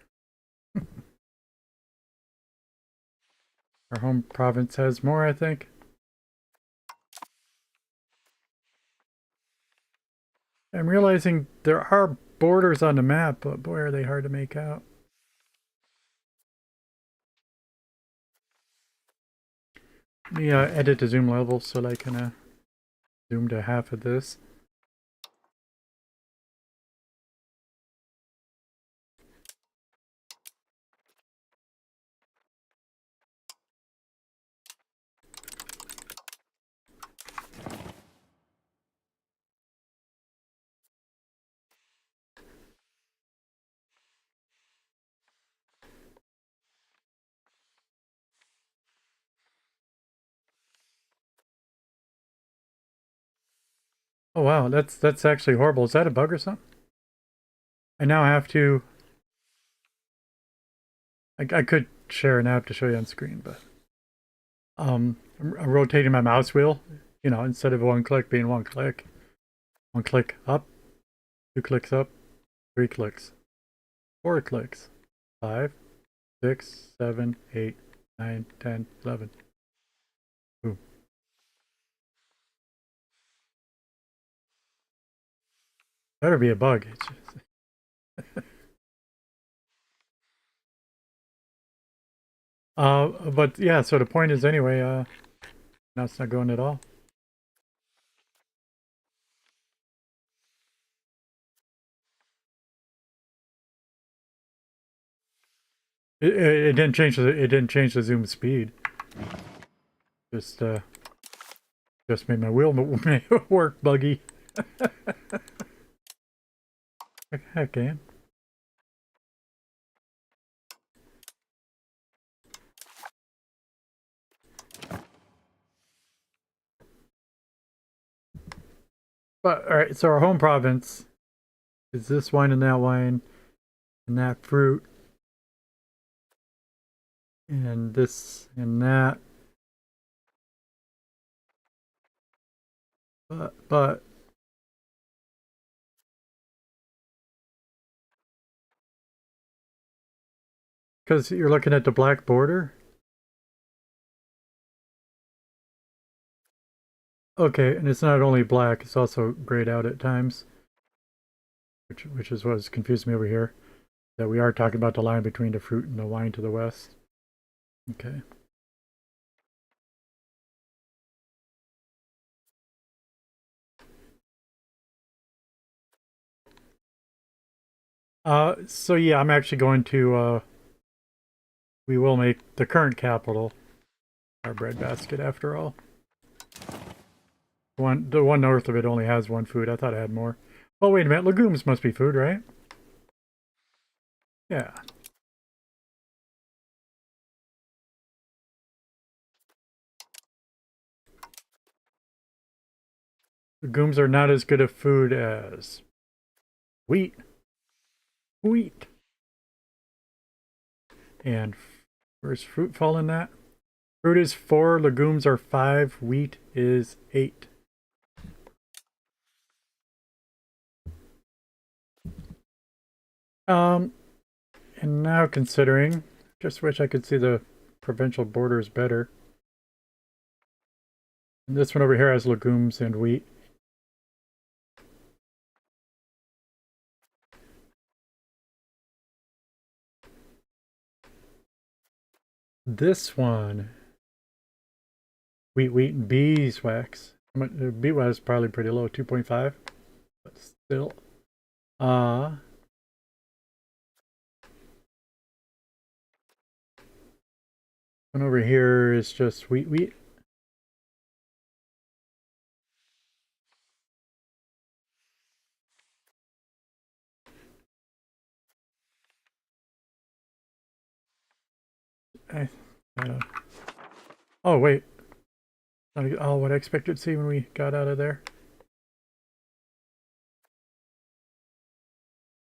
Speaker 1: Our home province has more, I think. I'm realizing there are borders on the map, but boy, are they hard to make out. Let me edit the zoom level so that I can zoom to half of this. Oh wow, that's actually horrible. Is that a bug or something? I now have to... I could share an app to show you on screen, but I'm rotating my mouse wheel, you know, instead of one click being one click. One click up, two clicks up, three clicks, four clicks, 5, 6, 7, 8, 9, 10, 11. Boom. Better be a bug. It's just... but yeah, so the point is anyway, now it's not going at all. It didn't change the zoom speed. Just made my wheel work buggy. Heck, man. But alright, so our home province is this wine and that fruit and this and that. But because you're looking at the black border. Okay, and it's not only black, it's also grayed out at times. Which is what's confused me over here. That we are talking about the line between the fruit and the wine to the west. Okay. So yeah, I'm actually going to we will make the current capital our breadbasket after all. The one north of it only has one food. I thought it had more. Oh, wait a minute. Legumes must be food, right? Yeah. Legumes are not as good a food as wheat. Wheat. And where's fruit fall in that? Fruit is 4, legumes are 5, wheat is 8. Um, and now considering, just wish I could see the provincial borders better. And this one over here has legumes and wheat. This one, wheat, and beeswax. Beeswax is probably pretty low, 2.5, but still. Uh, and over here is just wheat. I, I don't. Oh wait. Oh, what I expected to see when we got out of there.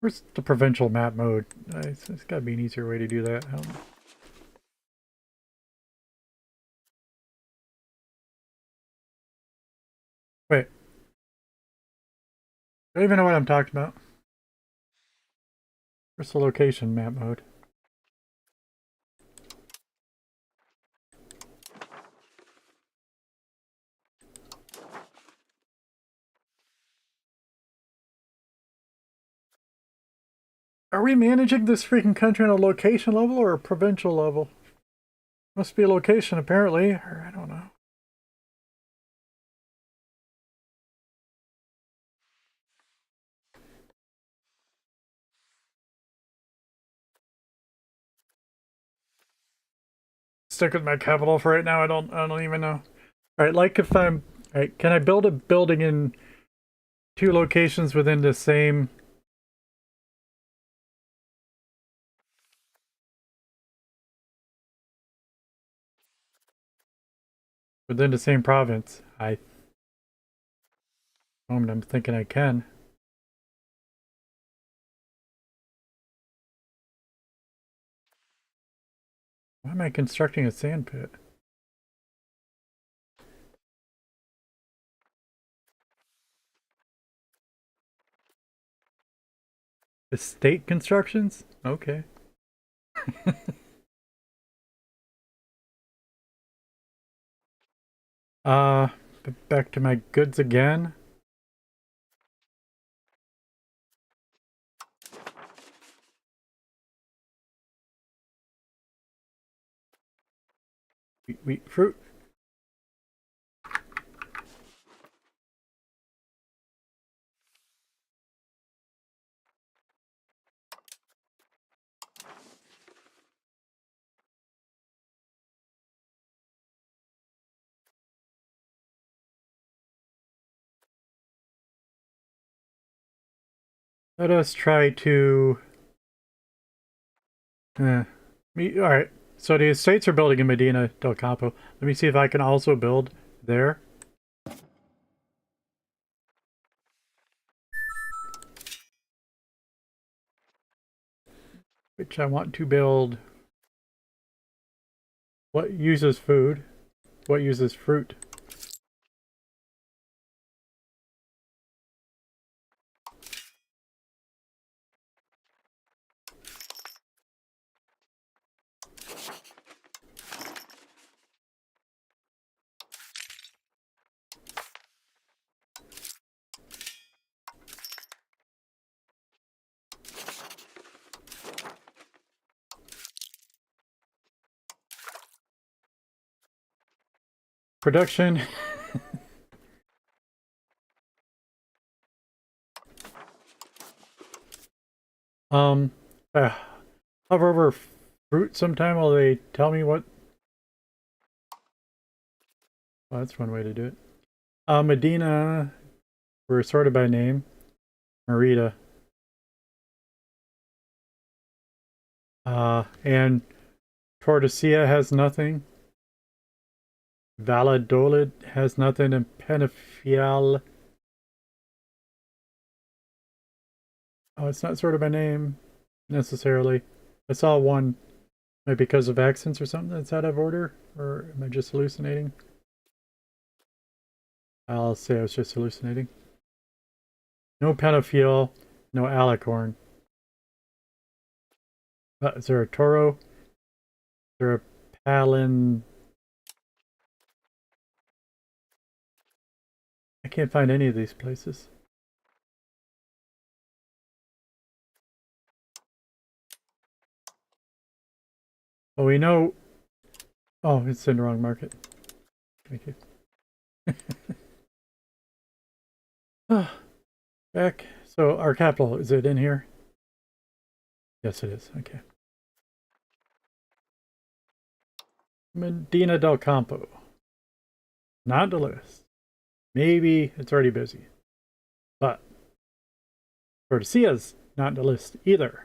Speaker 1: Where's the provincial map mode? It's got to be an easier way to do that. I don't know. Wait. I don't even know what I'm talking about. Where's the location map mode? Are we managing this freaking country on a location level or a provincial level? Must be a location, apparently, or I don't know. Stick with my capital for right now. I don't even know. All right, like if I'm, all right, can I build a building in 2 locations within the same province? I'm thinking I can. Why am I constructing a sand pit? Estate constructions? Okay. Uh, back to my goods again. Wheat, fruit. Let us try to. All right. So the estates are building in Medina del Campo. Let me see if I can also build there. Which I want to build. What uses food? What uses fruit? Production. um, hover over fruit sometime while they tell me what. Well, that's one way to do it. Medina, we're sorted by name. Merida. And Tordesillas has nothing. Valladolid has nothing, and Penafiel. Oh, it's not sort of a name necessarily. I saw one, maybe because of accents or something that's out of order, or am I just hallucinating? I'll say I was just hallucinating. No Penafiel, no Alicorn. Is there a Toro? Is there a Palin? I can't find any of these places. Well, we know. Oh, it's in the wrong market. Thank you. Back. So our capital, is it in here? Yes, it is. Okay. Medina del Campo. Not the list. Maybe it's already busy. But Tordesillas, not the list either.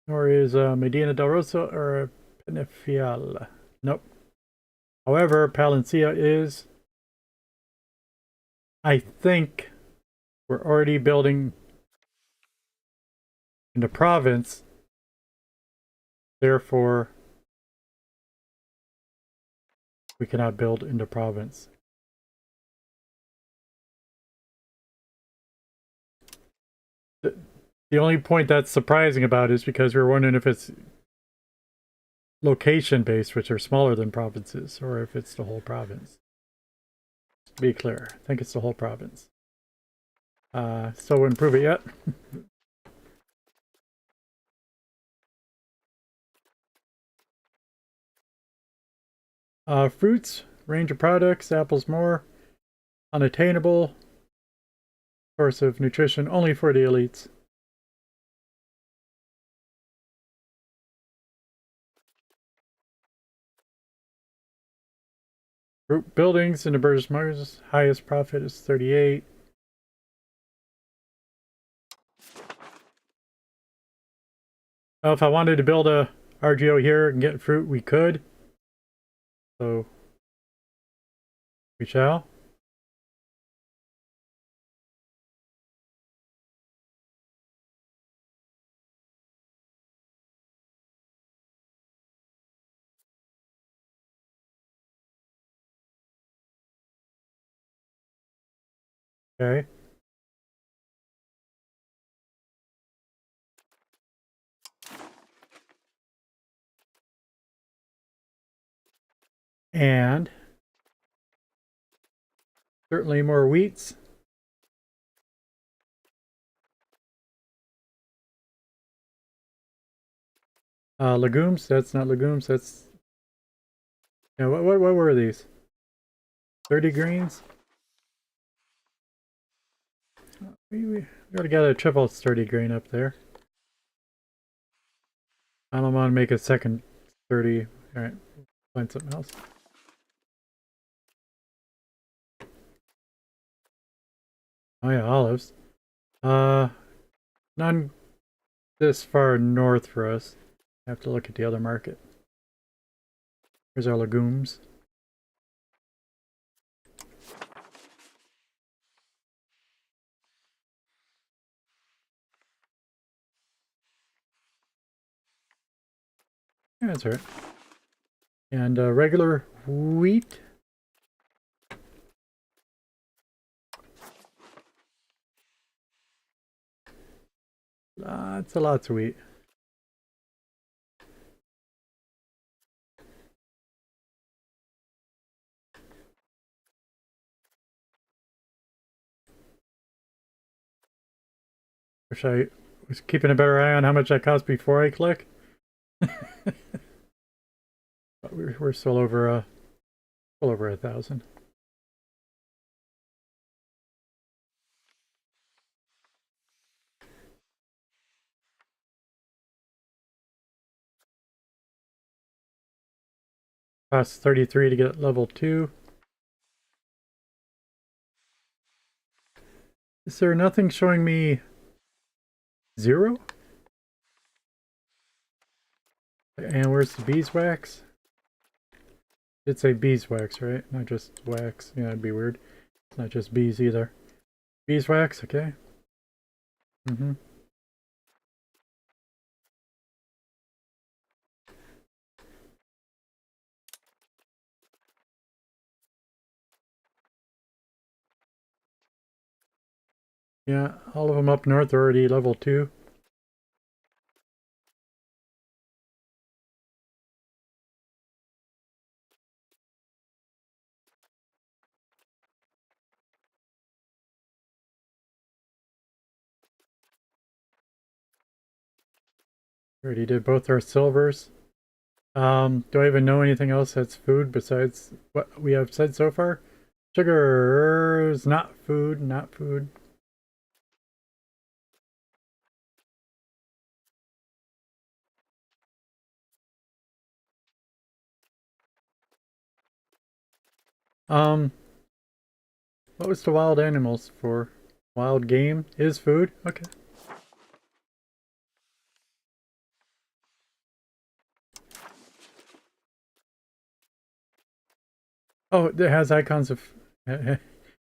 Speaker 1: Nor is Medina del Rosa or Penafiel. Nope. However, Palencia is. I think we're already building in the province. Therefore, we cannot build in the province. The only point that's surprising about is because we're wondering if it's location based, which are smaller than provinces, or if it's the whole province. To be clear, I think it's the whole province. Still wouldn't prove it yet. Fruits, range of products, apples more, unattainable, source of nutrition only for the elites. Group buildings in the British Mars, highest profit is 38. Well, if I wanted to build a RGO here and get fruit, we could. So we shall. Okay. And certainly more wheats. Legumes, that's not legumes, that's... Yeah, what were these? 30 greens? We gotta get a triple sturdy grain up there. I don't want to make a second 30. Alright, find something else. Oh yeah, olives. None this far north for us. I have to look at the other market. Here's our legumes. Yeah, that's right. And regular wheat. Lots and lots of wheat. Wish I was keeping a better eye on how much that cost before I click. But we're still over 1,000. Costs 33 to get level 2. Is there nothing showing me 0? And where's the beeswax? It'd say beeswax, right? Not just wax. Yeah, it'd be weird. It's not just bees either. Beeswax, okay. Mm-hmm. Yeah, all of them up north are already level 2. Already did both our silvers. Do I even know anything else that's food besides what we have said so far? Sugar is not food, not food. Um, what was the wild animals for? Wild game is food? Okay. Oh, it has icons of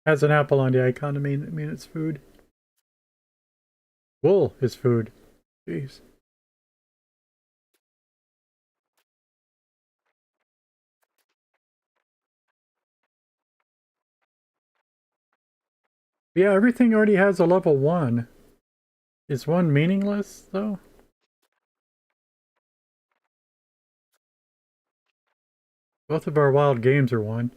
Speaker 1: has an apple on the icon to mean it's food. Wool is food. Jeez. Yeah, everything already has a level 1. Is 1 meaningless though? Both of our wild games are 1.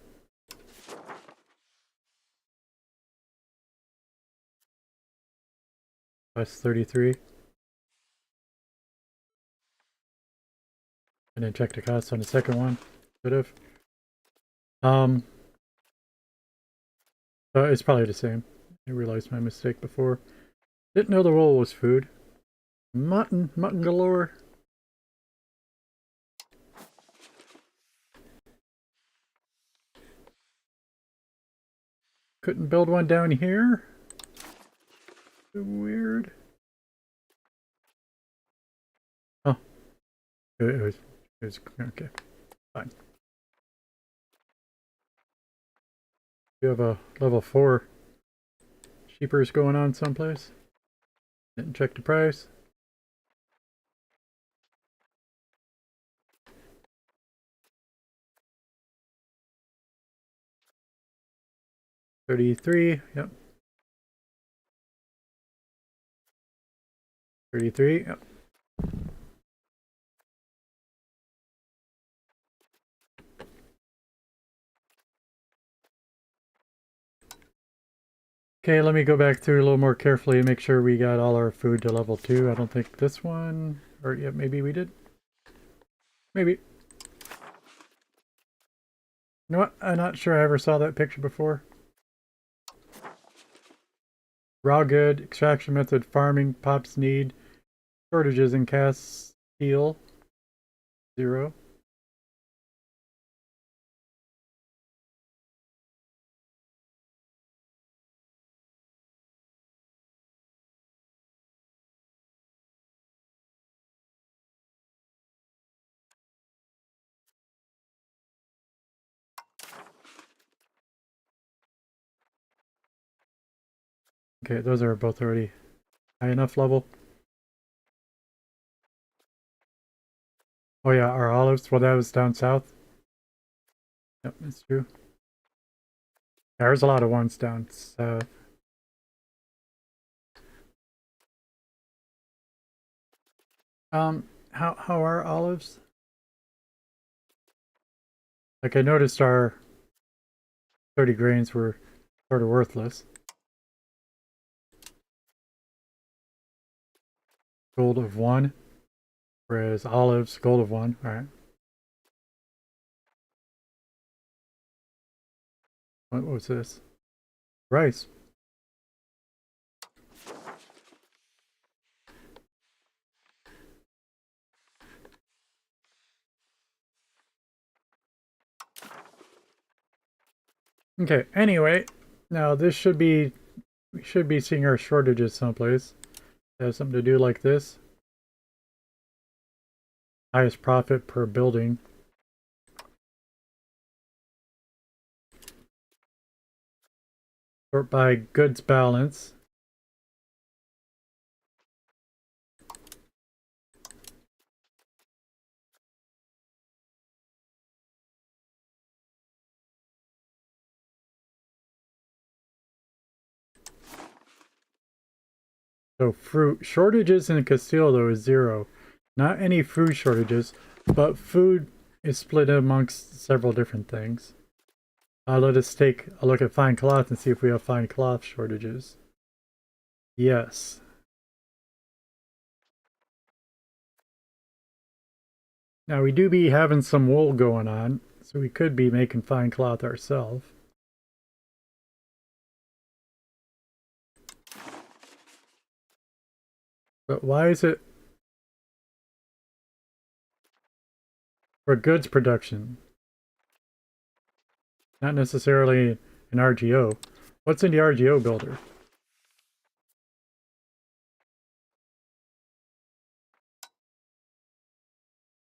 Speaker 1: Plus 33. And then check the cost on the second one. Could have. Um, it's probably the same. I realized my mistake before. Didn't know the wool was food. Mutton, mutton galore. Couldn't build one down here. Weird. Oh, it was okay. Fine. You have a level 4 sheepers going on someplace. Didn't check the price. $33. Yep. 33. Yep. Okay, let me go back through a little more carefully and make sure we got all our food to level 2. I don't think this one, or yeah, maybe we did. Maybe. You know what? I'm not sure I ever saw that picture before. Raw good, extraction method, farming, pops need, shortages in Castile, 0. Okay, those are both already high enough level. Oh yeah, our olives, well that was down south. Yep, that's true. There's a lot of ones down south. How are olives? Like I noticed our 30 grains were sort of worthless. Gold of 1, whereas olives, gold of 1. Alright. What was this? Rice. Okay, anyway, now this should be We should be seeing our shortages someplace. Have something to do like this. Highest profit per building. Sort by goods balance. So fruit shortages in Castile though is 0. Not any food shortages, but food is split amongst several different things. Let us take a look at fine cloth and see if we have fine cloth shortages. Yes. Now we do be having some wool going on, so we could be making fine cloth ourselves. But why is it for goods production? Not necessarily an RGO. What's in the RGO builder?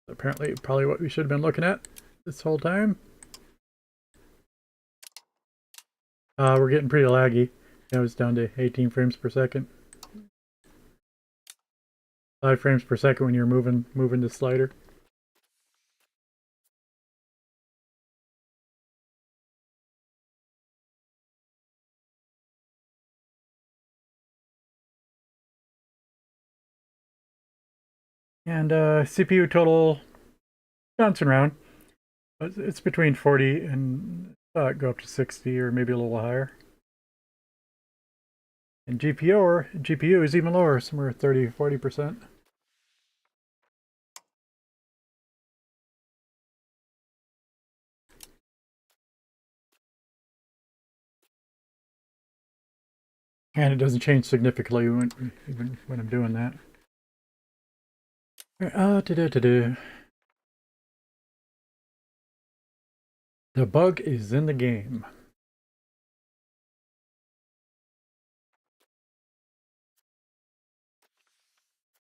Speaker 1: Apparently, probably what we should have been looking at this whole time. We're getting pretty laggy. Now it's down to 18 frames per second. 5 frames per second when you're moving the slider. And CPU total bouncing around. It's between 40 and go up to 60 or maybe a little higher. And GPU is even lower, somewhere 30-40%. And it doesn't change significantly even when I'm doing that. The bug is in the game.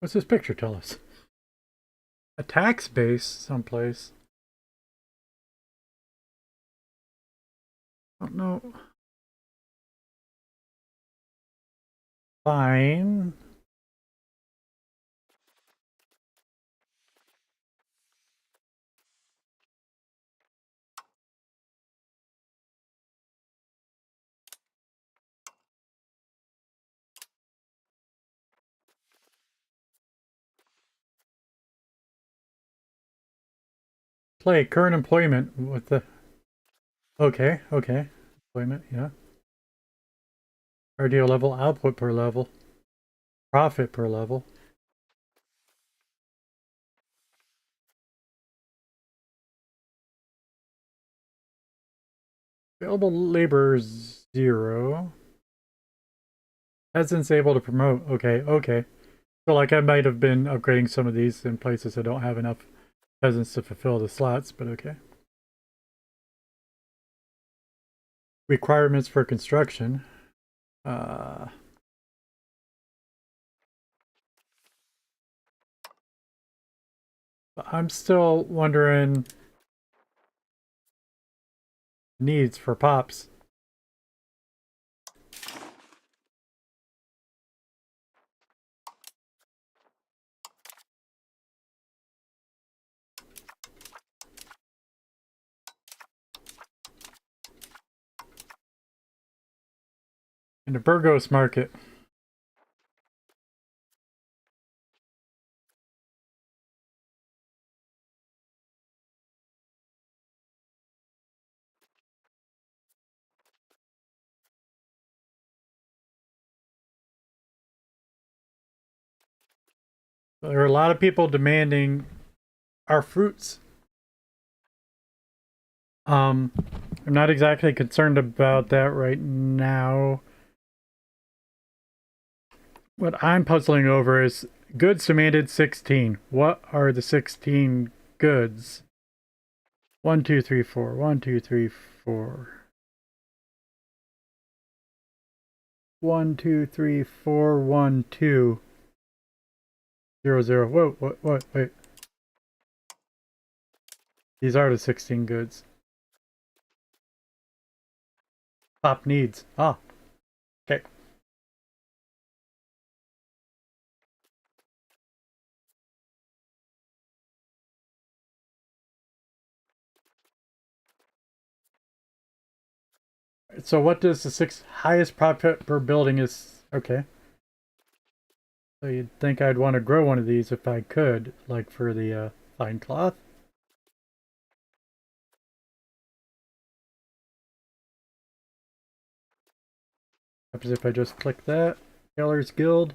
Speaker 1: What's this picture tell us? A tax base someplace. I don't know. Fine. Play current employment with the... Okay. Employment, yeah. RDO level, output per level, profit per level. Available labor 0. Peasants able to promote. Okay. So like I might have been upgrading some of these in places that don't have enough peasants to fulfill the slots, but okay. Requirements for construction. I'm still wondering needs for pops. In the Burgos market. There are a lot of people demanding our fruits. I'm not exactly concerned about that right now. What I'm puzzling over is goods demanded 16. What are the 16 goods? 1, 2, 3, 4. 1, 2, 3, 4. 1, 2, 3, 4, 1, 2, 0, 0. Whoa, what, wait. These are the 16 goods. Top needs. Ah, okay. So what does the highest profit per building is? Okay. So you'd think I'd want to grow one of these if I could, like for the fine cloth. Happens if I just click that. Tailor's Guild.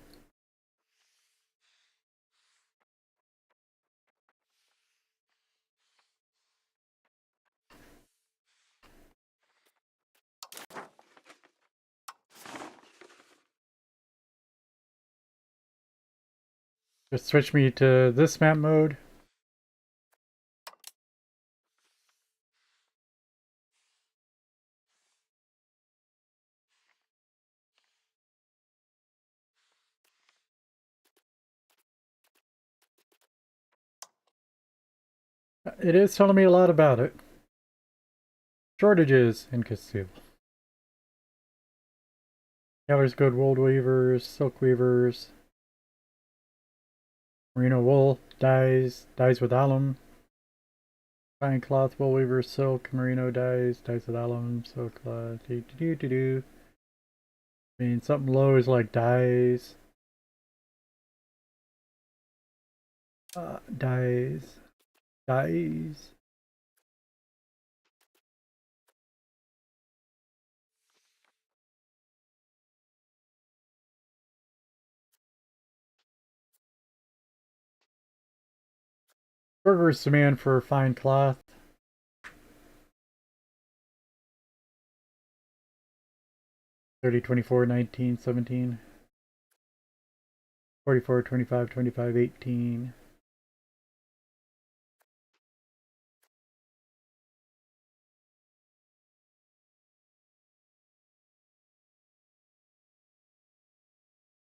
Speaker 1: Just switch me to this map mode. It is telling me a lot about it. Shortages in Castile. Tailor's Guild, wool weavers, silk weavers, merino wool, dyes with alum, fine cloth, wool weavers, silk, merino dyes with alum, silk cloth, I mean, something low is like dyes. Dyes. Burger's demand for fine cloth. 30, 24, 19, 17. 44, 25, 25, 18.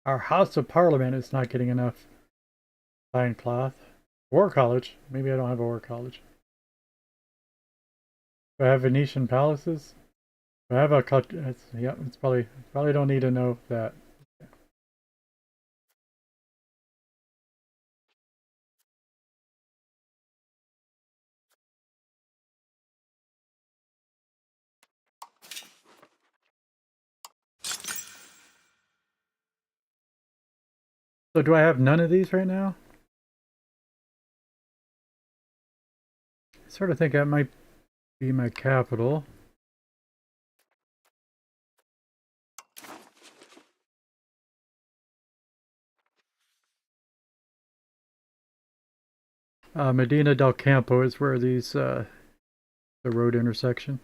Speaker 1: Our House of Parliament is not getting enough fine cloth. War College. Maybe I don't have a War College. Do I have Venetian palaces? Do I have a yeah, it's probably don't need to know that. So do I have none of these right now? I sort of think that might be my capital. Medina del Campo is where these the road intersection.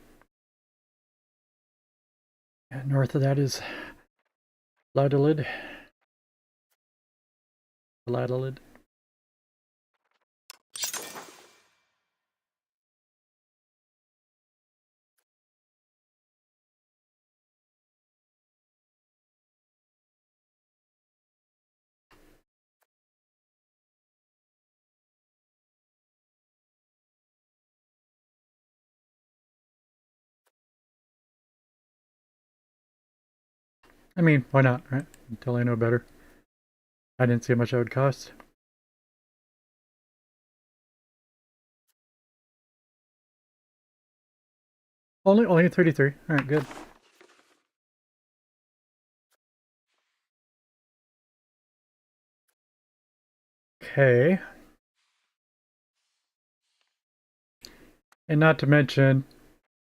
Speaker 1: And north of that is Ladolid. Ladolid. I mean, why not, right? Until I know better. I didn't see how much that would cost. Only 33. All right, good. Okay. And not to mention,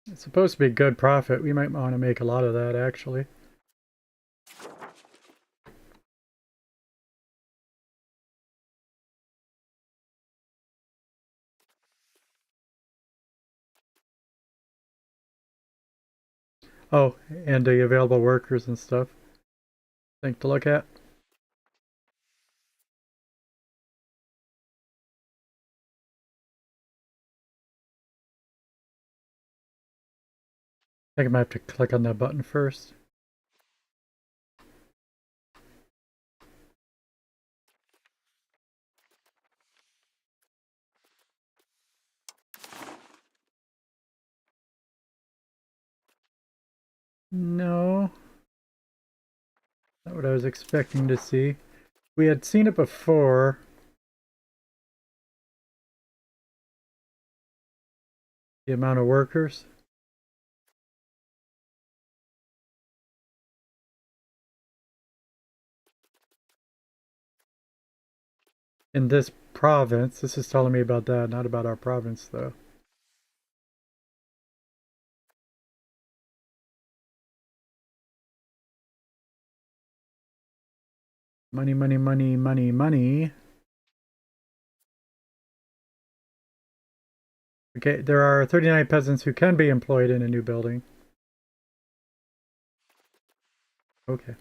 Speaker 1: it's supposed to be good profit. We might want to make a lot of that, actually. Oh, and the available workers and stuff. Thing to look at. I think I might have to click on that button first. No. Not what I was expecting to see. We had seen it before. The amount of workers. In this province. This is telling me about that, not about our province, though. Money, money, money, money, money. Okay, there are 39 peasants who can be employed in a new building. Okay.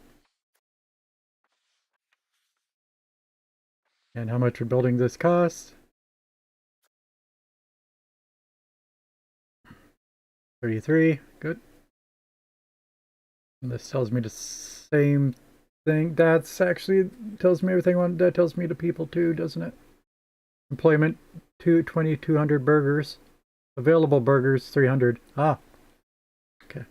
Speaker 1: And how much would building this cost? 33. Good. And this tells me the same thing. That's actually tells me everything. That tells me the people too, doesn't it? Employment, 2,200 burgers. Available burgers, 300. Ah, okay.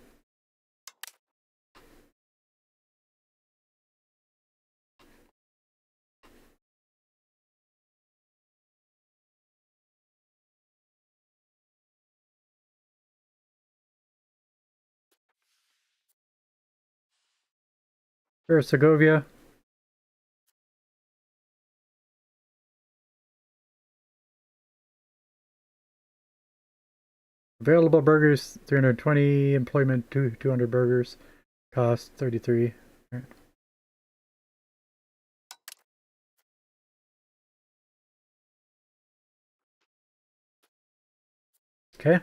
Speaker 1: Sure, Segovia. Available burgers, 320. Employment, 200 burgers. Cost, 33. Right. Okay.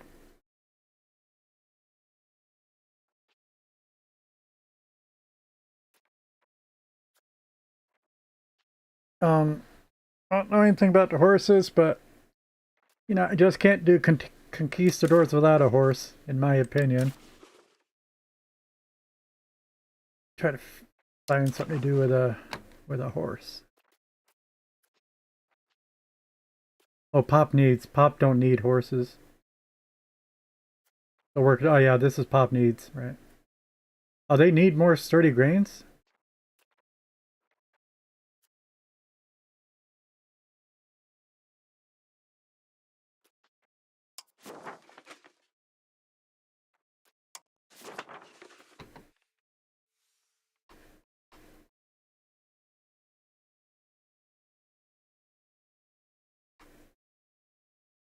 Speaker 1: I don't know anything about the horses, but you know, I just can't do conquistadors without a horse, in my opinion. Try to find something to do with a horse. Oh, Pop don't need horses. The work. Oh yeah, this is Pop needs, right? Oh, they need more sturdy grains.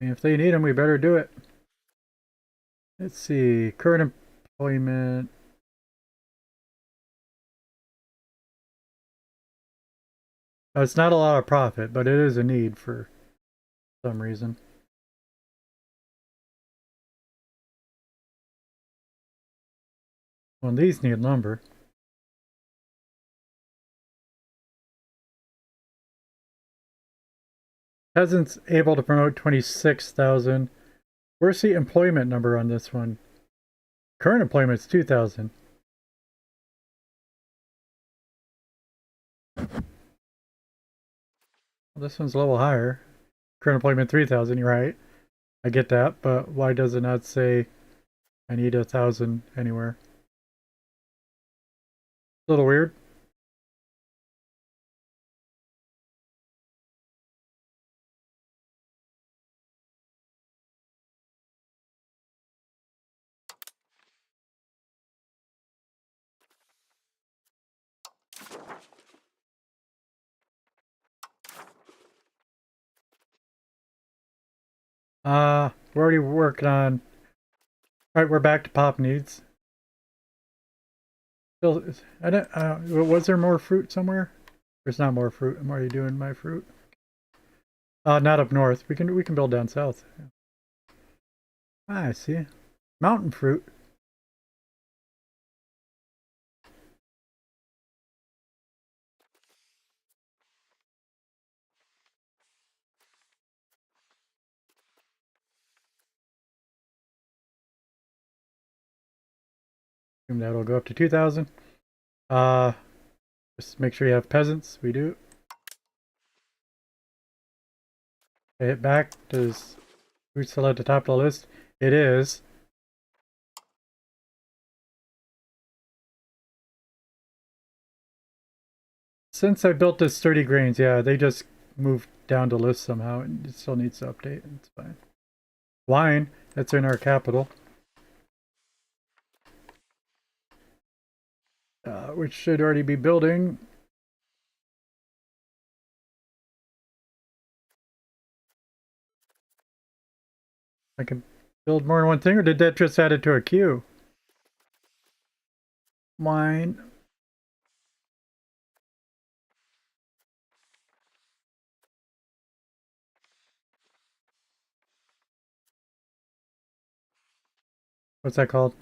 Speaker 1: And if they need them, we better do it. Let's see. Current employment. Oh, it's not a lot of profit, but it is a need for some reason. Well, these need lumber. Peasants able to promote 26,000. Where's the employment number on this one? Current employment is 2,000. Well, this one's a little higher. Current employment 3,000, you're right. I get that, but why does it not say I need 1,000 anywhere? A little weird. We're already working on. All right, we're back to Pop needs. Still, I don't. Was there more fruit somewhere? There's not more fruit. I'm already doing my fruit. Not up north. We can build down south. Ah, I see. Mountain fruit. And that'll go up to 2,000. Uh, just make sure you have peasants. We do. I hit back. Does fruit still at the top of the list? It is. since I built this sturdy grains, yeah, they just moved down the list somehow, and it still needs to update. It's fine. Wine, that's in our capital. Which should already be building. I can build more than one thing, or did that just add it to a queue? Wine. What's that called?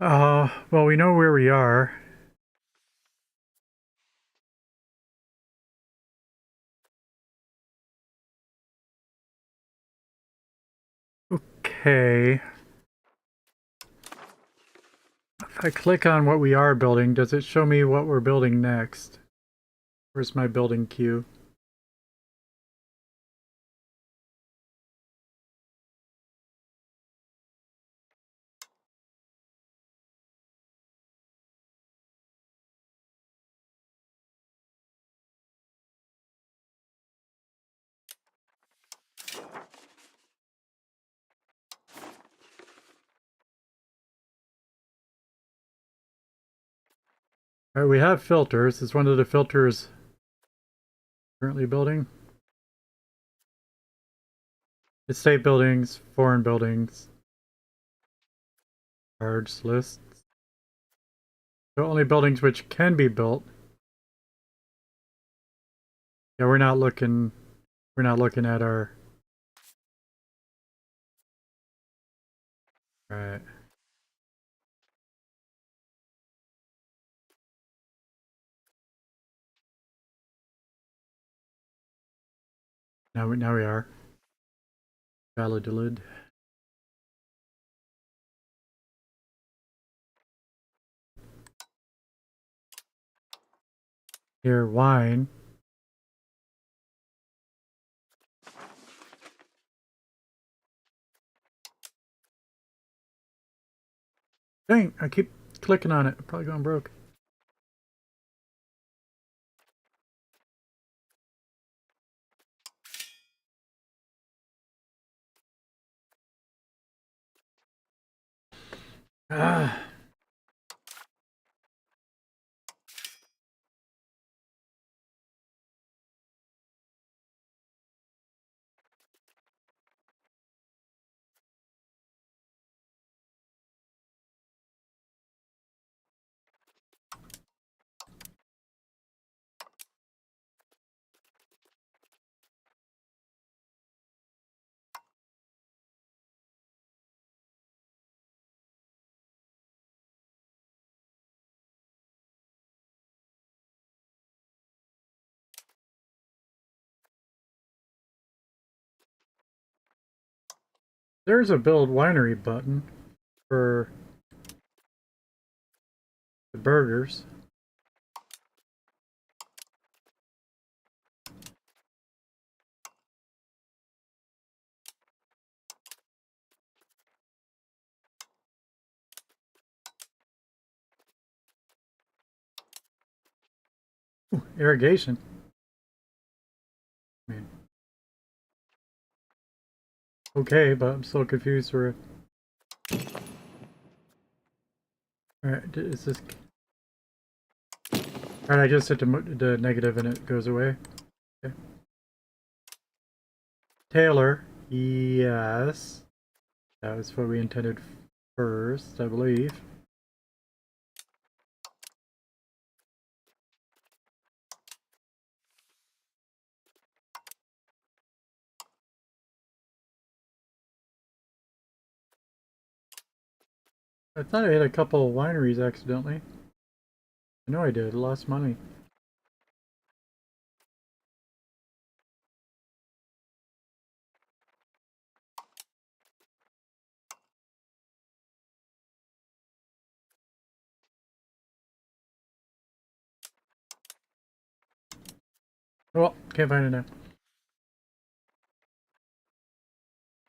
Speaker 1: Well, we know where we are. Okay. If I click on what we are building, does it show me what we're building next? Where's my building queue? All right, we have filters. Is one of the filters currently building? Estate buildings, foreign buildings, cards lists. So only buildings which can be built. Yeah, we're not looking at our right. Now we are. Validolid. Here, wine. Dang, I keep clicking on it. I'm probably going broke. Ah. There's a build winery button for the burgers. Ooh, irrigation. I mean, okay, but I'm still confused for. Alright, is this? Alright, I just hit the negative and it goes away. Okay. Taylor, yes. That was what we intended first, I believe. I thought I hit a couple of wineries accidentally. I know I did, lost money. Well, can't find it now.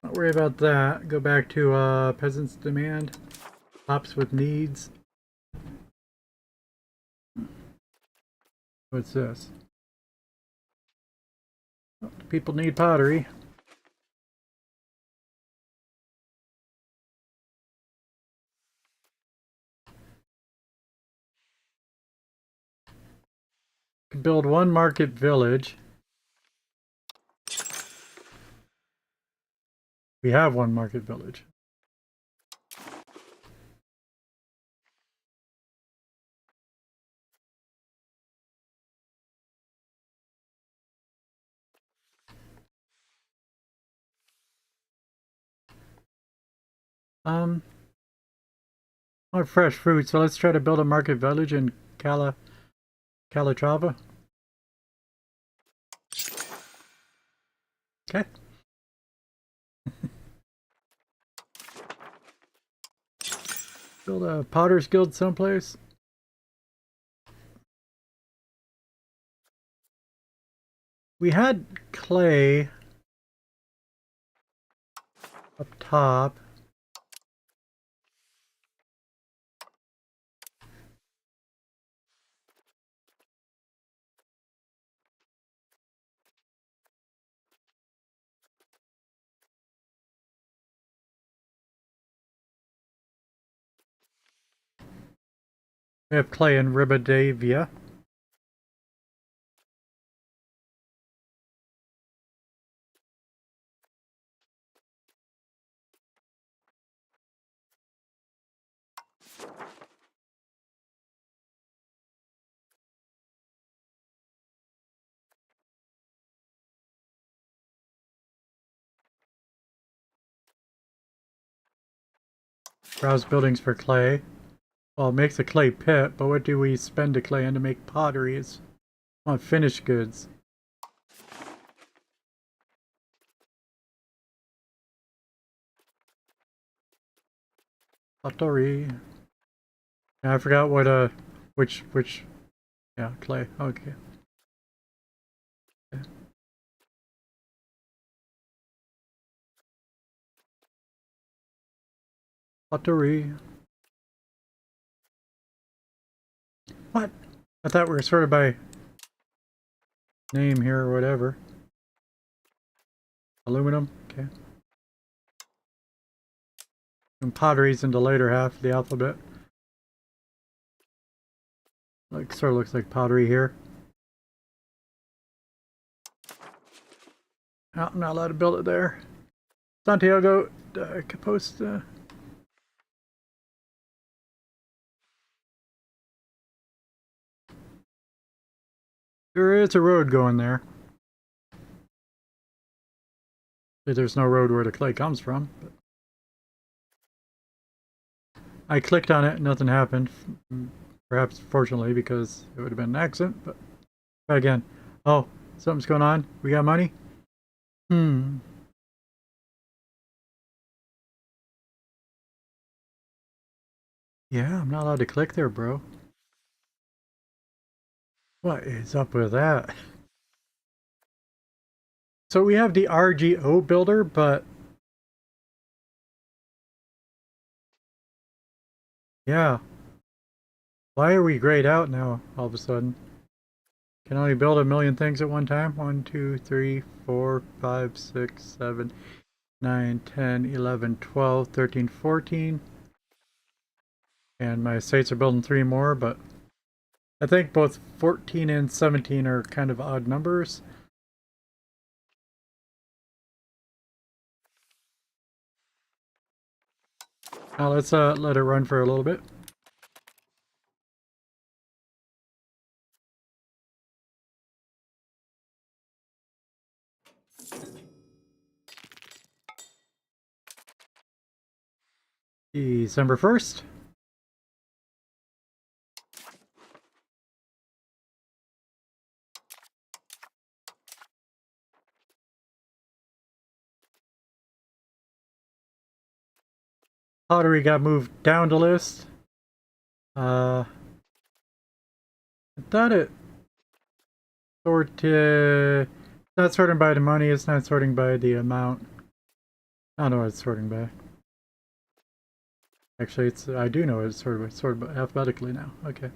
Speaker 1: Don't worry about that. Go back to peasants' demand. Hops with needs. What's this? Oh, people need pottery. Can build one market village. We have one market village. Um, more fresh fruit. So let's try to build a market village in Calatrava. Okay. Build a potter's guild someplace. We had clay up top. We have clay in Ribadavia. Browse buildings for clay. Well, it makes a clay pit, but what do we spend the clay in to make pottery? It's on finished goods. Pottery. Yeah, I forgot what which yeah, clay. Okay. Pottery. What? I thought we were sorted by name here or whatever. Aluminum. Okay. And pottery's in the later half of the alphabet. Like sort of looks like pottery here. Oh, I'm not allowed to build it there. Santiago Caposta. There is a road going there. There's no road where the clay comes from. But I clicked on it, nothing happened. Perhaps fortunately, because it would have been an accident, but try again. Oh, something's going on. We got money? Hmm. Yeah, I'm not allowed to click there, bro. What is up with that? So we have the RGO builder, but yeah. Why are we grayed out now all of a sudden? Can only build a million things at one time? 1, 2, 3, 4, 5, 6, 7, 9, 10, 11, 12, 13, 14. And my estates are building 3 more, but I think both 14 and 17 are kind of odd numbers. Now let's let it run for a little bit. December 1st. Pottery got moved down the list. I thought it Sort, it's not sorting by the money, it's not sorting by the amount. I don't know what it's sorting by. Actually, I do know what it's sorted by alphabetically now. Okay.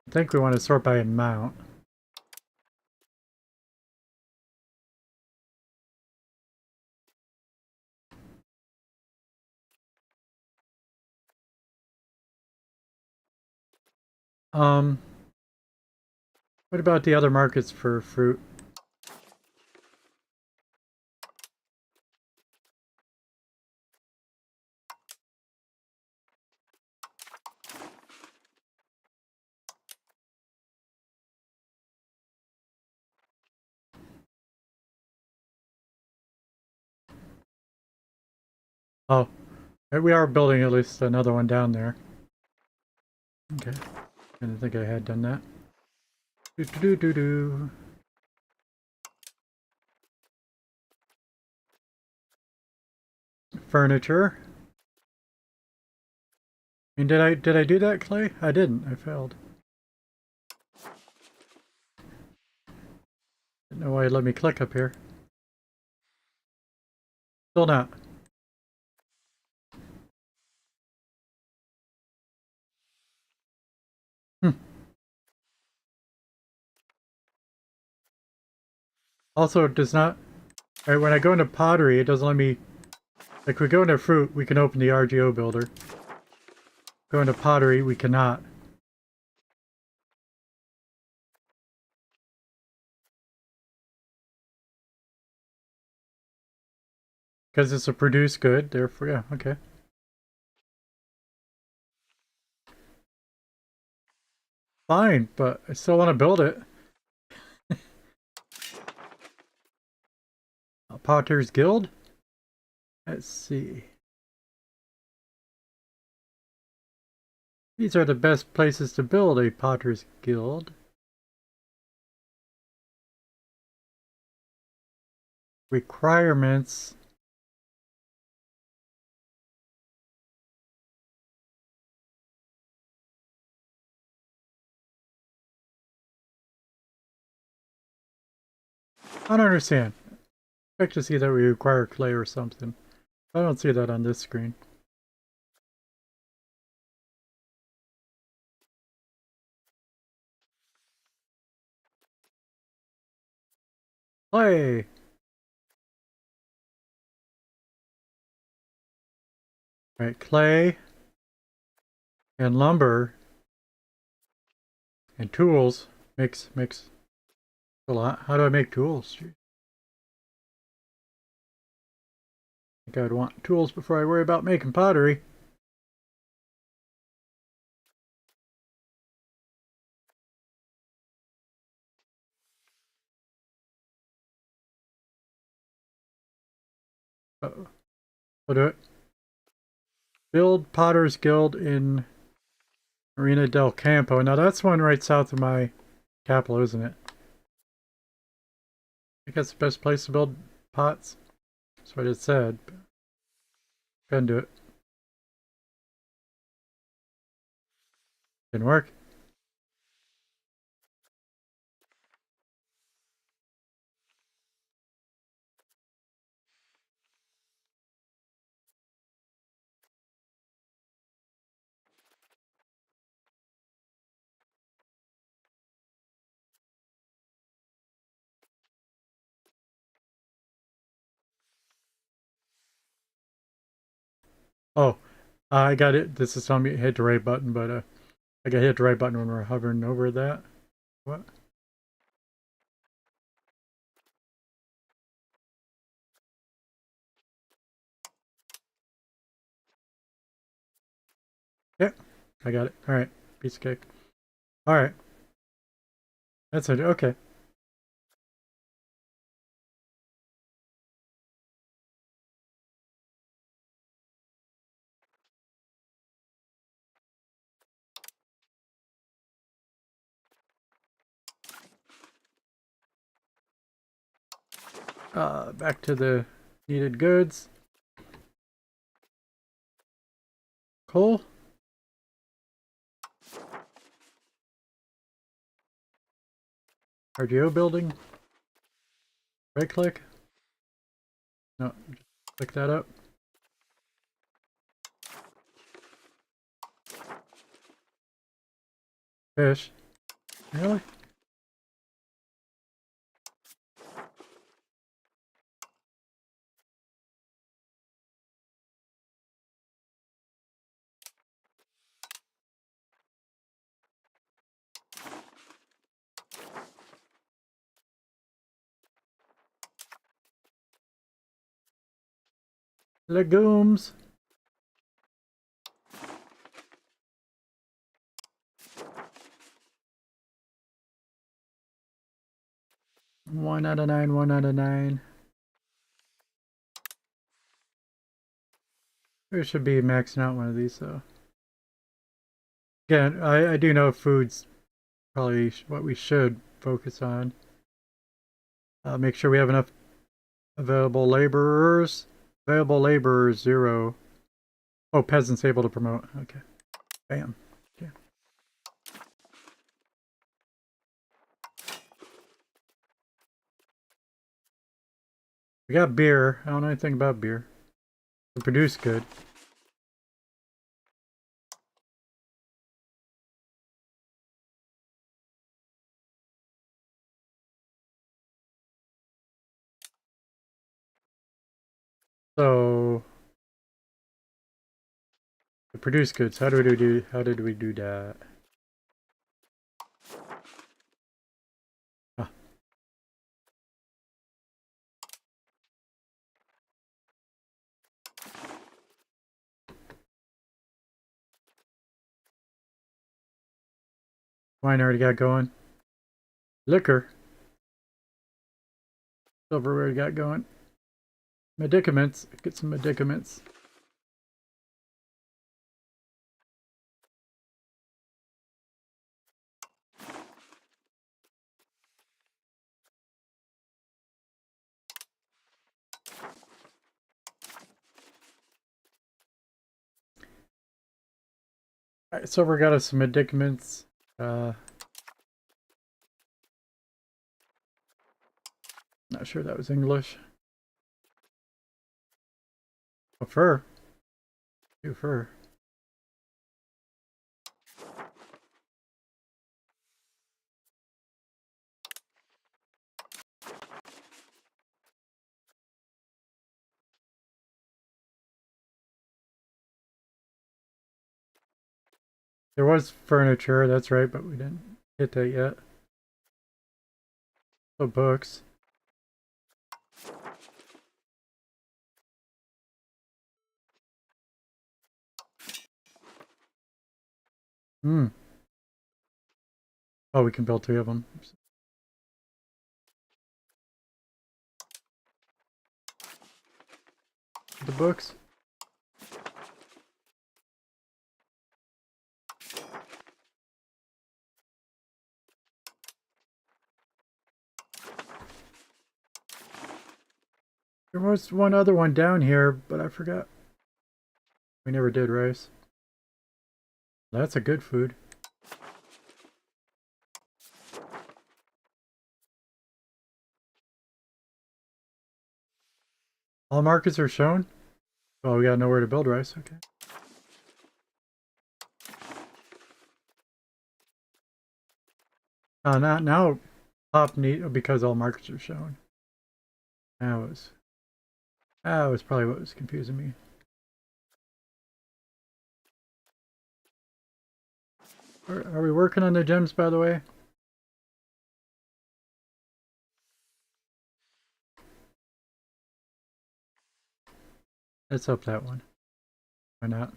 Speaker 1: I think we want to sort by amount. Um, what about the other markets for fruit? Oh, we are building at least another one down there. Okay. I didn't think I had done that. Do do do do do. Furniture. I mean, did I do that, Clay? I didn't. I failed. Didn't know why it let me click up here. Still not. Hmm. Also, it does not. Right, when I go into pottery, it doesn't let me. Like, we go into fruit, we can open the RGO builder. Go into pottery, we cannot. Because it's a produced good, therefore, yeah, okay. Fine, but I still want to build it. A Potter's Guild? Let's see. These are the best places to build a Potter's Guild. Requirements. I don't understand. I expect to see that we require clay or something. I don't see that on this screen. Clay! Right, clay and lumber and tools makes a lot. How do I make tools? I think I'd want tools before I worry about making pottery. Uh-oh. I'll do it. Build Potter's Guild in Marina del Campo. Now that's one right south of my capital, isn't it? I think that's the best place to build pots. That's what it said. Go and do it. Didn't work. Oh, I got it. This is telling me to hit the right button, but I got to hit the right button when we're hovering over that. What? Yeah, I got it. All right, piece of cake. All right, that's it. Okay. Back to the needed goods. Coal. RGO building. Right click. No, just click that up. Fish. Really? Legumes. One out of 9, 1 out of 9. We should be maxing out one of these though. Again, I do know food's probably what we should focus on. Make sure we have enough available laborers. Available laborers 0. Oh, peasants able to promote. Okay. Bam. Okay. We got beer. I don't know anything about beer. We produce good. So we produce goods. How did we do that? Ah. Wine already got going. Liquor. Silver already got going. Medicaments. Get some medicaments. Alright, Silver got us some medicaments. Not sure that was English. Oh, fur. Do fur. There was furniture, that's right, but we didn't hit that yet. Oh, books. Hmm. Oh, we can build 3 of them. The books. There was one other one down here, but I forgot. We never did rice. That's a good food. All markets are shown? Well, we got nowhere to build rice, okay. Not now pop neat because all markets are shown. That was probably what was confusing me. Are we working on the gems, by the way? Let's hope that one. Why not?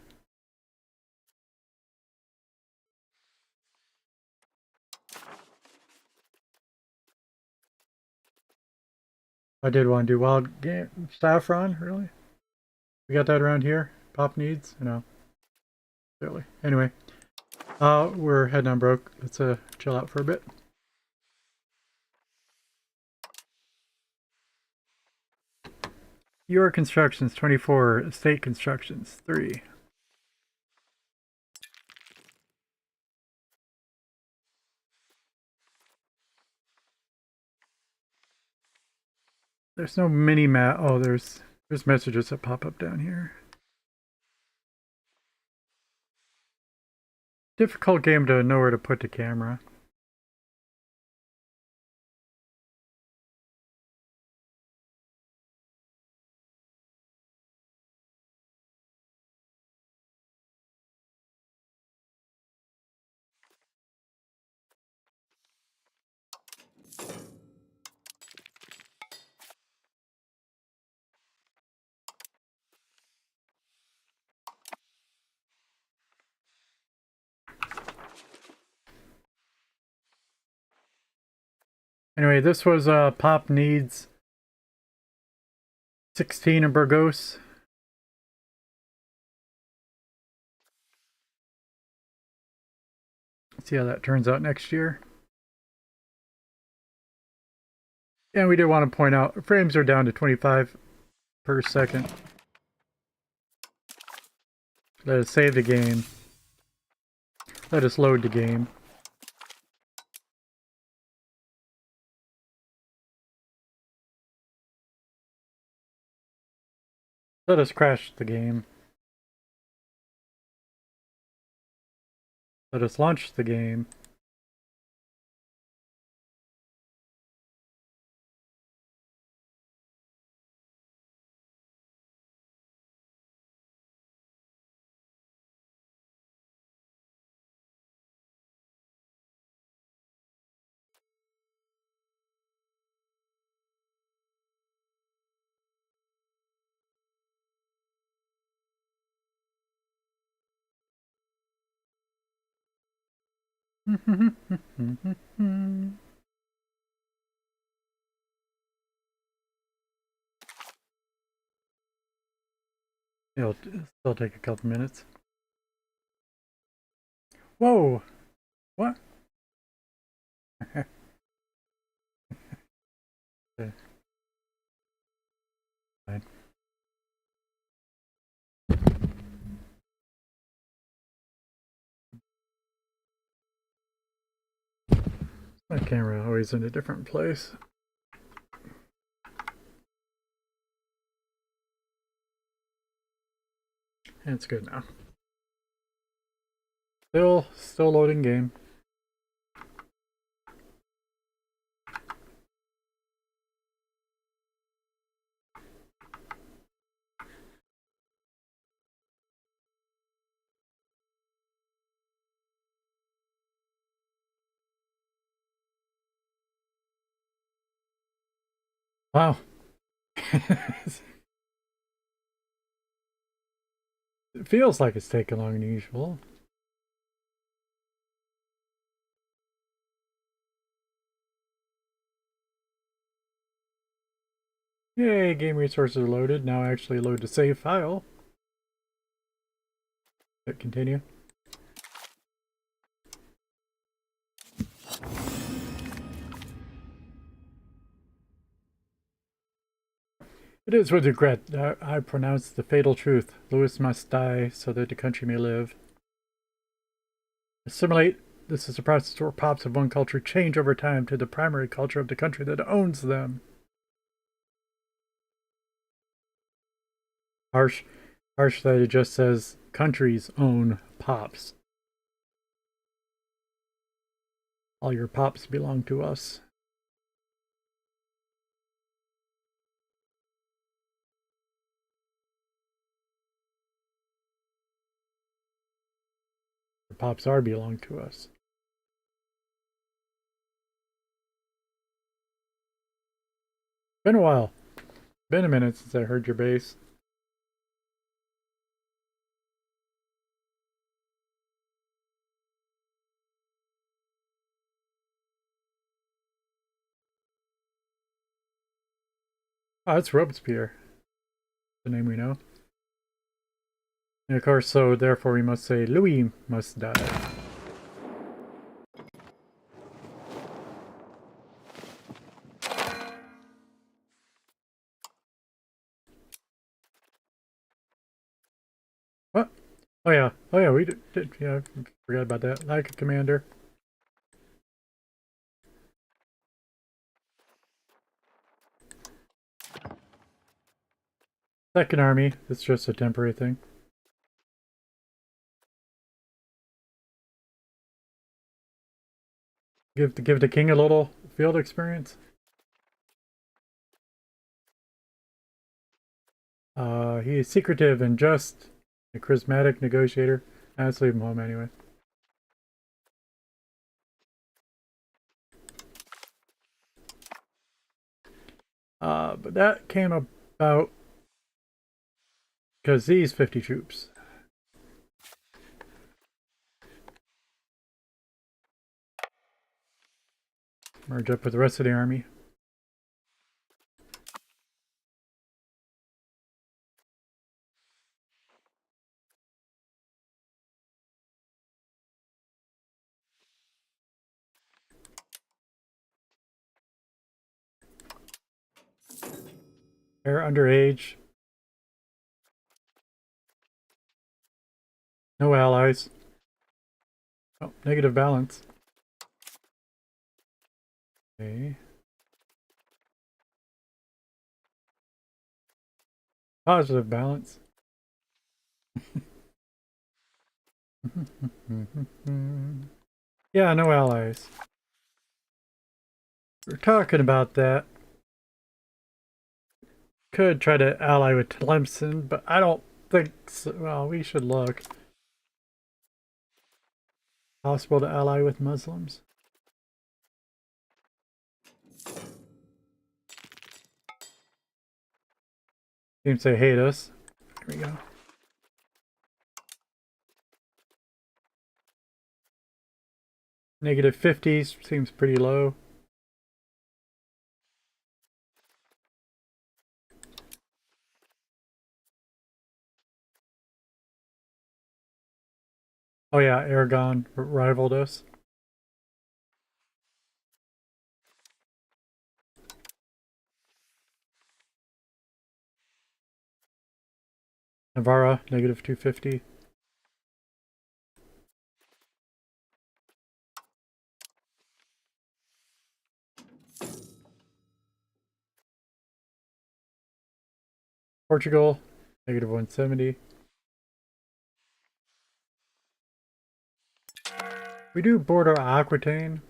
Speaker 1: I did want to do wild game saffron, really? We got that around here? Pop needs? No. Really. Anyway. We're heading on broke. Let's chill out for a bit. Your constructions 24, estate constructions 3. There's no mini map. Oh, there's messages that pop up down here. Difficult game to know where to put the camera. Anyway, this was Pop Needs 16 in Burgos. See how that turns out next year. And we did want to point out, frames are down to 25 per second. Let us save the game. Let us load the game. Let us crash the game. Let us launch the game. It'll still take a couple minutes. Whoa! What? Okay. Fine. My camera always in a different place. And it's good now. Still loading game. Wow. It feels like it's taking longer than usual. Yay, game resources are loaded. Now actually load the save file. Hit continue. It is with regret that I pronounce the fatal truth. Louis must die so that the country may live. Assimilate. This is a process where pops of one culture change over time to the primary culture of the country that owns them. Harsh that it just says countries own pops. All your pops belong to us. Your pops are belong to us. Been a while. Been a minute since I heard your bass. Oh, it's Robespierre. The name we know. And of course, so therefore we must say Louis must die. What? Oh yeah, we did yeah, I forgot about that. Like a commander. Second army, it's just a temporary thing. Give the king a little field experience. He is secretive and just, a charismatic negotiator. Let's leave him home anyway. But that came about because these 50 troops. Merge up with the rest of the army. They're underage. No allies. Oh, negative balance. Okay. Positive balance. Yeah, no allies. We're talking about that. Could try to ally with Tlemcen, but I don't think so. Well, we should look. Possible to ally with Muslims? Seems they hate us. Here we go. Negative 50 seems pretty low. Oh yeah, Aragon rivaled us. Navarra, negative 250. Portugal, negative 170. We do border Aquitaine.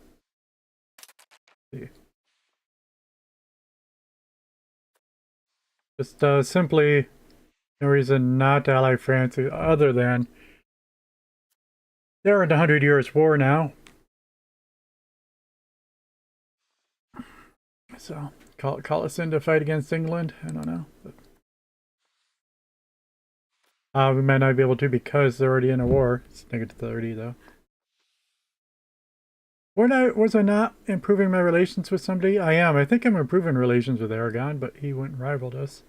Speaker 1: Just simply no reason not to ally France other than they're in the 100 Years' War now. So call us in to fight against England. I don't know. But, we might not be able to because they're already in a war. It's negative 30 though. Was I not improving my relations with somebody? I am. I think I'm improving relations with Aragon, but he went and rivaled us.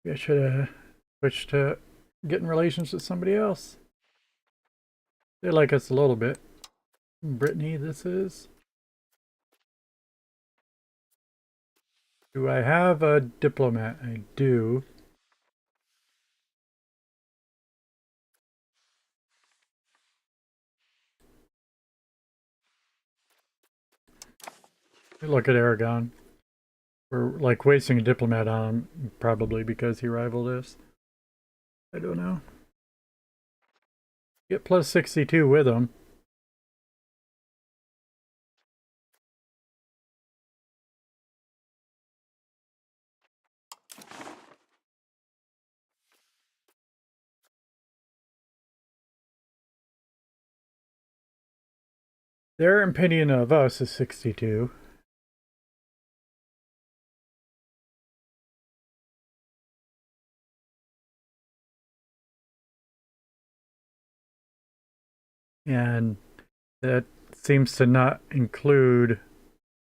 Speaker 1: Maybe I should have switched to getting relations with somebody else. They like us a little bit. Brittany, this is. Do I have a diplomat? I do. Look at Aragon. We're like wasting a diplomat on him, probably because he rivaled us. I don't know. Get plus 62 with him. Their opinion of us is 62. And that seems to not include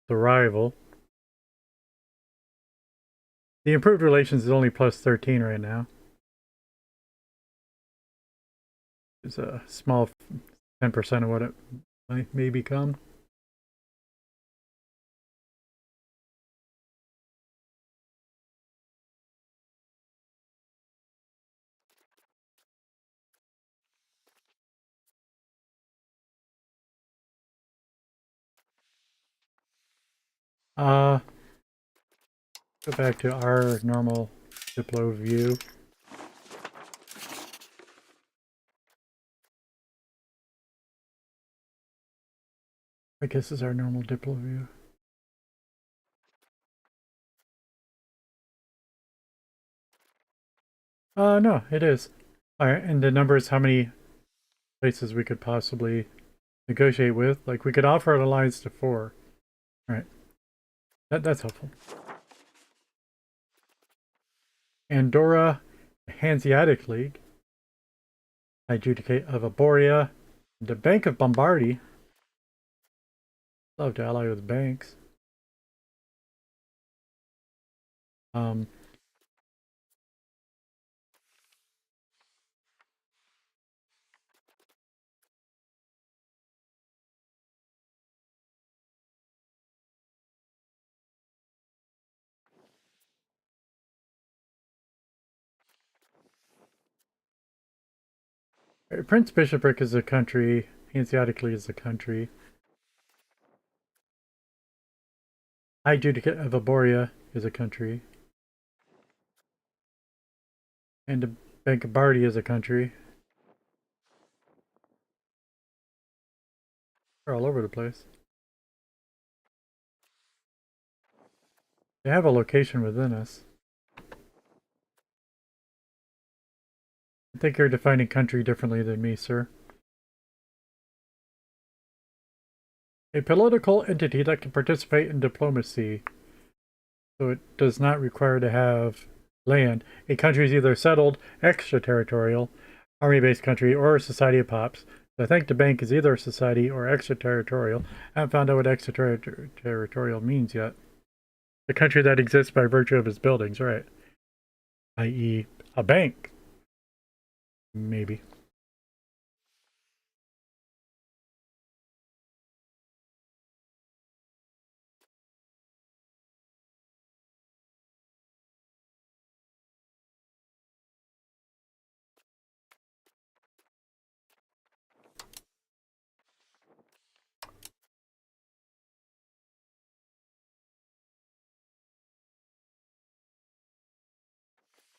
Speaker 1: the rival. The improved relations is only plus 13 right now. It's a small 10% of what it may become. Uh, Go back to our normal Diplo view. I guess this is our normal Diplo view. No, it is. Alright, and the number is how many places we could possibly negotiate with. Like, we could offer an alliance to 4. Alright. That's helpful. Andorra, Hanseatic League. Adjudicate of Aboria. The Bank of Bombardi. Love to ally with banks. Prince Bishopric is a country. Hanseatic League is a country. High Judicate of Aboria is a country. And the Bank of Bardi is a country. They're all over the place. They have a location within us. I think you're defining country differently than me, sir. A political entity that can participate in diplomacy. So it does not require to have land. A country is either settled, extraterritorial, army-based country, or a society of pops. So I think the bank is either a society or extraterritorial. I haven't found out what extraterritorial means yet. The country that exists by virtue of its buildings, right? I.e. a bank. Maybe.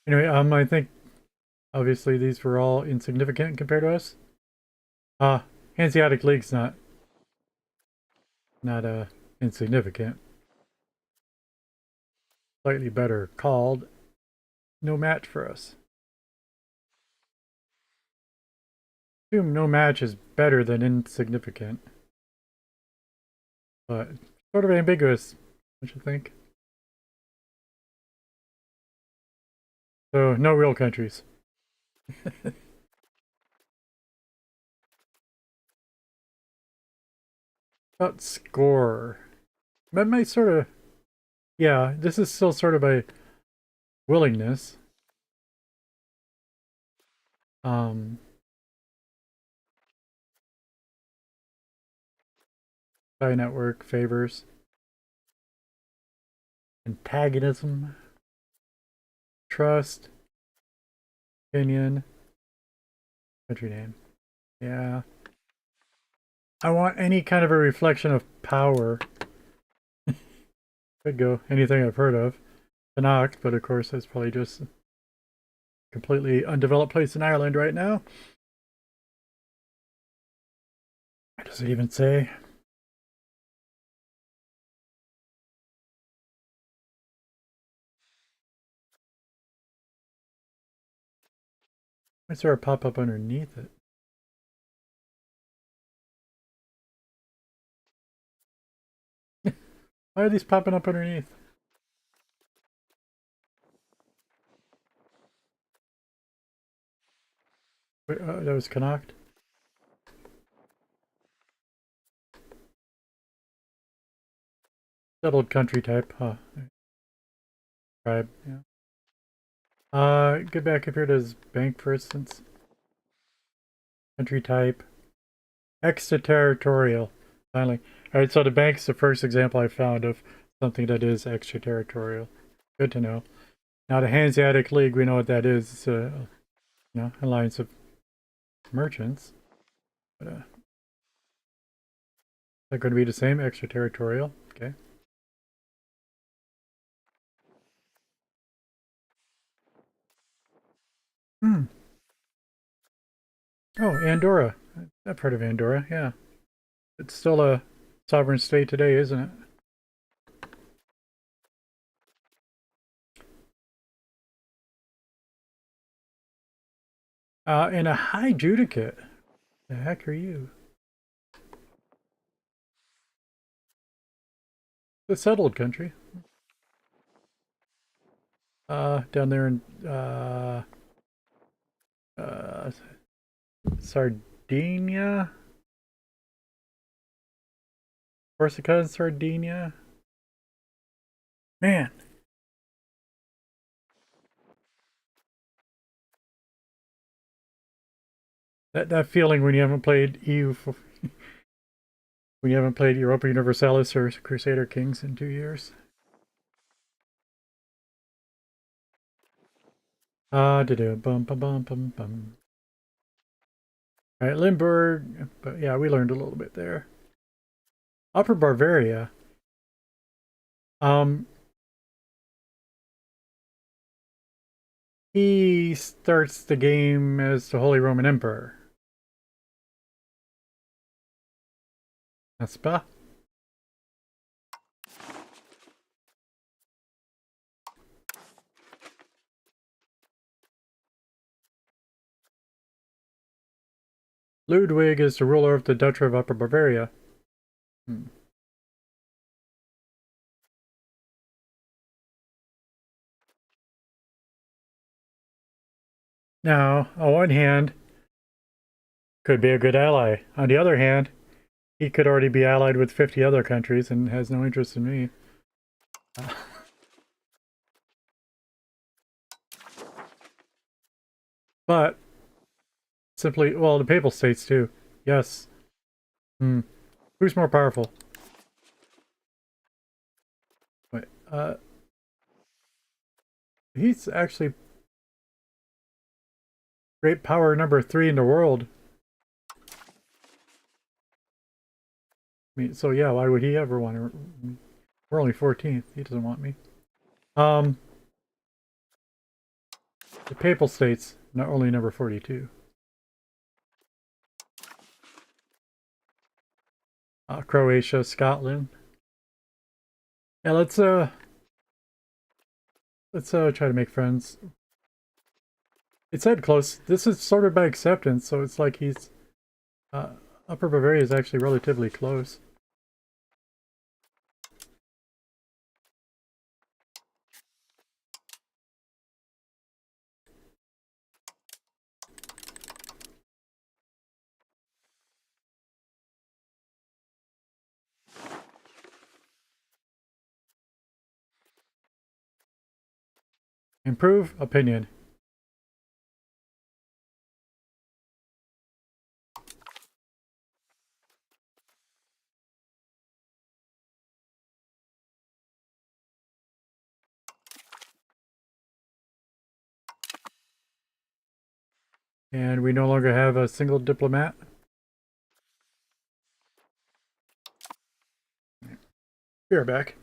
Speaker 1: Anyway, I think obviously these were all insignificant compared to us. Hanseatic League's not insignificant. Slightly better called. No match for us. Assume no match is better than insignificant. But sort of ambiguous, don't you think? So no real countries. About score. That might sort of, yeah, this is still sort of a willingness. Tie network favors. Antagonism. Trust. Opinion. Country name. Yeah. I want any kind of a reflection of power. Could go anything I've heard of. Connacht, but of course that's probably just a completely undeveloped place in Ireland right now. What does it even say? Why is there a pop-up underneath it? Why are these popping up underneath? Wait, that was Connacht? Settled country type, huh? Tribe, yeah. Get back up here to bank, for instance. Country type. Extraterritorial. Finally. Alright, so the bank's the first example I found of something that is extraterritorial. Good to know. Now the Hanseatic League, we know what that is. It's a alliance of merchants. But, they're going to be the same, extraterritorial. Okay. Hmm. Oh, Andorra. I've heard of Andorra, yeah. It's still a sovereign state today, isn't it? And a high judicate. The heck are you? The settled country. Down there in uh, Sardinia, Corsica, and Sardinia. Man, that feeling when you haven't played when you haven't played Europa Universalis or Crusader Kings in 2 years. To do bum bum bum bum bum. All right, Limburg. But yeah, we learned a little bit there. Upper Bavaria. Um, he starts the game as the Holy Roman Emperor. N'est-ce pas? Ludwig is the ruler of the Duchy of Upper Bavaria. Hmm. Now, on one hand, could be a good ally. On the other hand, he could already be allied with 50 other countries and has no interest in me. But simply, well, the Papal States too. Yes. Hmm. Who's more powerful? Wait, he's actually great power number 3 in the world. I mean, so yeah, why would he ever want to? We're only 14th. He doesn't want me. Um, the Papal States, not only number 42. Croatia, Scotland. Yeah, let's try to make friends. It said close. This is sort of by acceptance, so it's like he's uh, Upper Bavaria is actually relatively close. Improve opinion. And we no longer have a single diplomat. We're back.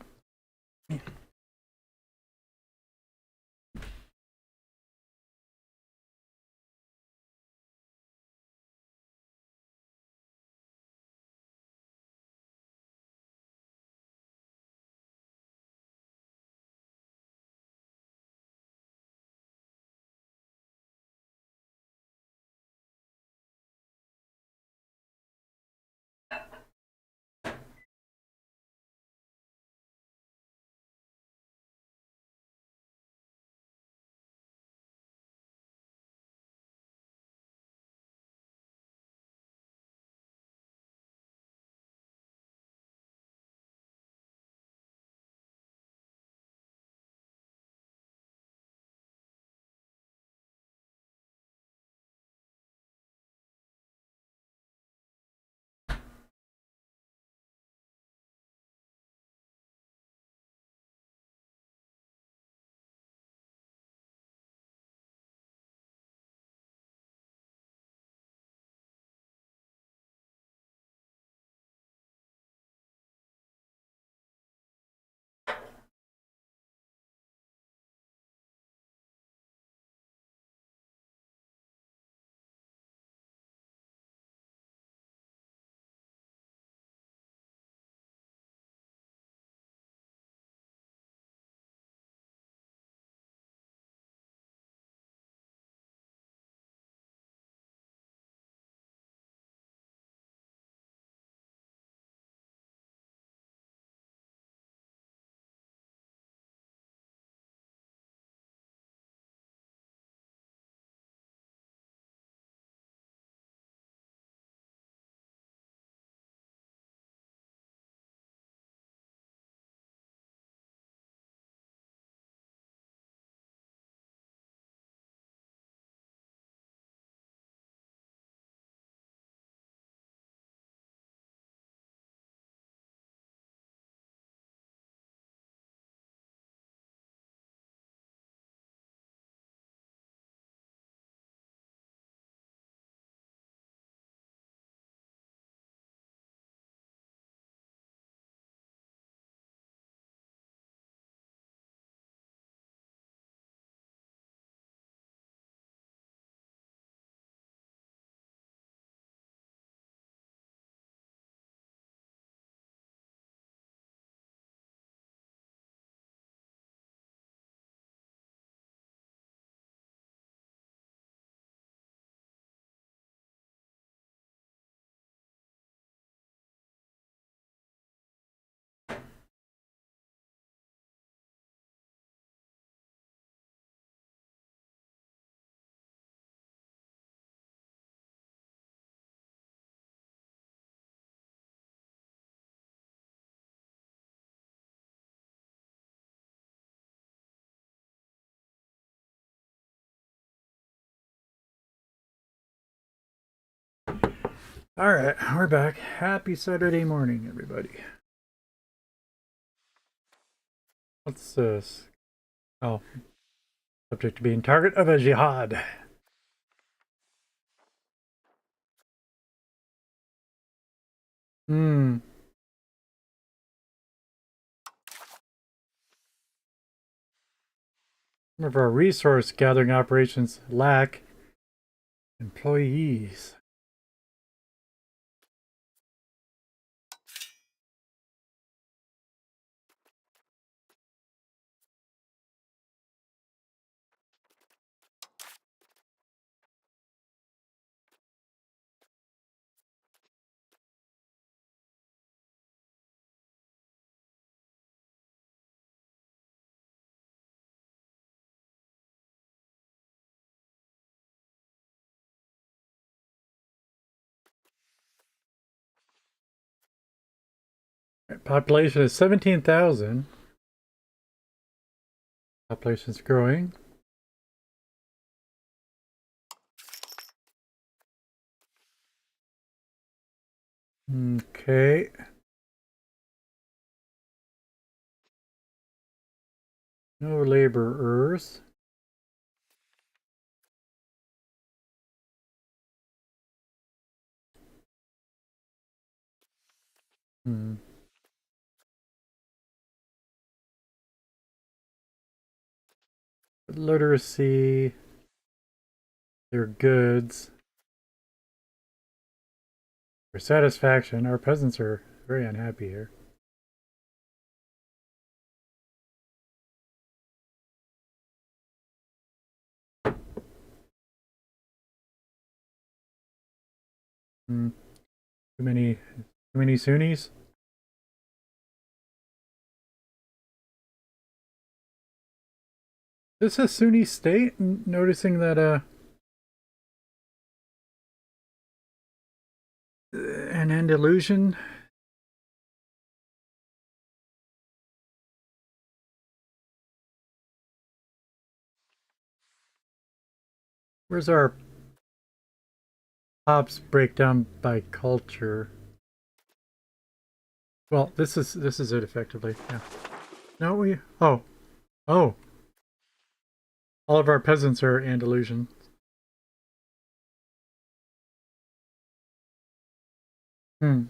Speaker 1: All right, we're back. Happy Saturday morning, everybody. What's this? Oh, subject to being target of a jihad. Hmm. Some of our resource gathering operations lack employees. Population is 17,000. Population's growing. Okay. No laborers. Hmm. Literacy. Their goods. For satisfaction, our peasants are very unhappy here. Hmm. Too many Sunnis. This is a Sunni state. Noticing that an Andalusian. Where's our pops breakdown by culture? Well, this is it effectively. Yeah. No, we. Oh. All of our peasants are Andalusian. Hmm.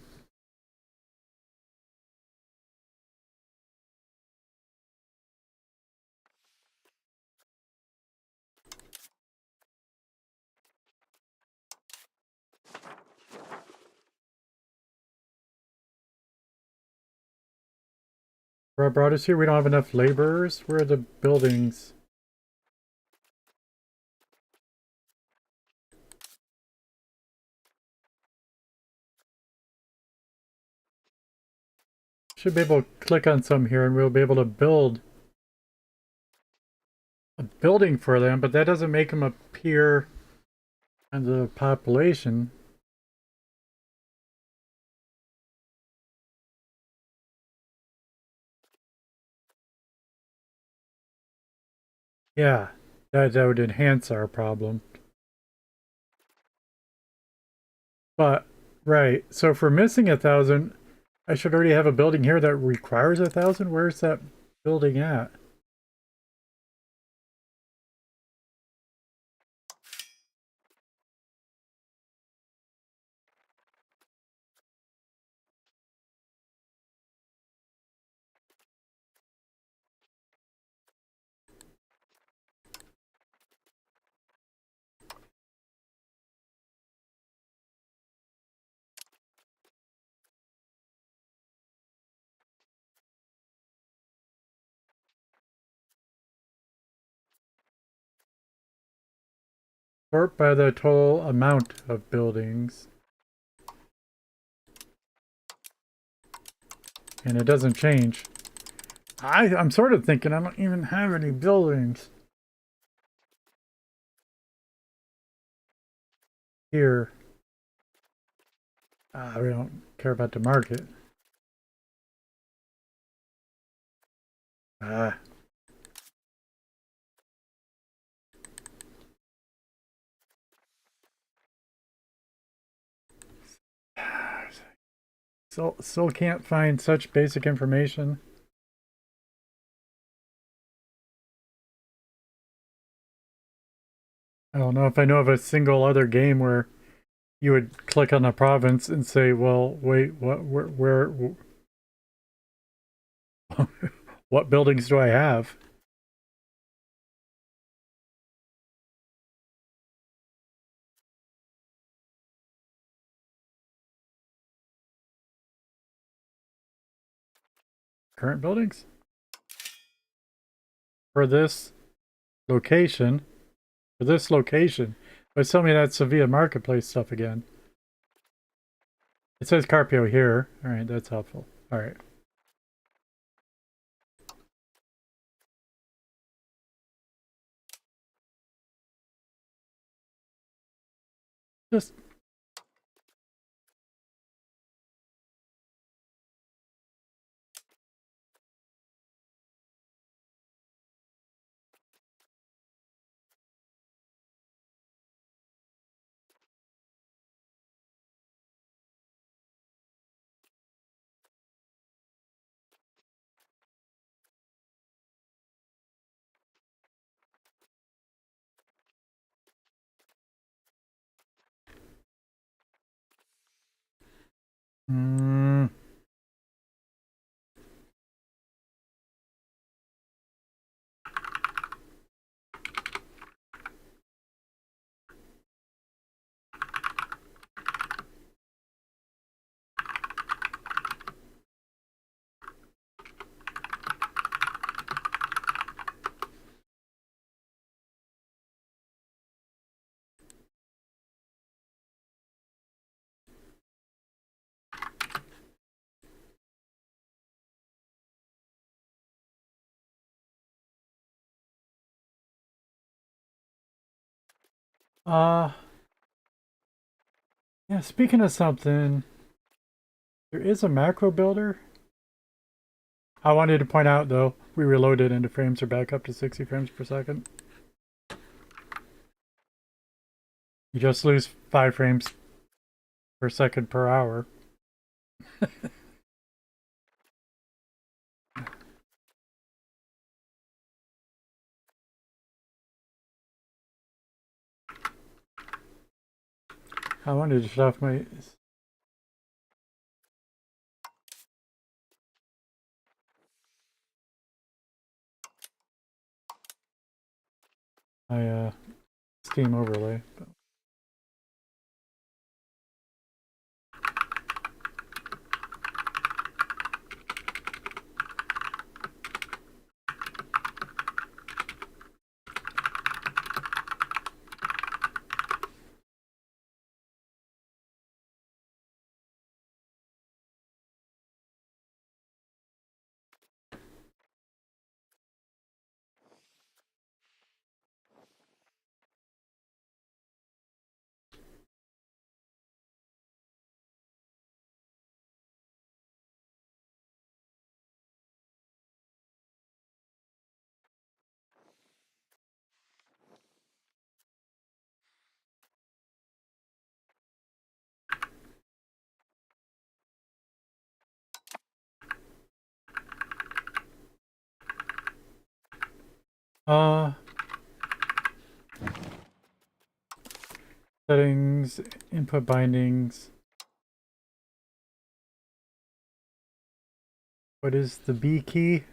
Speaker 1: What brought us here? We don't have enough laborers. Where are the buildings? Should be able to click on some here and we'll be able to build a building for them, but that doesn't make them appear on the population. Yeah, that would enhance our problem. But, right, so if we're missing 1,000, I should already have a building here that requires 1,000. Where's that building at? Sort by the total amount of buildings. And it doesn't change. I'm sort of thinking I don't even have any buildings here. We don't care about the market. Ah, Still can't find such basic information. I don't know if I know of a single other game where you would click on a province and say, "Well, wait, what buildings do I have?" Current buildings for this location. For this location, but tell me that's Sevilla Marketplace stuff again. It says Carpio here. All right, that's helpful. All right. Just mm, uh yeah, speaking of something, there is a macro builder. I wanted to point out though, we reloaded and the frames are back up to 60 frames per second. You just lose 5 frames per second per hour. I wanted to shut off my Steam overlay. Uh Settings, input bindings. What is the B key?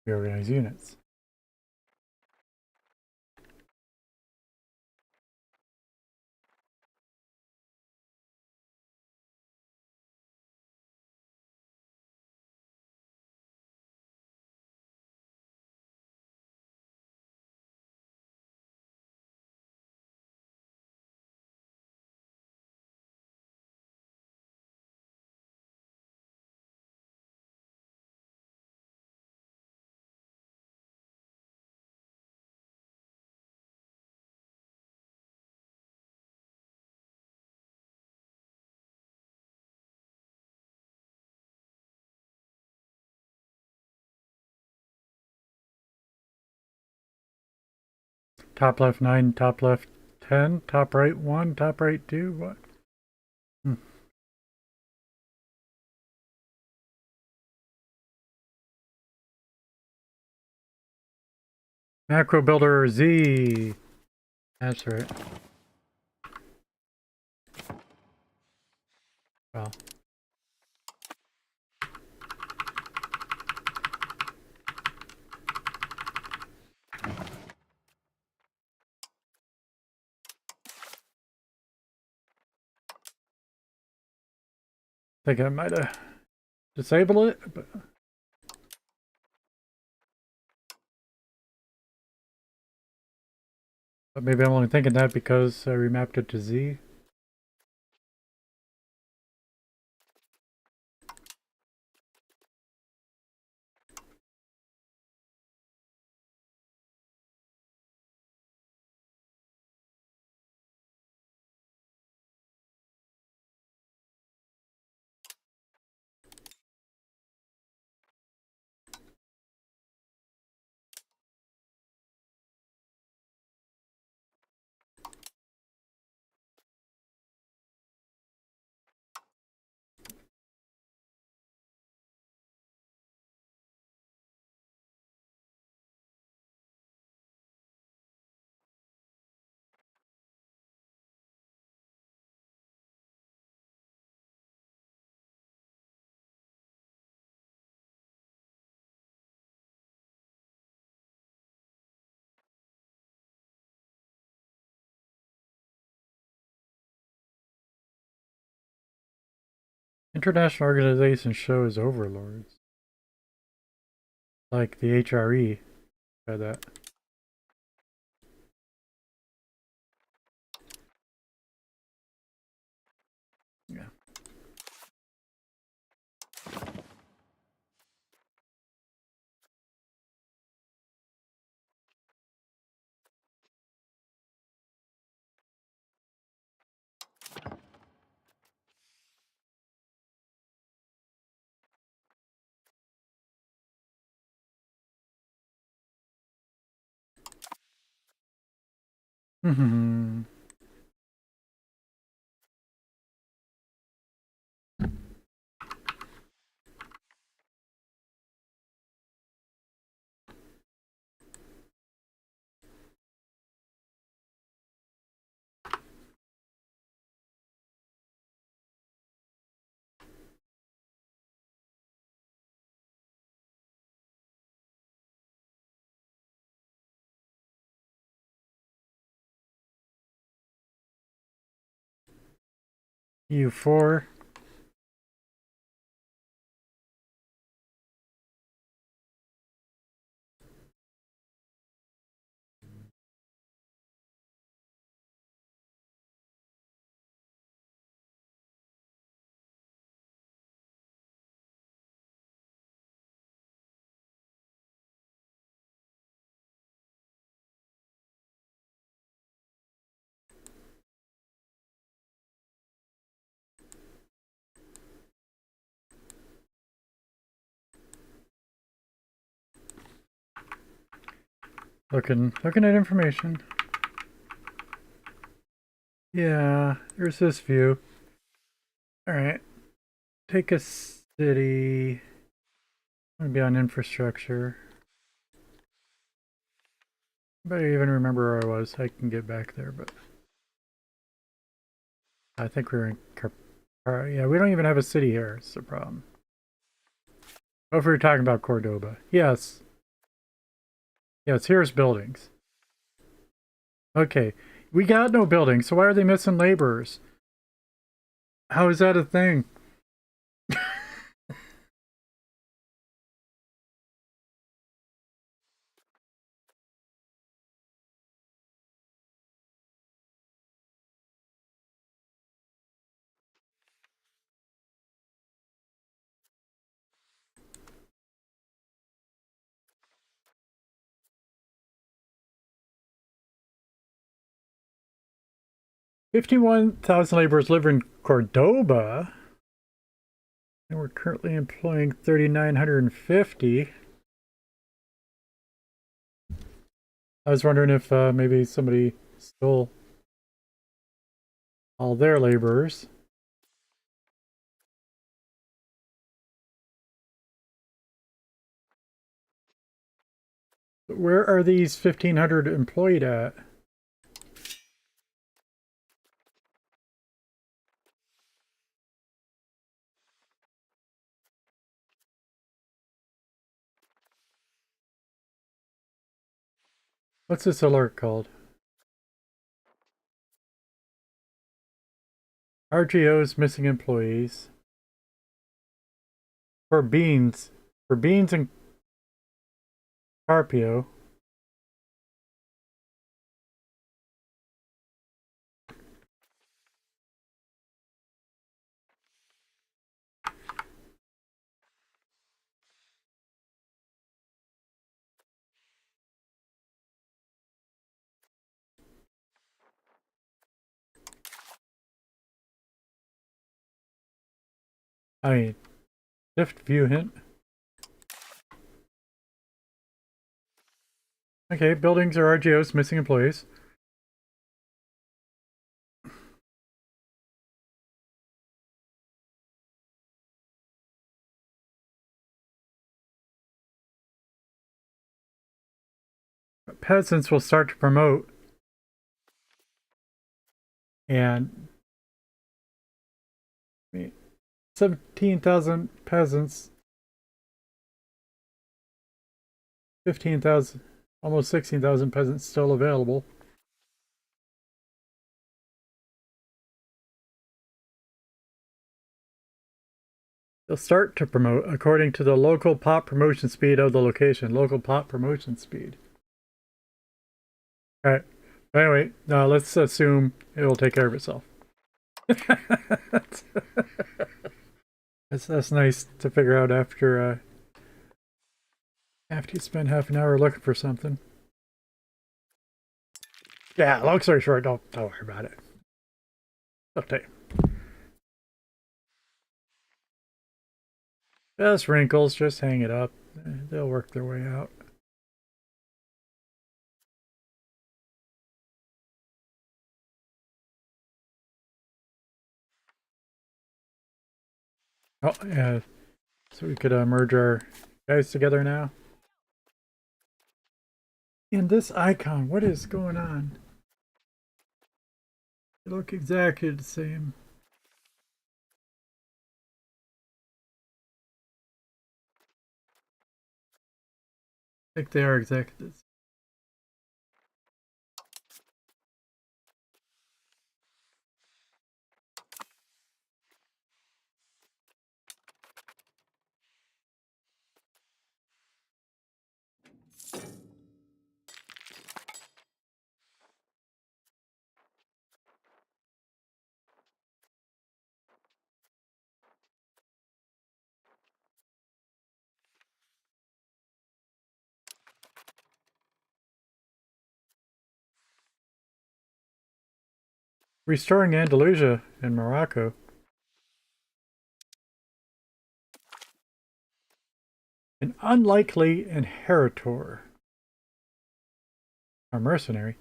Speaker 1: Reorganize units. top left 9, top left 10, top right 1, top right 2. What? Macro Builder Z. That's right. Well. I think I might have disabled it, but maybe I'm only thinking that because I remapped it to Z. International organization shows overlords. Like the HRE. Try that. Yeah. Mm-hmm. U4. Looking at information. Yeah, here's this view. Alright. Take a city. I'm gonna be on infrastructure. But I even remember where I was. I can get back there, but I think we're in yeah, we don't even have a city here. It's the problem. Oh, if we were talking about Cordoba. Yes. Yes, here's buildings. Okay. We got no buildings, so why are they missing laborers? How is that a thing? 51,000 laborers live in Cordoba. And we're currently employing 3,950. I was wondering if maybe somebody stole all their laborers. Where are these 1,500 employed at? What's this alert called? RGO's missing employees. For beans. For beans and Carpio. I mean, shift view hint. Okay, buildings are RGO's missing employees. Peasants will start to promote. And 17,000 peasants, 15,000, almost 16,000 peasants still available. They'll start to promote according to the local pop promotion speed of the location. Local pop promotion speed. All right. Anyway, now let's assume it will take care of itself. That's nice to figure out after you spend half an hour looking for something. Yeah, long story short, don't worry about it. Update. Just wrinkles, just hang it up. They'll work their way out. Oh, yeah. So we could merge our guys together now. And this icon, what is going on? They look exactly the same. I think they are exactly the same. Restoring Andalusia in Morocco. An unlikely inheritor. A mercenary.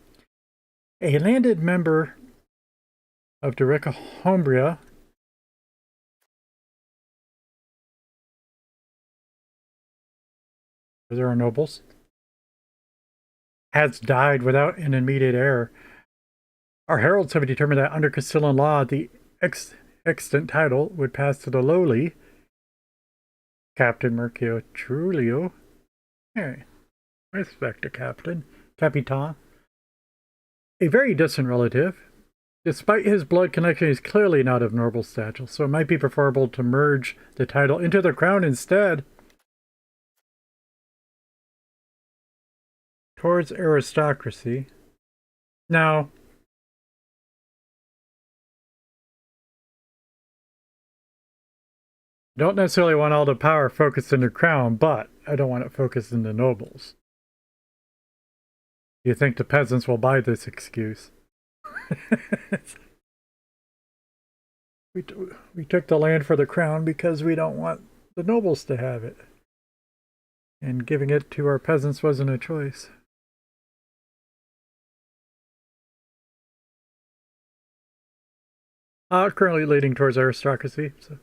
Speaker 1: A landed member of Hombria. There are nobles. Has died without an immediate heir. Our heralds have determined that under Castilian law, the extant title would pass to the lowly Captain Mercio Trulio. Hey, respect to Captain. Capitan. A very distant relative. Despite his blood connection, he's clearly not of noble stature, so it might be preferable to merge the title into the crown instead. Towards aristocracy. Now, I don't necessarily want all the power focused in the crown, but I don't want it focused in the nobles. Do you think the peasants will buy this excuse? We took the land for the crown because we don't want the nobles to have it. And giving it to our peasants wasn't a choice. Currently leading towards aristocracy, so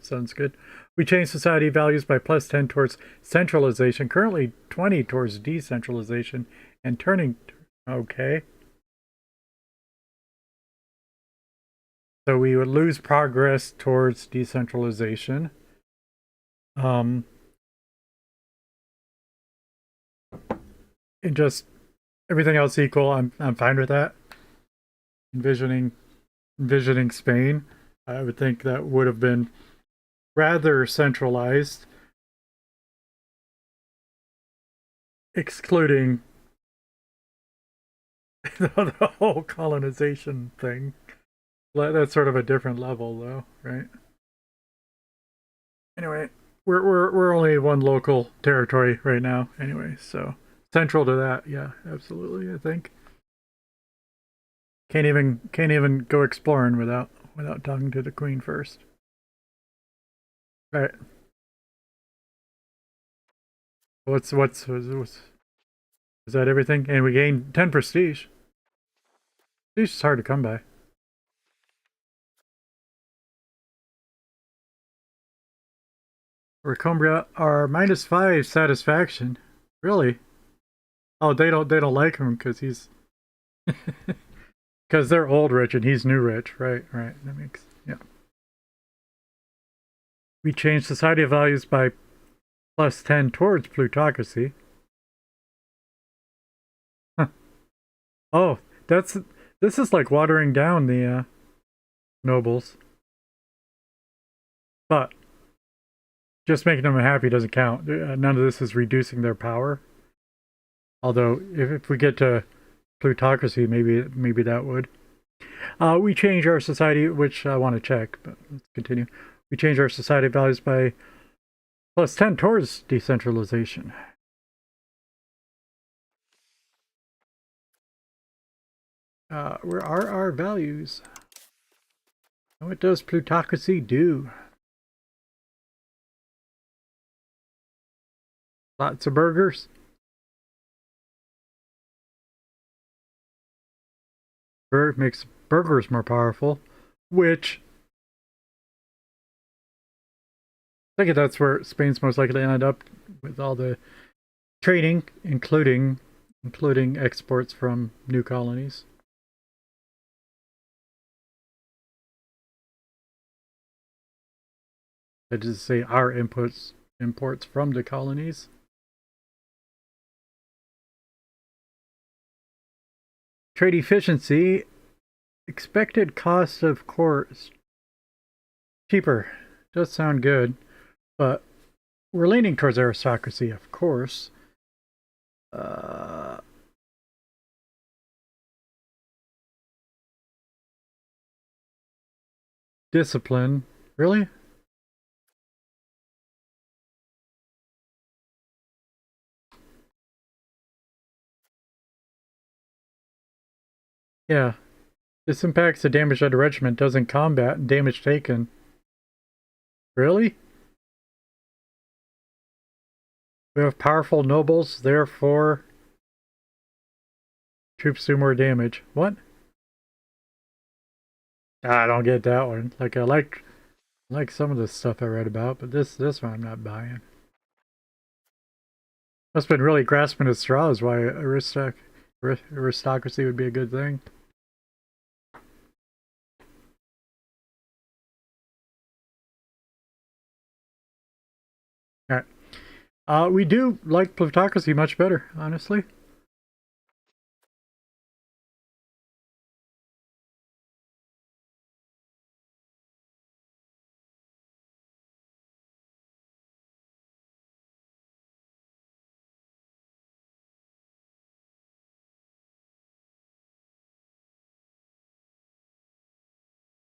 Speaker 1: sounds good. We change society values by +10 towards centralization, currently 20 towards decentralization, and turning... Okay. So we would lose progress towards decentralization. And just everything else equal, I'm fine with that. Envisioning Spain, I would think that would have been rather centralized, excluding the whole colonization thing. That's sort of a different level, though, right? Anyway, we're only one local territory right now, anyway. So central to that, yeah, absolutely. I think can't even go exploring without talking to the queen first. All right. What's is that everything? And we gain 10 prestige. Prestige is hard to come by. Recombria are -5 satisfaction. Really? Oh, they don't like him because he's because they're old rich and he's new rich. Right, right. That makes yeah. We change society values by +10 towards plutocracy. Huh. Oh, this is like watering down the nobles, but just making them happy doesn't count. None of this is reducing their power. Although, if we get to plutocracy, maybe that would. We change our society, which I want to check, but let's continue. We change our society values by +10 towards decentralization. Where are our values? What does plutocracy do? Lots of burgers. Makes burgers more powerful, which I think that's where Spain's most likely to end up with all the trading, including exports from new colonies. That is to say, our imports from the colonies. Trade efficiency, expected cost of course cheaper. Does sound good, but we're leaning towards aristocracy, of course. Discipline, really? Yeah. This impacts the damage under regiment, doesn't combat and damage taken. Really? We have powerful nobles, therefore troops do more damage. What? I don't get that one. Like I like some of the stuff I read about, but this one I'm not buying. Must have been really grasping at straws why aristocracy would be a good thing. All right. We do like plutocracy much better, honestly.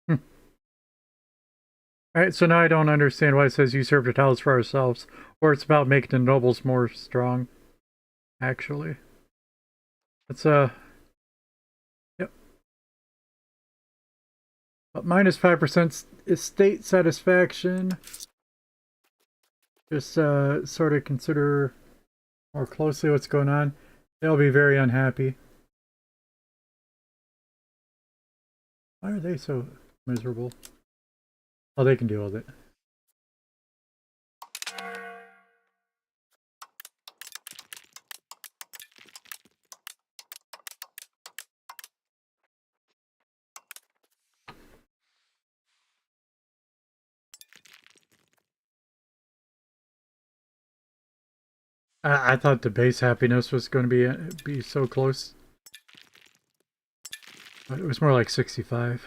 Speaker 1: Hmm. All right, so now I don't understand why it says usurp the titles for ourselves, or it's about making the nobles more strong. Actually, it's yep, but -5% estate satisfaction. Just sort of consider more closely what's going on. They'll be very unhappy. Why are they so Miserable. Oh, they can deal with it. I thought the base happiness was going to be so close. But it was more like 65.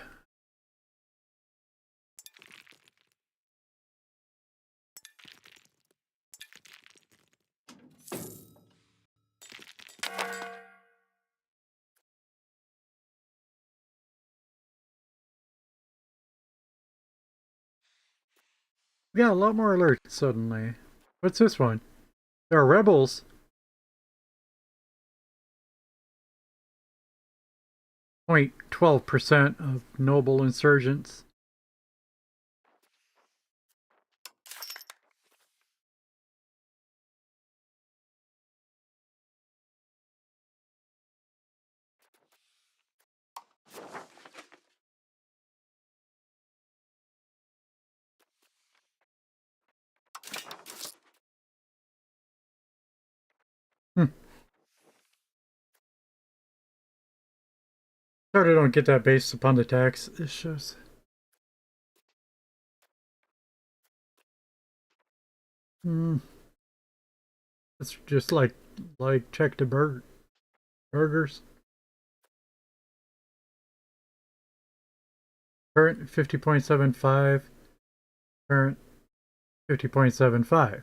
Speaker 1: We got a lot more alerts suddenly. What's this one? There are rebels. 0.12% of noble insurgents. Hmm. Sorry, I don't get that based upon the tax. It shows. Hmm. It's just like check the burgers. Current 50.75. Current 50.75.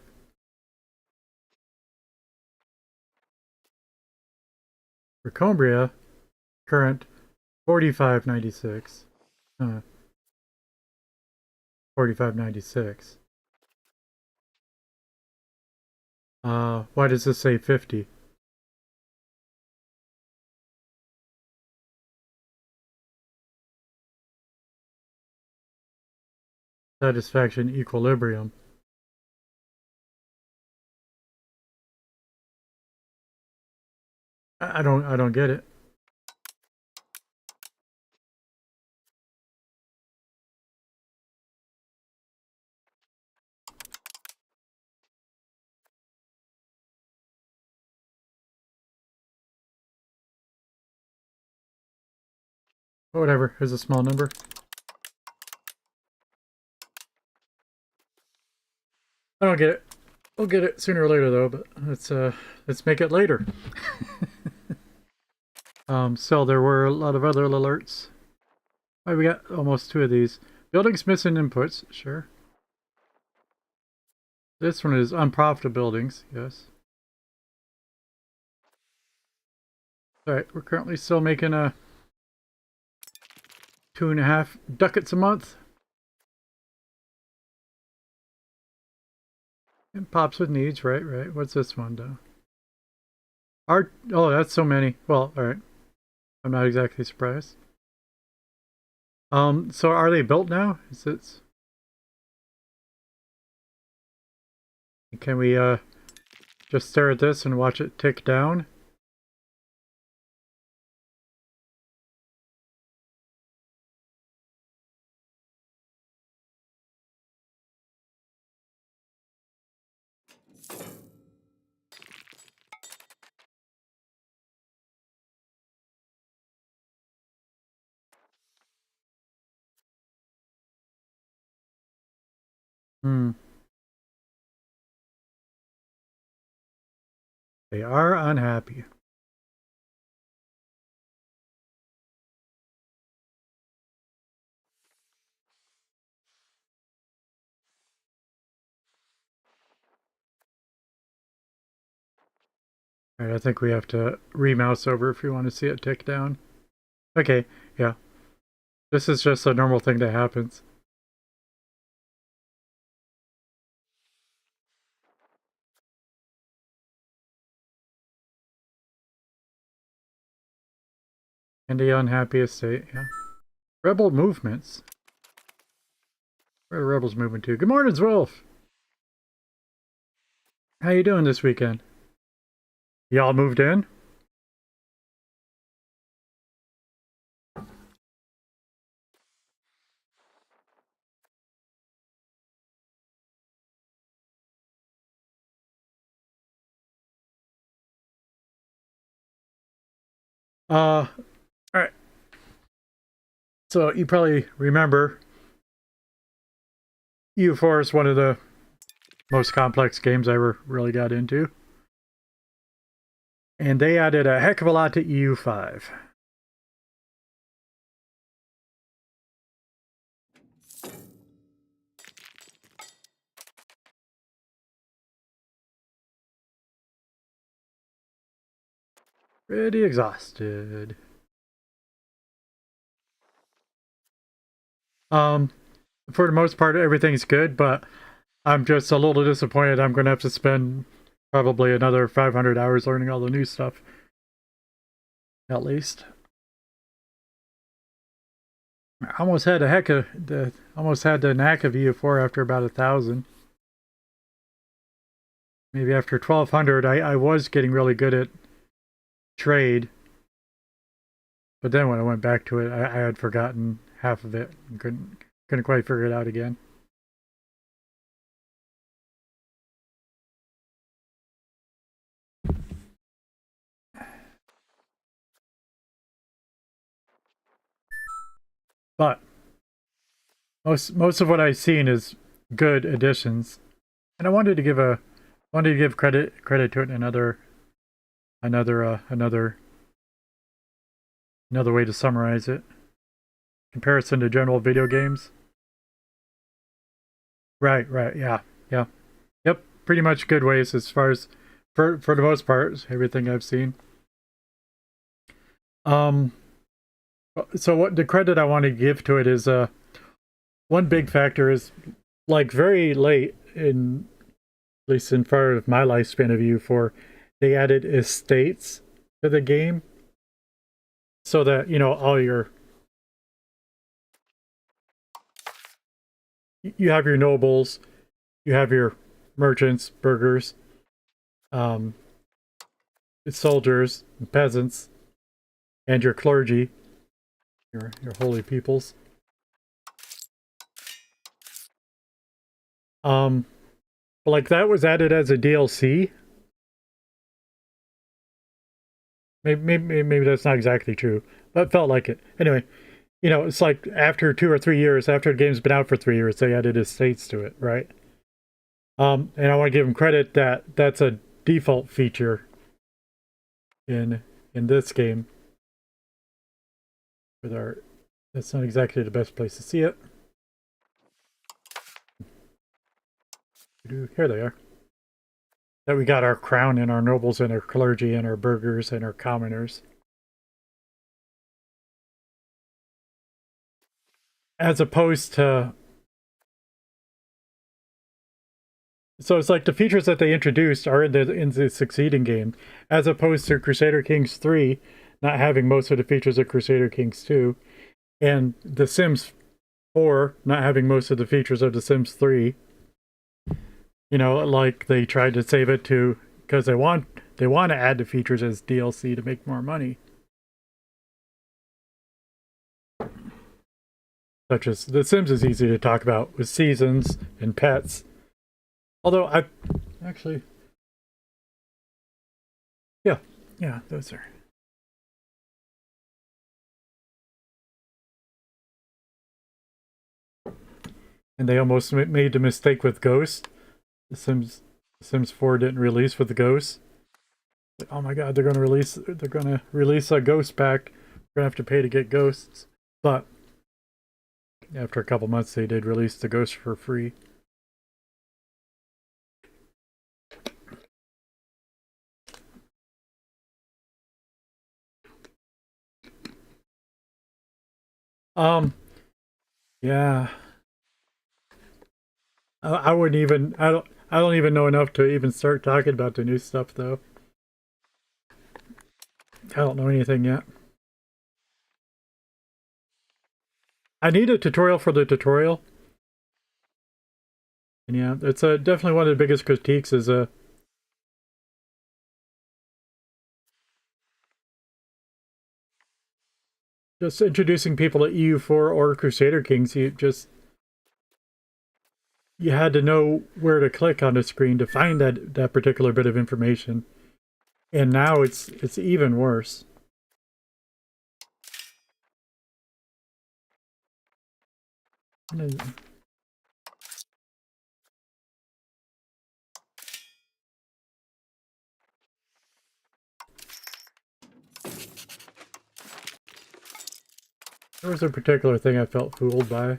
Speaker 1: For Cumbria, current 45.96. 45.96. Why does this say 50? Satisfaction equilibrium. I don't get it. But whatever, here's a small number. I don't get it. We'll get it sooner or later though, but let's make it later. So there were a lot of other alerts. Why we got almost 2 of these. Buildings missing inputs, sure. This one is unprofitable buildings, yes. Alright, we're currently still making 2.5 ducats a month. And pops with needs, right. What's this one though? Art, oh, that's so many. Well, alright. I'm not exactly surprised. So are they built now? Is it? Can we just stare at this and watch it tick down? Hmm. They are unhappy. Alright, I think we have to remouse over if we want to see it tick down. Okay, yeah. This is just a normal thing that happens. And the unhappy estate, yeah. Rebel movements. Where are rebels moving to? Good morning, Wolf! How you doing this weekend? Y'all moved in? All right. So you probably remember EU4 is one of the most complex games I ever really got into. And they added a heck of a lot to EU5. Pretty exhausted. For the most part, everything's good, but I'm just a little disappointed. I'm going to have to spend probably another 500 hours learning all the new stuff, at least. I almost had almost had the knack of EU4 after about 1,000. Maybe after 1,200, I was getting really good at trade, but then when I went back to it, I had forgotten half of it and couldn't quite figure it out again. But most of what I've seen is good additions, and I wanted to give credit to it in another way to summarize it. Comparison to general video games. Right, yeah, yeah, yep. Pretty much good ways as far as for the most part, everything I've seen. Um, so what the credit I want to give to it is one big factor is like very late in at least in far of my lifespan of EU4, they added estates to the game so that all you have your nobles, you have your merchants, burghers, um, soldiers, peasants, and your clergy, your holy peoples. Like that was added as a DLC. Maybe that's not exactly true, but it felt like it. Anyway, it's like after 2 or 3 years, after the game's been out for 3 years, they added estates to it, right? And I want to give them credit that that's a default feature in this game. That's not exactly the best place to see it. Here they are. That we got our crown and our nobles and our clergy and our burghers and our commoners. As opposed to... So it's like the features that they introduced are in the succeeding game, as opposed to Crusader Kings 3 not having most of the features of Crusader Kings 2, and The Sims 4 not having most of the features of The Sims 3. Like they tried to save it to because they want to add the features as DLC to make more money. Such as The Sims is easy to talk about with seasons and pets. Although I actually, yeah, those are. And they almost made the mistake with Ghost. The Sims 4 didn't release with the Ghost. Like, oh my god, they're gonna release a Ghost pack. We're gonna have to pay to get Ghosts. But after a couple months, they did release the Ghost for free. Yeah. I wouldn't even. I don't even know enough to even start talking about the new stuff, though. I don't know anything yet. I need a tutorial for the tutorial. And yeah, it's definitely one of the biggest critiques is just introducing people to EU4 or Crusader Kings. You had to know where to click on the screen to find that particular bit of information. And now it's even worse. There was a particular thing I felt fooled by.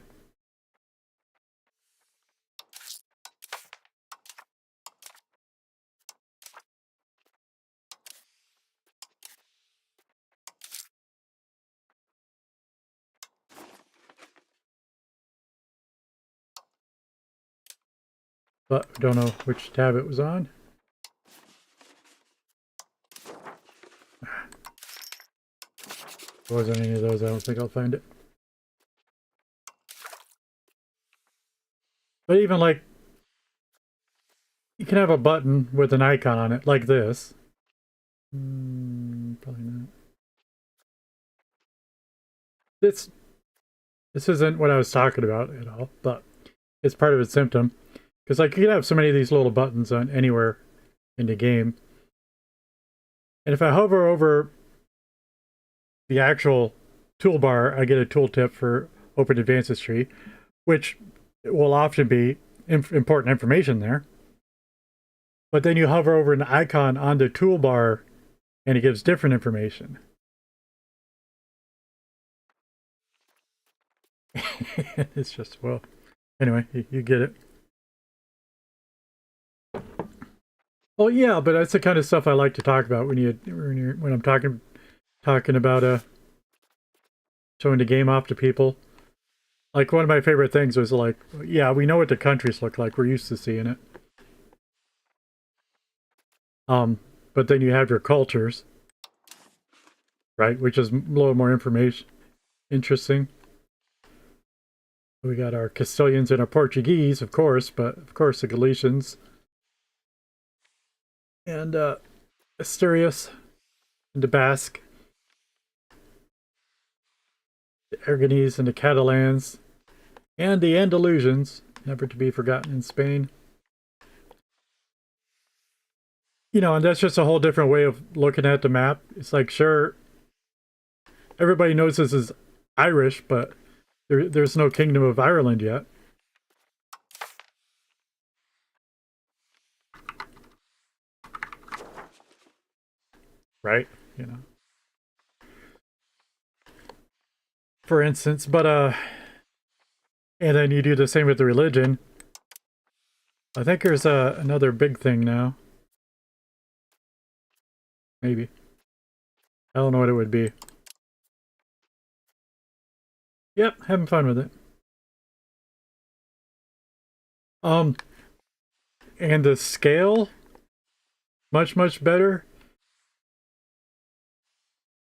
Speaker 1: But I don't know which tab it was on. If it wasn't any of those, I don't think I'll find it. But even like, you can have a button with an icon on it, like this. Probably not. This isn't what I was talking about at all, but it's part of its symptom. Because like you can have so many of these little buttons on anywhere in the game. And if I hover over the actual toolbar, I get a tooltip for Open Advances Tree, which will often be important information there. But then you hover over an icon on the toolbar and it gives different information. It's just, well, anyway, you get it. Well, yeah, but that's the kind of stuff I like to talk about when I'm talking about showing the game off to people. Like one of my favorite things was like, yeah, we know what the countries look like. We're used to seeing it. But then you have your cultures, right? Which is a little more interesting. We got our Castilians and our Portuguese, of course, but of course the Galicians and Asturias and the Basque, the Aragonese and the Catalans, and the Andalusians, never to be forgotten in Spain. You know, and that's just a whole different way of looking at the map. It's like, sure, everybody knows this is Irish, but there's no Kingdom of Ireland yet. Right? You know. For instance, but and then you do the same with the religion. I think there's another big thing now. Maybe. I don't know what it would be. Yep, having fun with it. And the scale, much better.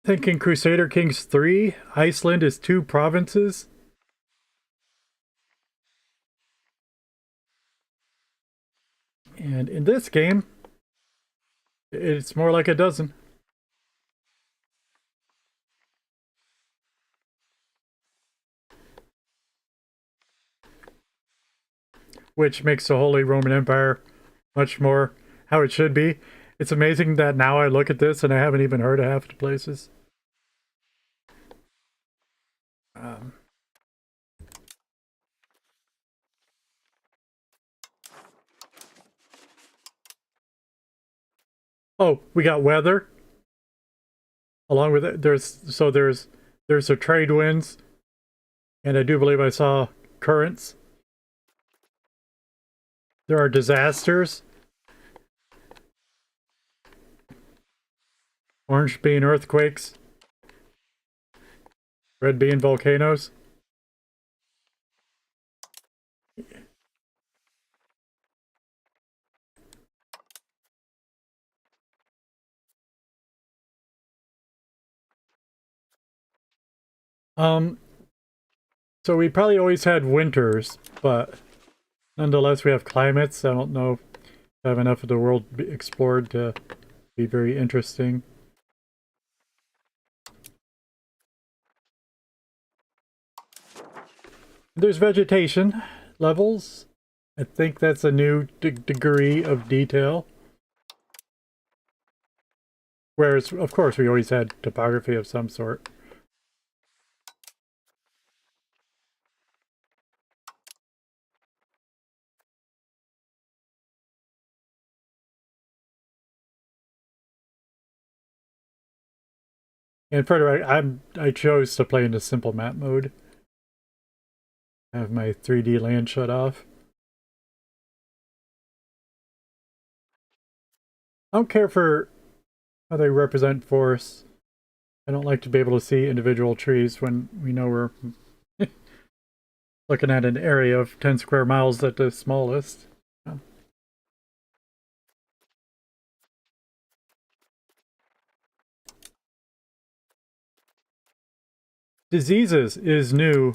Speaker 1: I think in Crusader Kings 3, Iceland is 2 provinces. And in this game, it's more like a dozen. Which makes the Holy Roman Empire much more how it should be. It's amazing that now I look at this and I haven't even heard of half the places. Oh, we got weather. Along with it, there's the trade winds, and I do believe I saw currents. There are disasters. Orange being earthquakes. Red being volcanoes. So we probably always had winters, but nonetheless we have climates. I don't know if I have enough of the world explored to be very interesting. There's vegetation levels. I think that's a new degree of detail. Whereas, of course, we always had topography of some sort. And further, I chose to play in the simple map mode. I have my 3D land shut off. I don't care for how they represent forests. I don't like to be able to see individual trees when we know we're looking at an area of 10 square miles at the smallest. Diseases is new.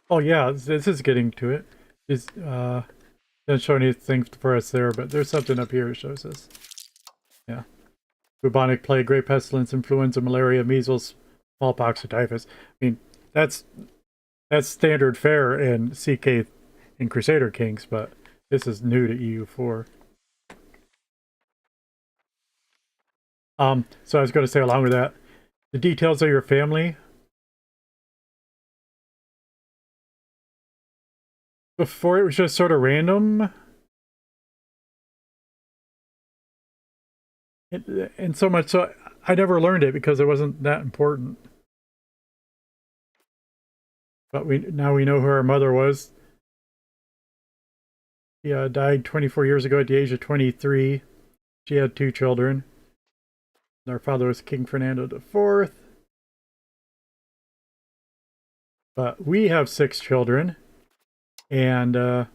Speaker 1: Oh yeah, this is getting to it. Is doesn't show anything for us there, but there's something up here that shows us. Yeah. Bubonic plague, great pestilence, influenza, malaria, measles, smallpox, or typhus. I mean, that's standard fare in CK and Crusader Kings, but this is new to EU4. So I was going to say along with that, the details of your family. Before it was just sort of random. And so much so I never learned it because it wasn't that important. But now we know who our mother was. She died 24 years ago at the age of 23. She had 2 children. Our father was King Fernando IV. But we have 6 children. And I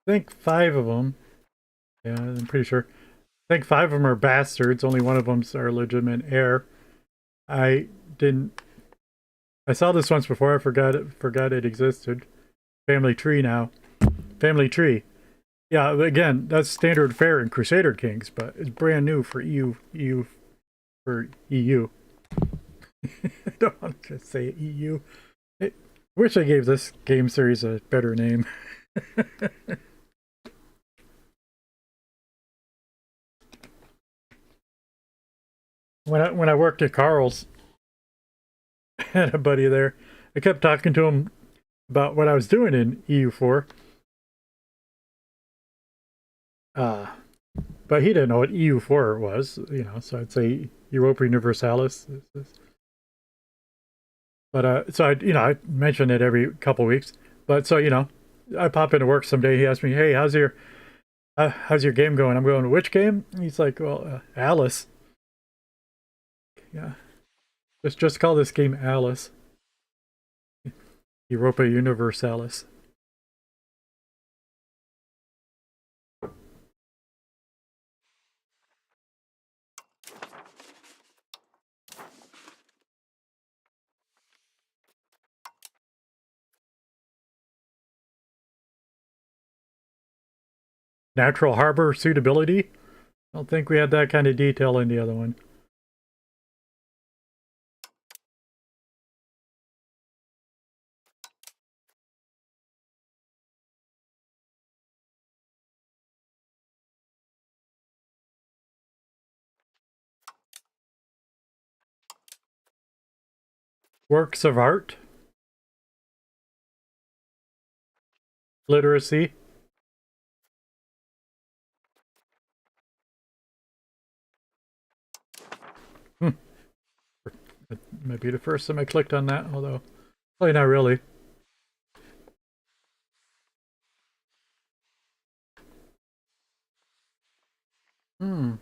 Speaker 1: think 5 of them, yeah, I'm pretty sure. I think 5 of them are bastards. Only one of them's our legitimate heir. I saw this once before. I forgot it existed. Family tree now. Family tree. Yeah, again, that's standard fare in Crusader Kings, but it's brand new for EU. For EU. I don't want to say EU. I wish I gave this game series a better name. When I worked at Carl's, I had a buddy there. I kept talking to him about what I was doing in EU4. But he didn't know what EU4 was, so I'd say Europa Universalis. But so I mention it every couple weeks. But so I pop into work someday. He asked me, "Hey, how's your game going?" I'm going, "Which game?" He's like, "Well, Alice." Yeah, just call this game Alice. Europa Universalis. Natural harbor suitability? I don't think we had that kind of detail in the other one. Works of art? Literacy? That might be the first time I clicked on that, although probably not really. Hmm.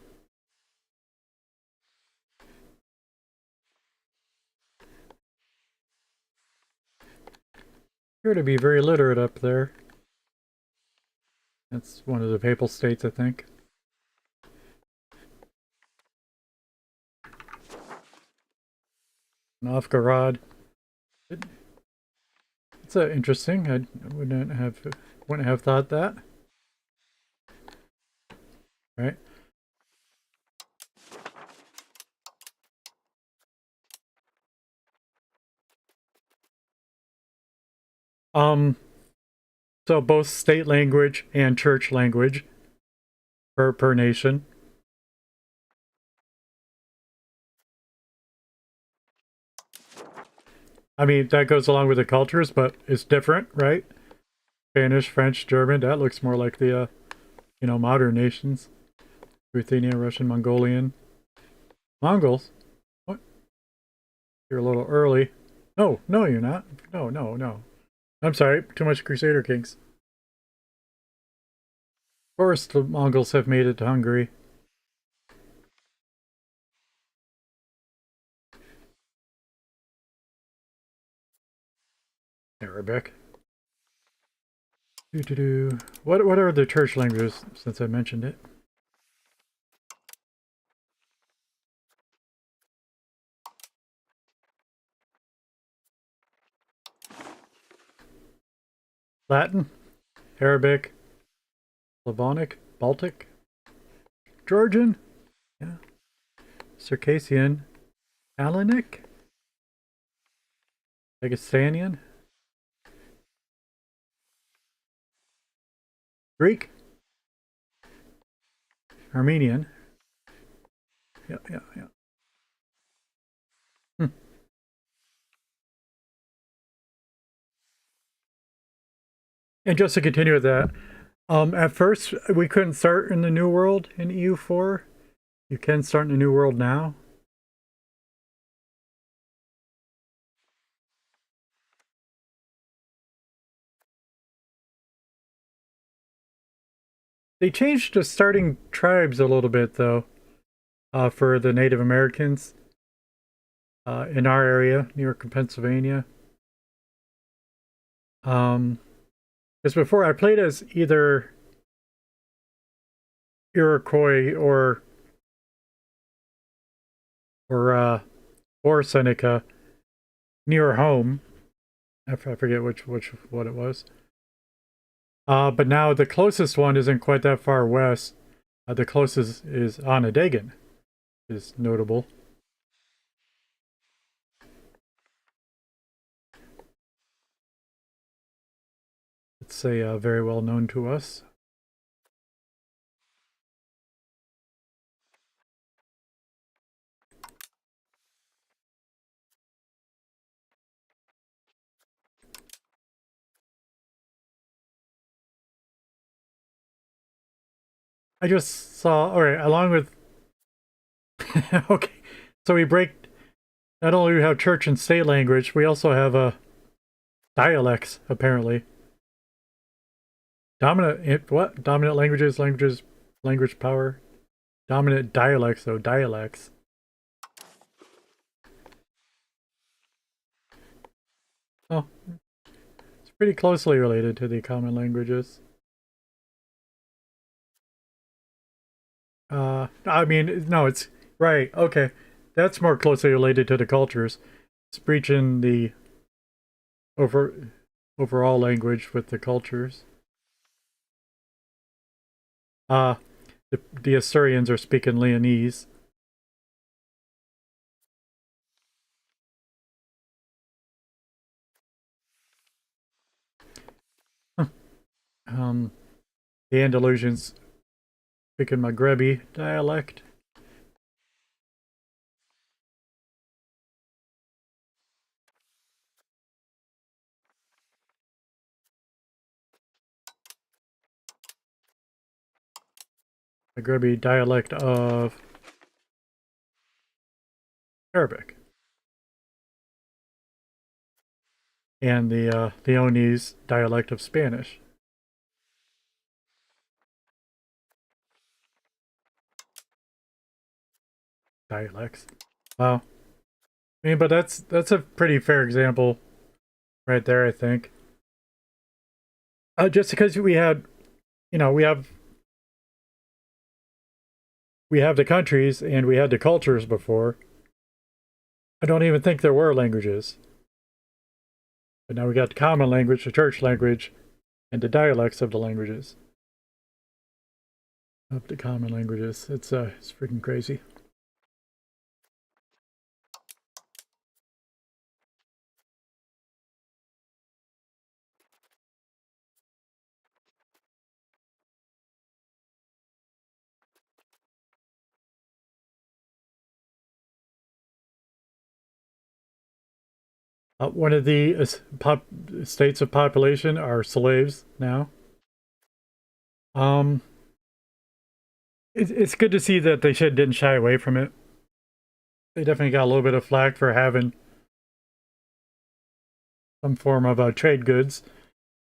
Speaker 1: Appear to be very literate up there. That's one of the papal states, I think. Novgorod. It's interesting. I wouldn't have thought that. Right. So both state language and church language per nation. I mean, that goes along with the cultures, but it's different, right? Spanish, French, German, that looks more like the, modern nations. Ruthenian, Russian, Mongolian. Mongols? What? You're a little early. No, no, you're not. No, no, no. I'm sorry, too much Crusader Kings. Of course the Mongols have made it to Hungary. Arabic. Doo-doo-doo. What are the church languages, since I mentioned it? Latin, Arabic, Slavonic, Baltic, Georgian, yeah, Circassian, Hellenic, Dagestanian, Greek, Armenian. Yeah, yeah, yeah. Hmm. And just to continue with that, at first we couldn't start in the New World in EU4. You can start in the New World now. They changed the starting tribes a little bit though, for the Native Americans in our area, New York and Pennsylvania. Because before I played as either Iroquois or Seneca near home. I forget which what it was. But now the closest one isn't quite that far west. The closest is Onondagan, is notable. It's a very well known to us. I just saw. All right, along with okay, so we break. Not only do we have church and state language, we also have dialects apparently. Dominant what? Dominant language power. Dominant dialects, though dialects. Oh, it's pretty closely related to the common languages. I mean, no, it's right. Okay, that's more closely related to the cultures. It's breaching the over overall language with the cultures. Uh, the Assyrians are speaking Leonese. Um, the Andalusians speaking Maghrebi dialect. Maghrebi dialect of Arabic. And the Leonese dialect of Spanish. Dialects. Wow. I mean, but that's a pretty fair example right there, I think. Just because we had, you know, we have the countries and we had the cultures before. I don't even think there were languages. But now we got the common language, the church language, and the dialects of the languages. Of the common languages. It's freaking crazy. One of the states of population are slaves now. Um, it's good to see that they didn't shy away from it. They definitely got a little bit of flack for having some form of trade goods,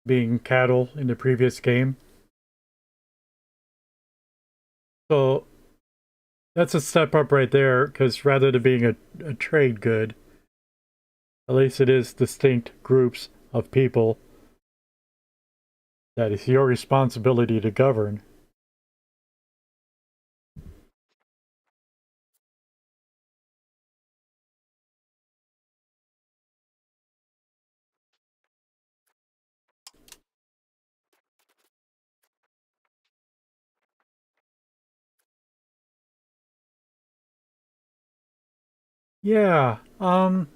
Speaker 1: being cattle in the previous game. So that's a step up right there, because rather than being a trade good, at least it is distinct groups of people that it's your responsibility to govern. Yeah, can't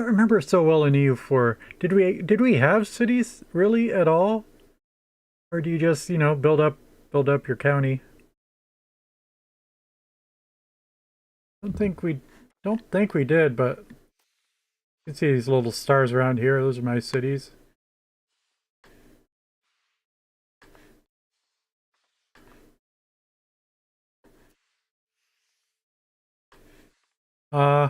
Speaker 1: remember so well in EU4. Did we have cities really at all, or do you just build up your county? Don't think we don't think we did, but you can see these little stars around here. Those are my cities. Uh,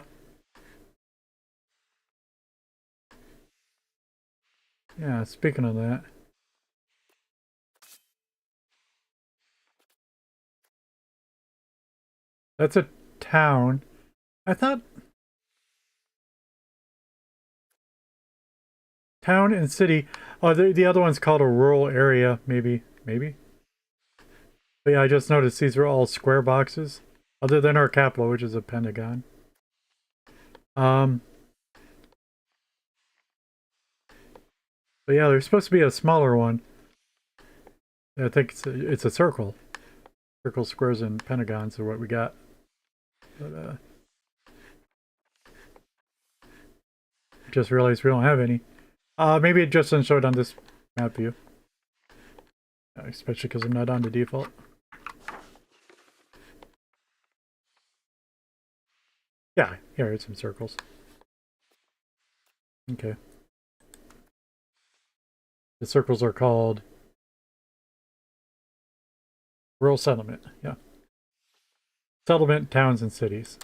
Speaker 1: yeah. Speaking of that, that's a town. I thought town and city. Oh, the other one's called a rural area. Maybe. But yeah, I just noticed these are all square boxes, other than our capital, which is a pentagon. Um, but yeah, there's supposed to be a smaller one. I think it's a circle. Circles, squares, and pentagons are what we got. But just realized we don't have any. Maybe it just doesn't show it on this map view. Especially because I'm not on the default. Yeah, here it's some circles. Okay. The circles are called rural settlement. Yeah. Settlement, towns, and cities.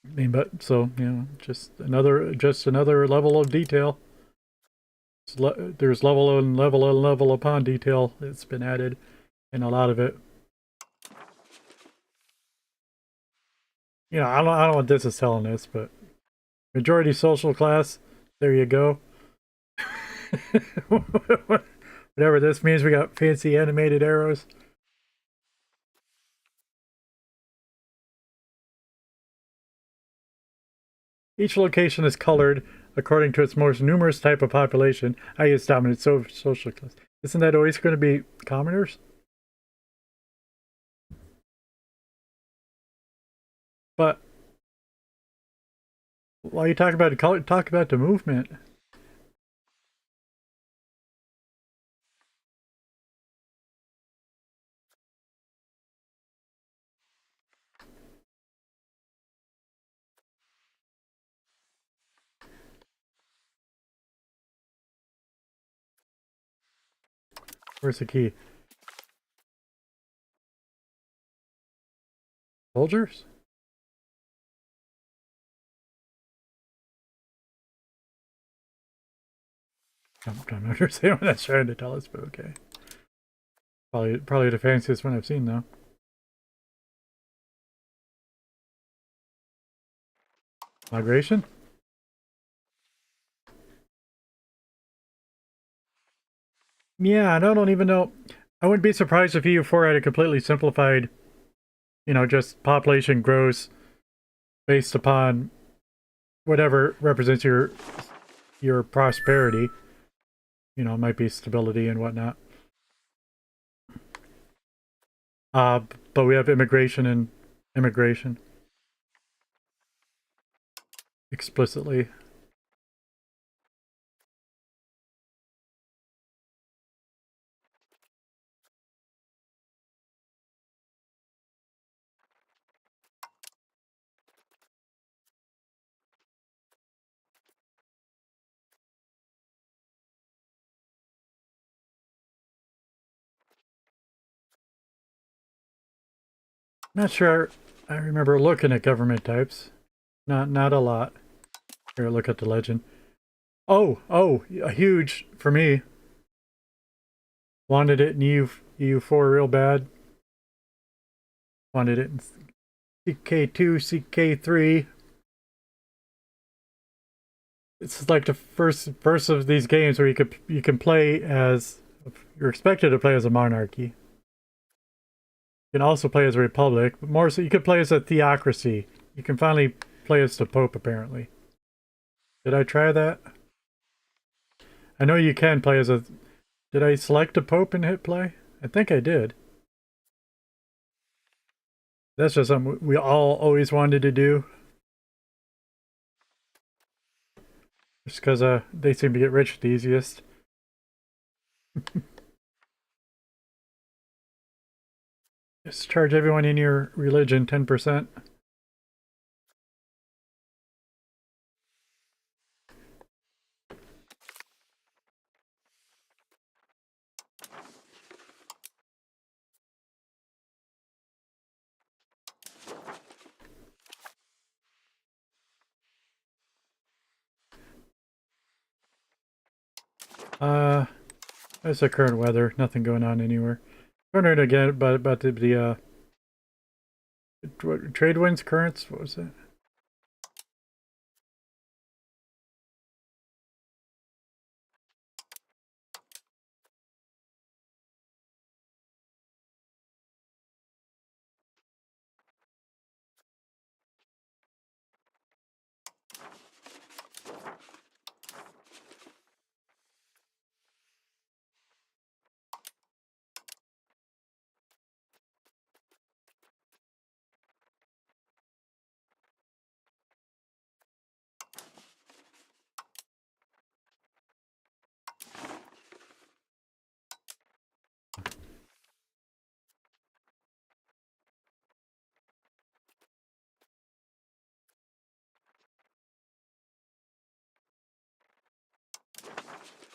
Speaker 1: I mean, but so just another level of detail. There's level and level and level upon detail that's been added, and a lot of it. I don't know what this is telling us, but majority social class. There you go. Whatever this means, we got fancy animated arrows. Each location is colored according to its most numerous type of population, i.e. its dominant social class. Isn't that always going to be commoners? But while you talk about color, talk about the movement. Where's the key? Soldiers? I'm not understanding what that's trying to tell us, but okay. Probably the fanciest one I've seen though. Migration? Yeah, I don't even know. I wouldn't be surprised if EU4 had a completely simplified, just population grows based upon whatever represents your prosperity. It might be stability and whatnot. But we have immigration and immigration explicitly. Not sure. I remember looking at government types. Not a lot. Here, look at the legend. Oh, a huge for me. Wanted it in EU4 real bad. Wanted it in CK2, CK3. It's like the first of these games where you can play as you're expected to play as a monarchy. You can also play as a republic, but more so you could play as a theocracy. You can finally play as the Pope apparently. Did I try that? I know you can play as a... Did I select a Pope and hit play? I think I did. That's just something we all always wanted to do. Just because they seem to get rich the easiest. Just charge everyone in your religion 10%. That's the current weather. Nothing going on anywhere. Wondering again about the trade winds currents. What was that?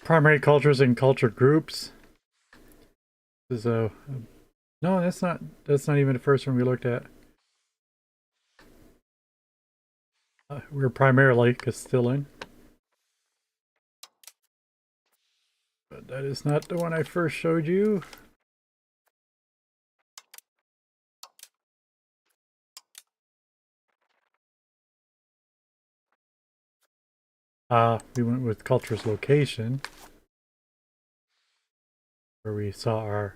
Speaker 1: Primary cultures and culture groups. This is a no. That's not even the first one we looked at. We're primarily Castilian, but that is not the one I first showed you. We went with culture's location, where we saw our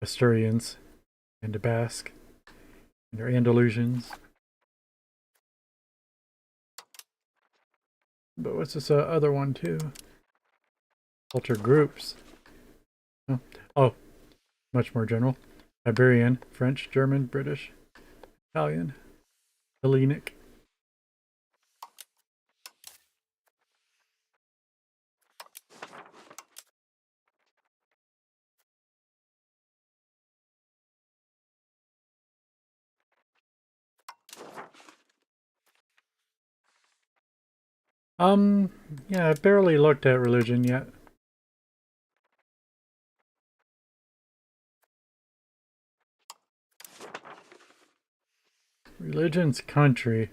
Speaker 1: Asturians and the Basque and their Andalusians. But what's this other one too? Culture groups. Oh, much more general. Iberian, French, German, British, Italian, Hellenic. Yeah, I barely looked at religion yet. Religion's country.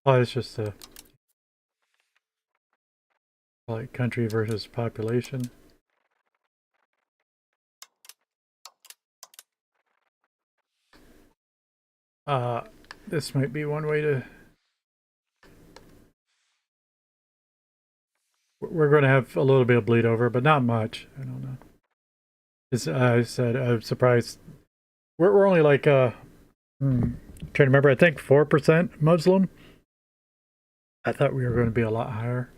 Speaker 1: Oh, it's just a like country versus population. Uh, this might be one way to... We're going to have a little bit of bleed over, but not much. I don't know. As I said, I'm surprised. We're only like, trying to remember, I think 4% Muslim. I thought we were going to be a lot higher.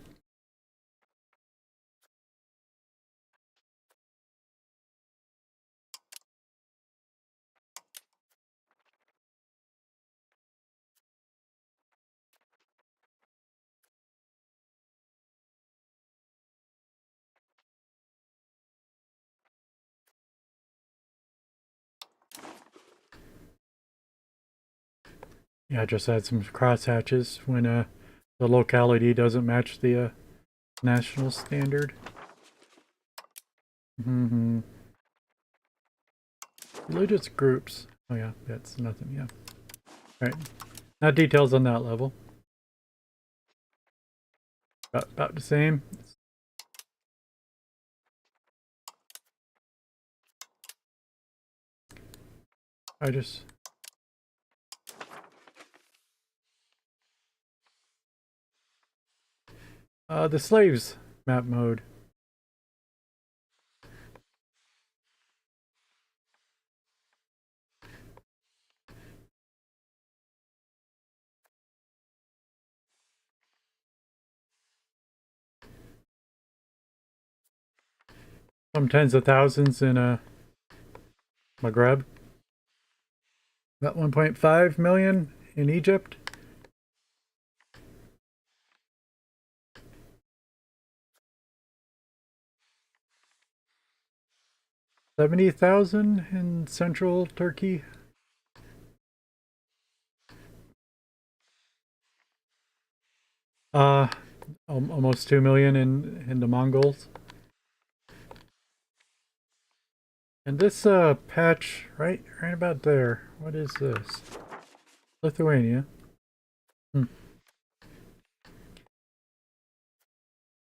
Speaker 1: Yeah, just add some crosshatches when the locality doesn't match the national standard. Religious groups. Oh yeah, that's nothing, yeah. Alright. Not details on that level. About the same. I just... the slaves map mode. Some tens of thousands in Maghreb. About 1.5 million in Egypt. $70,000 in central Turkey. Almost 2 million in the Mongols. And this patch right about there. What is this? Lithuania.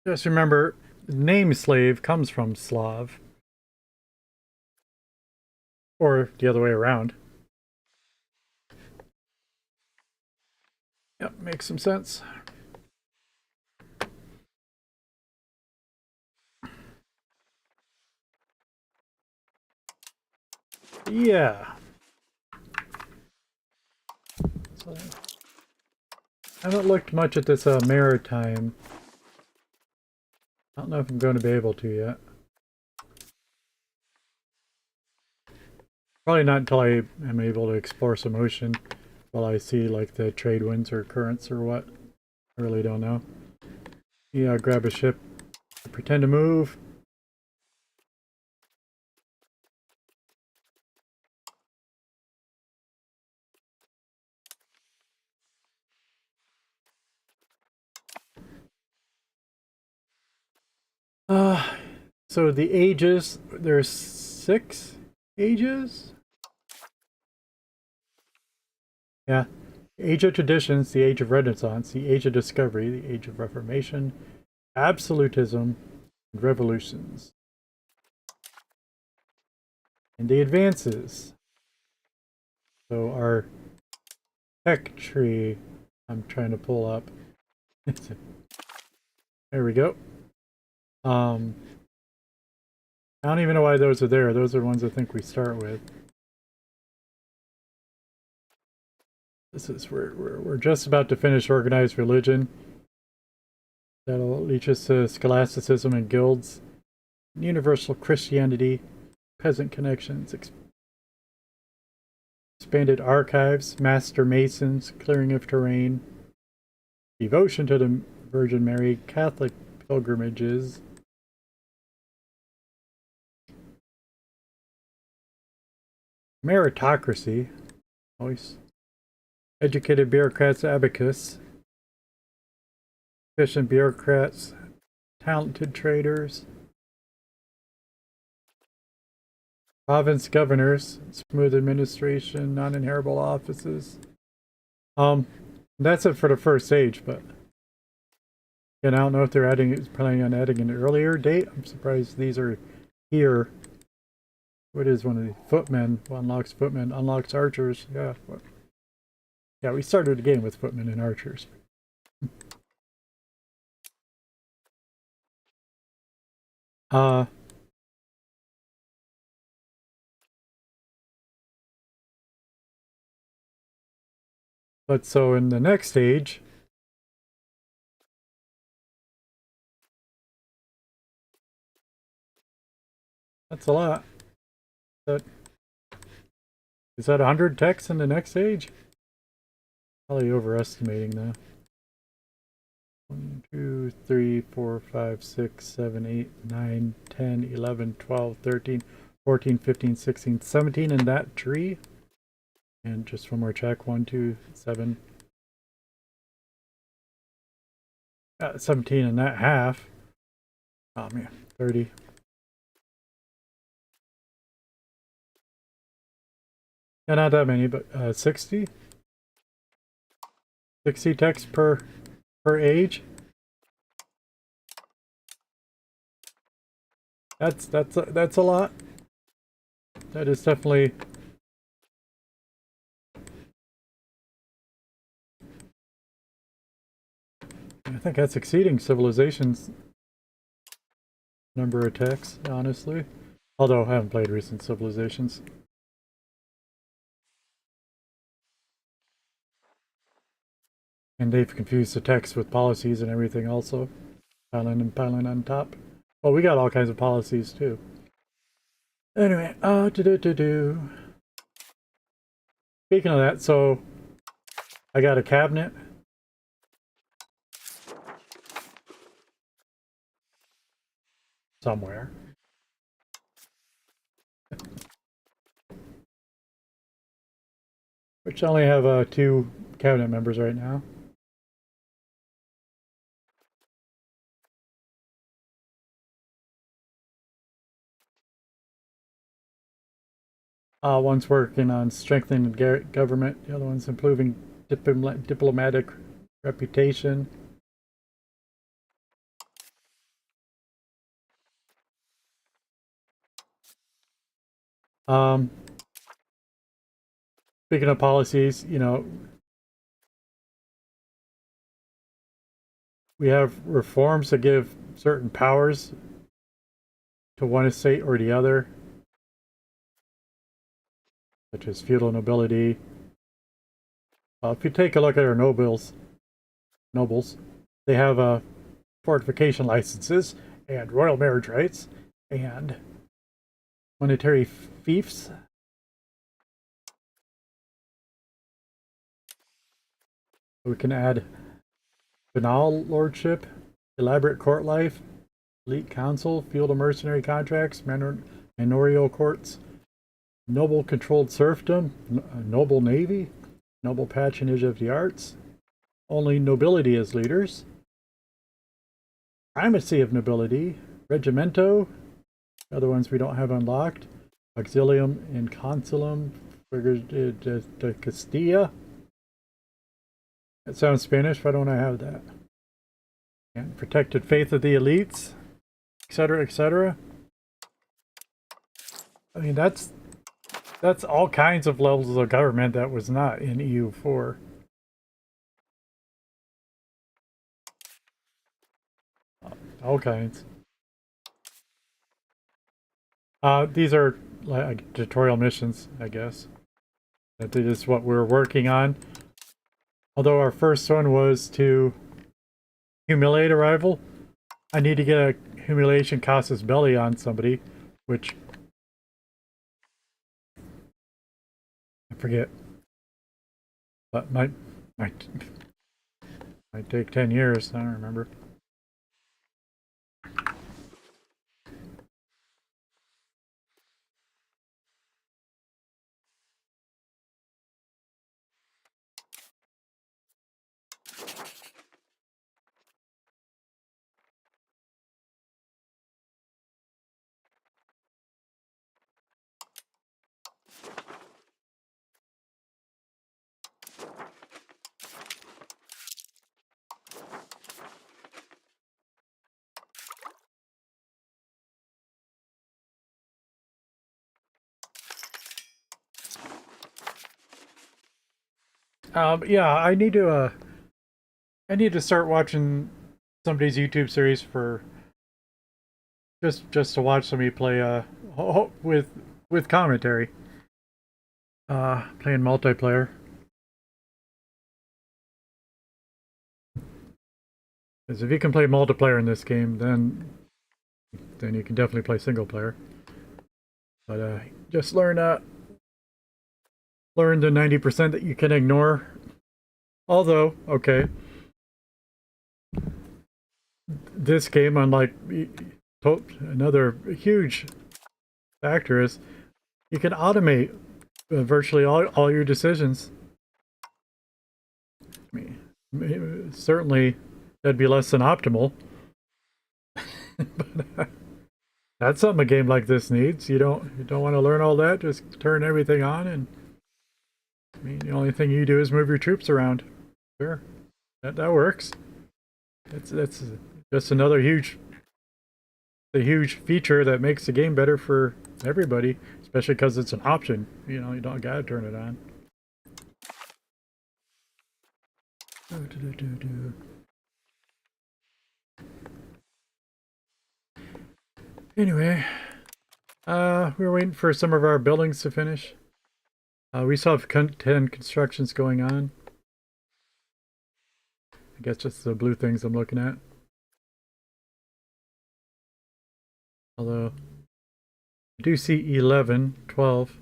Speaker 1: Just remember, the name slave comes from Slav. Or the other way around. Yep, makes some sense. Yeah. So, I haven't looked much at this maritime. I don't know if I'm going to be able to yet. Probably not until I am able to explore some ocean. While I see like the trade winds or currents or what. I really don't know. Yeah, grab a ship. Pretend to move. So the ages, there's 6 ages? Yeah. Age of Traditions, the Age of Renaissance, the Age of Discovery, the Age of Reformation, Absolutism, and Revolutions. And the advances. So our tech tree, I'm trying to pull up. There we go. I don't even know why those are there. Those are the ones I think we start with. This is where we're just about to finish organized religion. That'll lead us to scholasticism and guilds, universal Christianity, peasant connections, expanded archives, master masons, clearing of terrain, devotion to the Virgin Mary, Catholic pilgrimages, meritocracy, always, educated bureaucrats, abacus, efficient bureaucrats, talented traders, province governors, smooth administration, non-inheritable offices. That's it for the first stage, but again, I don't know if they're planning on adding an earlier date. I'm surprised these are here. What is one of the footmen? Unlocks footmen, unlocks archers. Yeah. Yeah, we started the game with footmen and archers. But so in the next stage, that's a lot. Is that 100 techs in the next stage? Probably overestimating that. 1, 2, 3, 4, 5, 6, 7, 8, 9, 10, 11, 12, 13, 14, 15, 16, 17 in that tree. And just one more check. 1, 2, 7. 17 in that half. Oh man, 30. Yeah, not that many, but 60? 60 techs per age. That's a lot. That is definitely. I think that's exceeding civilization's number of techs, honestly. Although I haven't played recent civilizations. And they've confused the text with policies and everything also. Piling and piling on top. Well, we got all kinds of policies too. Anyway, Speaking of that, so I got a cabinet. Somewhere. Which I only have 2 cabinet members right now. One's working on strengthening the government, the other one's improving diplomatic reputation. Um, Speaking of policies, you know, we have reforms that give certain powers to one estate or the other, such as feudal nobility. If you take a look at our nobles, they have fortification licenses and royal marriage rights and monetary fiefs. We can add banal lordship, elaborate court life, elite council, feudal mercenary contracts, manorial courts, noble controlled serfdom, noble navy, noble patronage of the arts, only nobility as leaders, primacy of nobility, regimento, other ones we don't have unlocked, auxilium and consulum, de Castilla. That sounds Spanish, why don't I have that? And protected faith of the elites, etc., etc. I mean, that's all kinds of levels of government that was not in EU4. All kinds. These are like tutorial missions, I guess. That is what we're working on. Although our first one was to humiliate a rival, I need to get a humiliation casus belli on somebody, which I forget. But might take 10 years, I don't remember. Yeah, I need to start watching somebody's YouTube series for just to watch somebody play with commentary. Playing multiplayer. Because if you can play multiplayer in this game, then you can definitely play single player. But just learn the 90% that you can ignore. Although, okay, this game, unlike another huge factor, is you can automate virtually all your decisions. I mean, certainly that'd be less than optimal. But that's something a game like this needs. You don't want to learn all that. Just turn everything on and I mean, the only thing you do is move your troops around. Sure, that works. That's just another huge feature that makes the game better for everybody, especially because it's an option. You know, you don't gotta turn it on. Anyway, we're waiting for some of our buildings to finish. We still have 10 constructions going on. I guess just the blue things I'm looking at. Although, I do see 11, 12.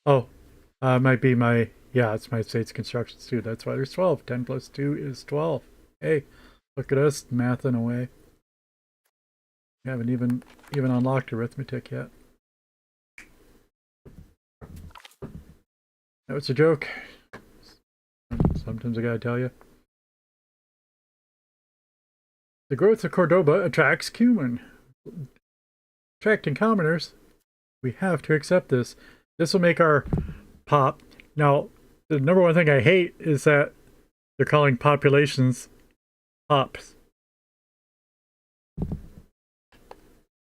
Speaker 1: Oh, might be my, yeah, it's my state's constructions too. That's why there's 12. 10 plus 2 is 12. Hey, look at us mathing away. We haven't even unlocked arithmetic yet. That was a joke. Sometimes I gotta tell you. The growth of Cordoba attracts cumin. Attracting commoners. We have to accept this. This will make our pop. Now, the number one thing I hate is that they're calling populations pops.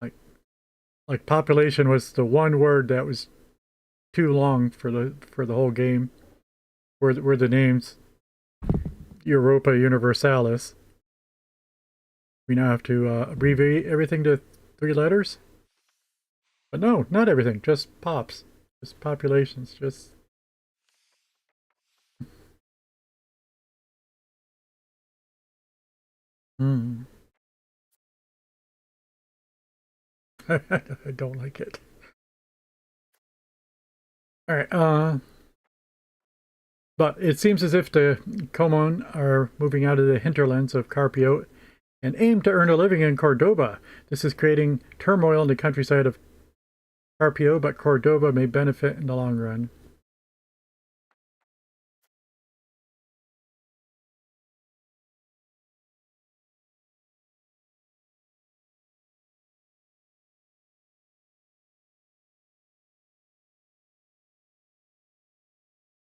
Speaker 1: Like population was the one word that was too long for the whole game. Were the names Europa Universalis. We now have to abbreviate everything to 3 letters. But no, not everything. Just pops. Just populations. Just. Hmm. I don't like it. Alright, but it seems as if the Comon are moving out of the hinterlands of Carpio and aim to earn a living in Cordoba. This is creating turmoil in the countryside of Carpio, but Cordoba may benefit in the long run.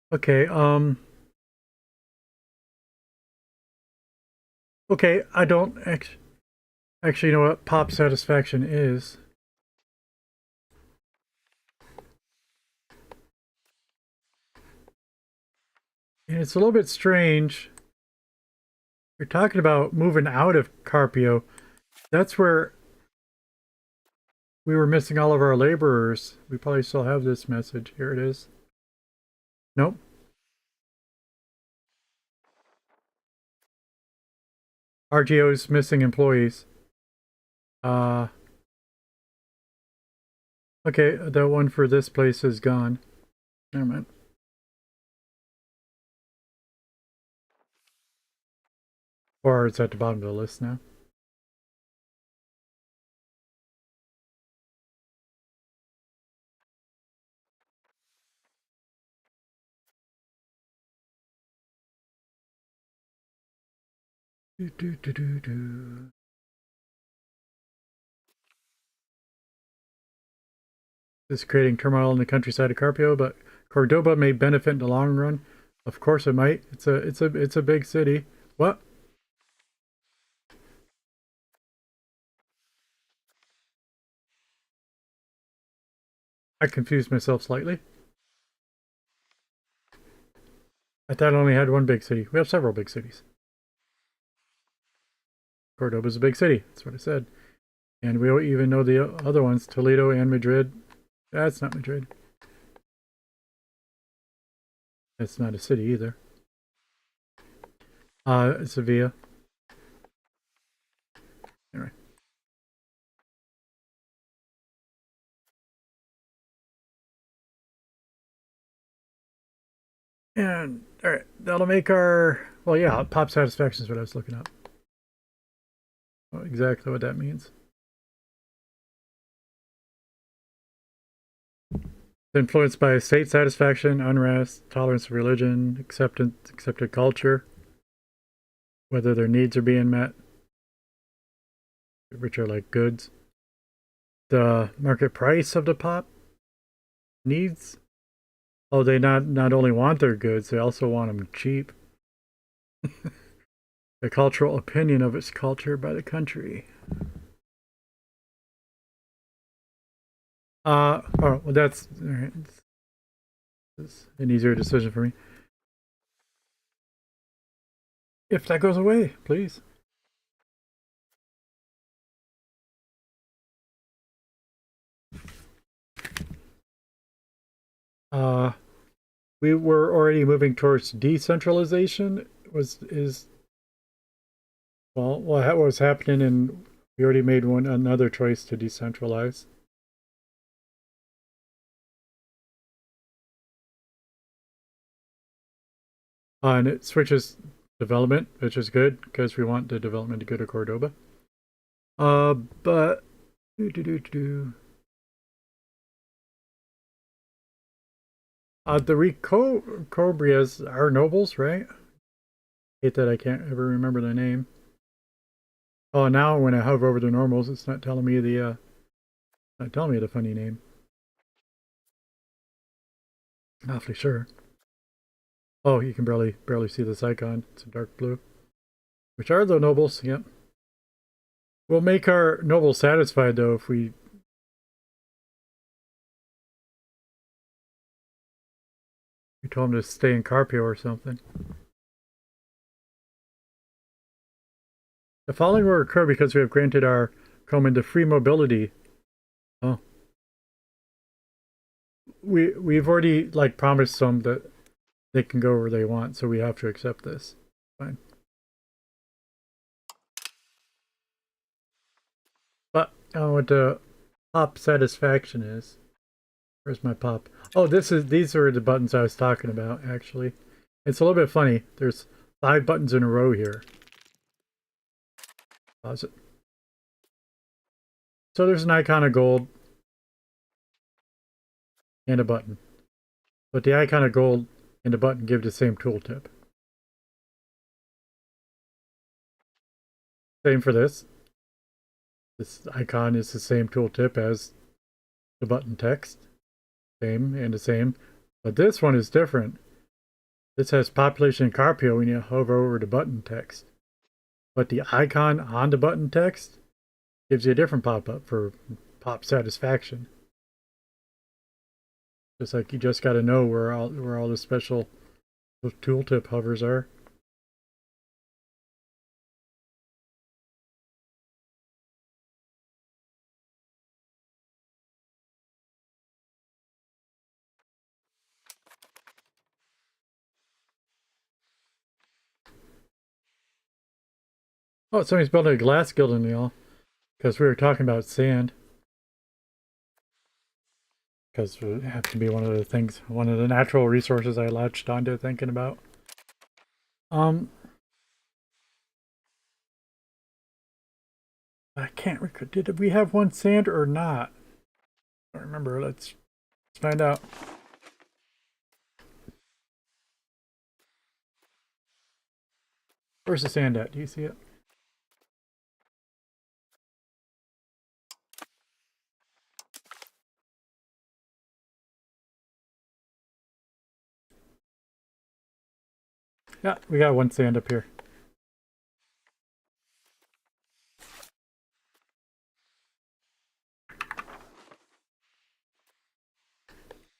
Speaker 1: Okay, okay, I don't actually know what pop satisfaction is. And it's a little bit strange. You're talking about moving out of Carpio. That's where we were missing all of our laborers. We probably still have this message. Here it is. Nope. RGO's missing employees. Okay, that one for this place is gone. Never mind. Or it's at the bottom of the list now. Do, do, do, do, do. This is creating turmoil in the countryside of Carpio, but Cordoba may benefit in the long run. Of course it might. It's a big city. What? I confused myself slightly. I thought I only had one big city. We have several big cities. Cordoba's a big city. That's what I said. And we don't even know the other ones. Toledo and Madrid. That's not Madrid. That's not a city either. Sevilla. Anyway. And, alright, that'll make our, well, yeah, pop satisfaction is what I was looking up. Exactly what that means. Influenced by state satisfaction, unrest, tolerance of religion, accepted culture, whether their needs are being met, which are like goods. The market price of the pop, Needs? Oh, they not only want their goods, they also want them cheap. The cultural opinion of its culture by the country. Oh, well, that's all right. It's an easier decision for me. If that goes away, please. Uh, we were already moving towards decentralization. What was happening, and we already made another choice to decentralize. And it switches development, which is good because we want the development to go to Cordoba. But the Recobrias are nobles, right? Hate that I can't ever remember their name. Oh, now when I hover over the normals, it's not telling me not telling me the funny name. Awfully sure. Oh, you can barely see this icon. It's a dark blue. Which are the nobles? Yep. We'll make our nobles satisfied though if we told them to stay in Carpio or something. The following will occur because we have granted our Coman the free mobility. Oh. We've already like promised them that they can go where they want, so we have to accept this. Fine. But I don't know what the pop satisfaction is. Where's my pop? Oh, these are the buttons I was talking about, actually. It's a little bit funny. There's 5 buttons in a row here. Pause it. So there's an icon of gold and a button. But the icon of gold and the button give the same tooltip. Same for this. This icon is the same tooltip as the button text. Same and the same. But this one is different. This has population Carpio when you hover over the button text. But the icon on the button text gives you a different pop-up for pop satisfaction. Just like you just got to know where all the special tooltip hovers are. Oh, somebody's building a glass guild, y'all. Because we were talking about sand. Because it has to be one of the natural resources I latched onto thinking about. I can't recall. Did we have one sand or not? I don't remember. Let's find out. Where's the sand at? Do you see it? Yeah, we got one sand up here.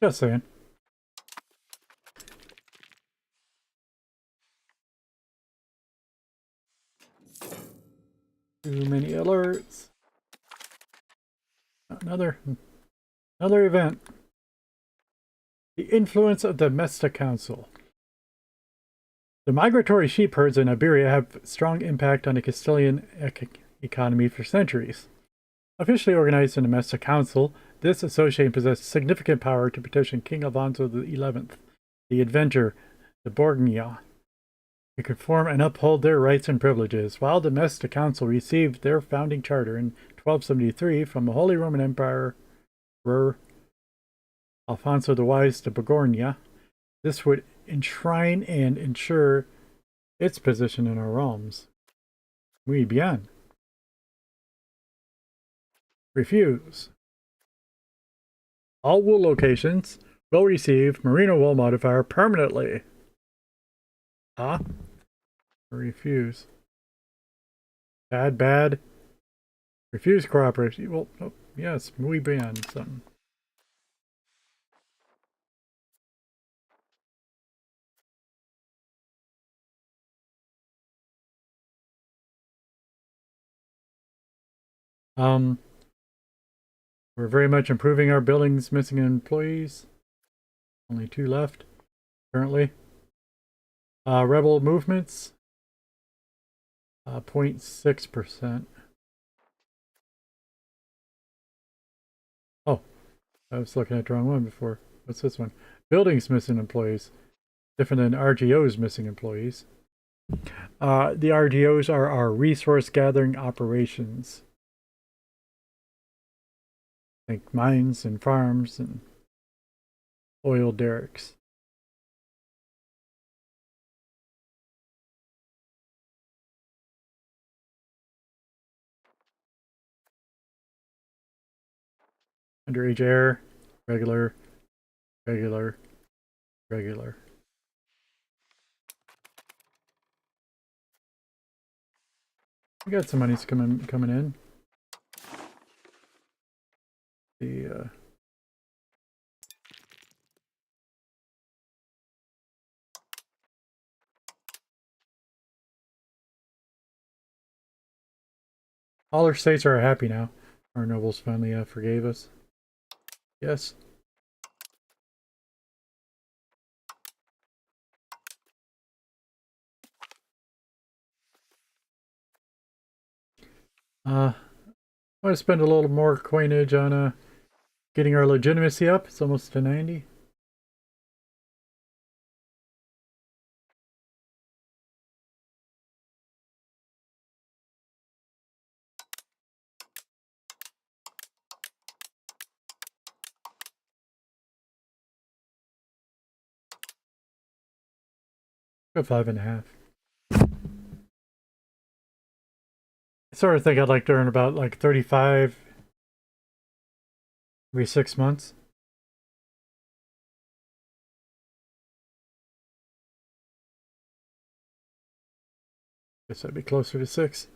Speaker 1: Just saying. Too many alerts. Another event. The influence of the Mesta Council. The migratory sheep herds in Iberia have strong impact on the Castilian economy for centuries. Officially organized in the Mesta Council, this association possessed significant power to petition King Alfonso XI, the Avenger, the Borgia, to conform and uphold their rights and privileges. While the Mesta Council received their founding charter in 1273 from the Holy Roman Emperor Alfonso the Wise de Borgoña, this would enshrine and ensure its position in our realms. Muy bien. Refuse. All wool locations will receive merino wool modifier permanently. Huh? Refuse. Bad, bad. Refuse cooperation. Well, oh, yes, muy bien, something. We're very much improving our buildings, missing employees. Only 2 left, currently. Rebel movements. 0.6%. Oh, I was looking at the wrong one before. What's this one? Buildings missing employees. Different than RGOs missing employees. The RGOs are our resource gathering operations. Like mines and farms and oil derricks. Underage air, regular, regular, regular. We got some money's coming in. The all our states are happy now. Our nobles finally forgave us. Yes. I want to spend a little more coinage on getting our legitimacy up. It's almost to 90. Go 5.5. I sort of think I'd like to earn about like 35 every 6 months. Guess I'd be closer to 6.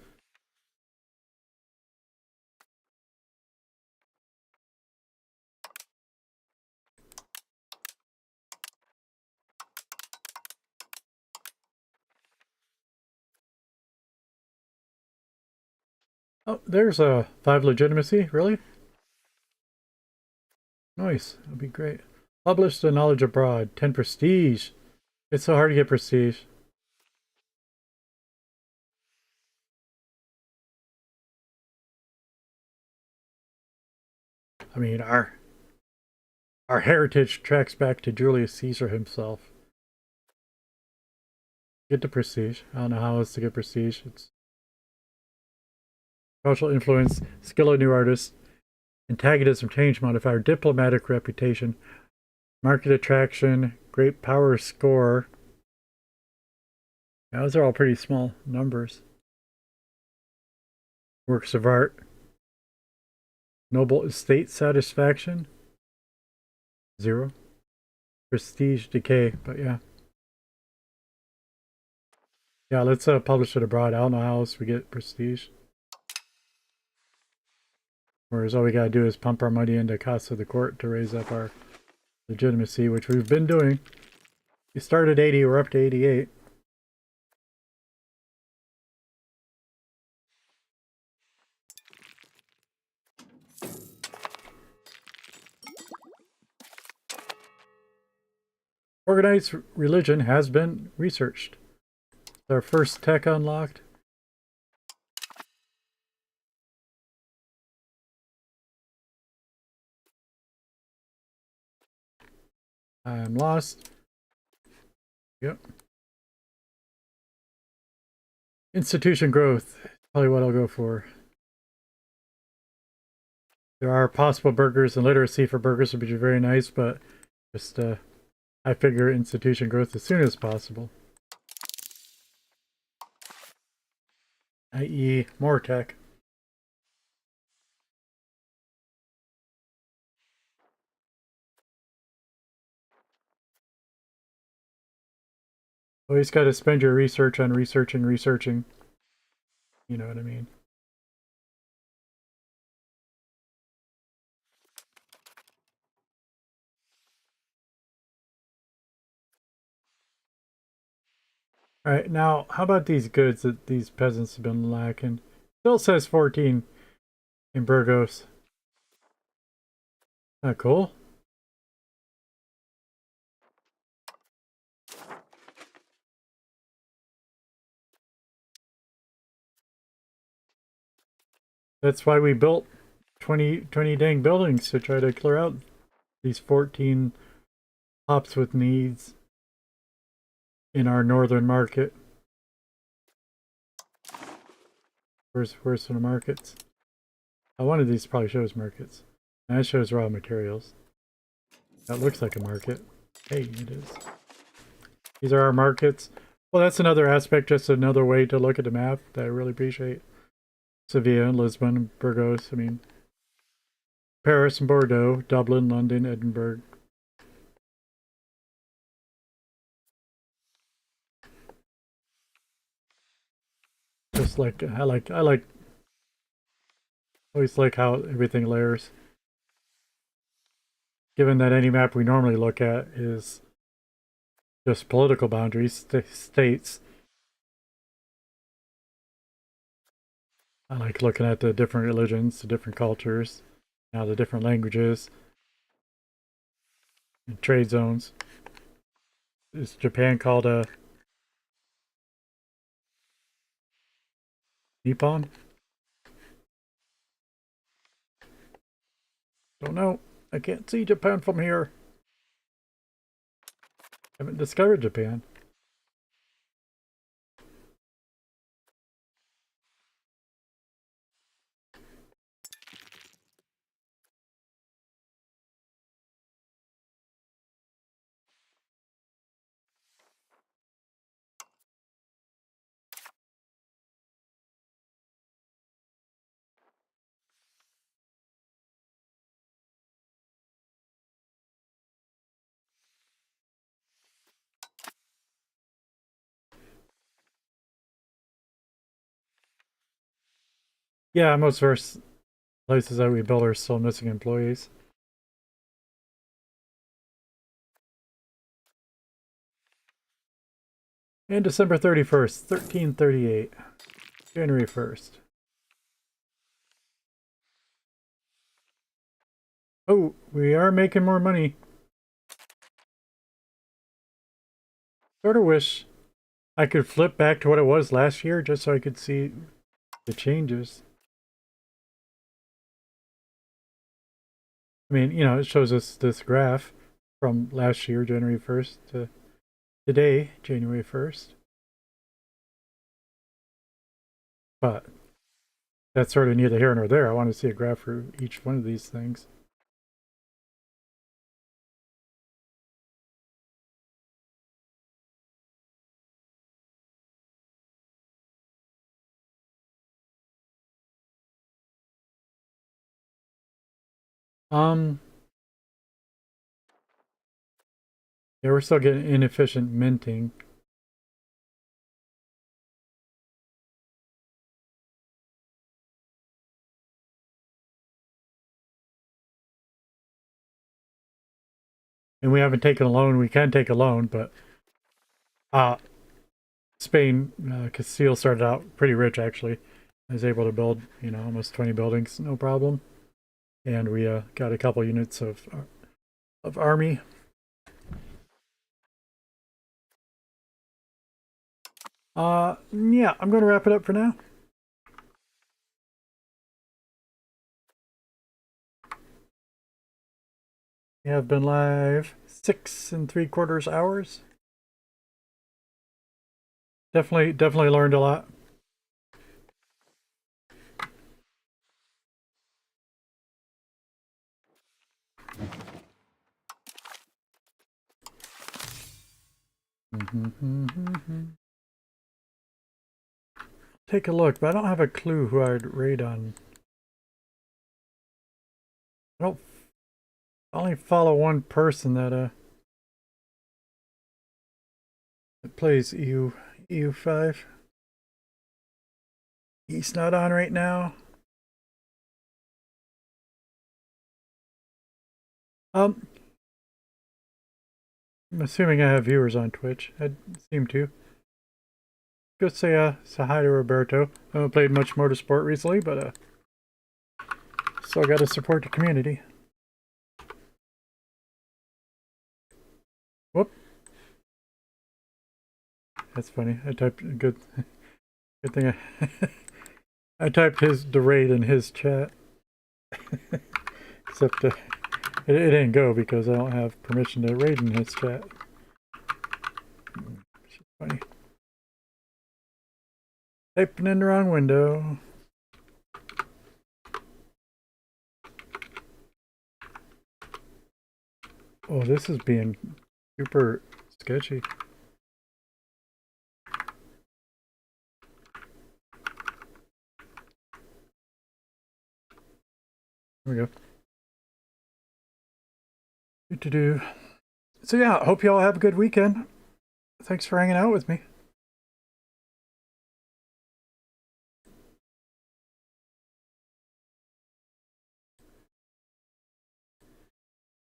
Speaker 1: Oh, there's a 5 legitimacy. Really? Nice. That'd be great. Publish the knowledge abroad. 10 prestige. It's so hard to get prestige. I mean, our heritage tracks back to Julius Caesar himself. Get the prestige. I don't know how else to get prestige. It's cultural influence, skill of new artists, antagonism, change modifier, diplomatic reputation, market attraction, great power score. Yeah, those are all pretty small numbers. Works of art, noble estate satisfaction, 0. Prestige decay, but yeah. Yeah, let's publish it abroad. I don't know how else we get prestige. Whereas all we gotta do is pump our money into Casa de Court to raise up our legitimacy, which we've been doing. We started 80, we're up to 88. Organized religion has been researched. Our first tech unlocked. I'm lost. Yep. Institution growth. Probably what I'll go for. There are possible burgers and literacy for burgers would be very nice, but just I figure institution growth as soon as possible. I.e. more tech. Always got to spend your research on researching. You know what I mean? All right, now how about these goods that these peasants have been lacking? Still says 14 in Burgos. Not cool. That's why we built 20 dang buildings to try to clear out these 14 hops with needs in our northern market. Where's the markets? Oh, one of these probably shows markets. That shows raw materials. That looks like a market. Hey, it is. These are our markets. Well, that's another aspect, just another way to look at the map that I really appreciate. Sevilla, Lisbon, Burgos, I mean, Paris and Bordeaux, Dublin, London, Edinburgh. Just like, I always like how everything layers. Given that any map we normally look at is just political boundaries, states. I like looking at the different religions, the different cultures, now the different languages, and trade zones. Is Japan called a Nippon? Don't know. I can't see Japan from here. I haven't discovered Japan. Yeah, most first places that we build are still missing employees. And December 31st, 1338. January 1st. Oh, we are making more money. Sort of wish I could flip back to what it was last year just so I could see the changes. I mean, you know, it shows us this graph from last year, January 1st, to today, January 1st. But that's sort of neither here nor there. I want to see a graph for each one of these things. Um, yeah, we're still getting inefficient minting. And we haven't taken a loan. We can take a loan, but uh, Spain, Castile started out pretty rich actually. I was able to build, you know, almost 20 buildings, no problem. And we got a couple units of army. Yeah, I'm going to wrap it up for now. We have been live 6 3/4 hours. Definitely learned a lot. Take a look, but I don't have a clue who I'd raid on. I don't I only follow one person that It plays EU5. He's not on right now. I'm assuming I have viewers on Twitch. I seem to. Go say hi to Roberto. I haven't played much Motorsport recently, but still got to support the community. Whoop. That's funny. I typed good thing I typed the raid in his chat. Except it didn't go because I don't have permission to raid in his chat. It's funny. Typing in the wrong window. Oh, this is being super sketchy. There we go. So yeah, hope you all have a good weekend. Thanks for hanging out with me.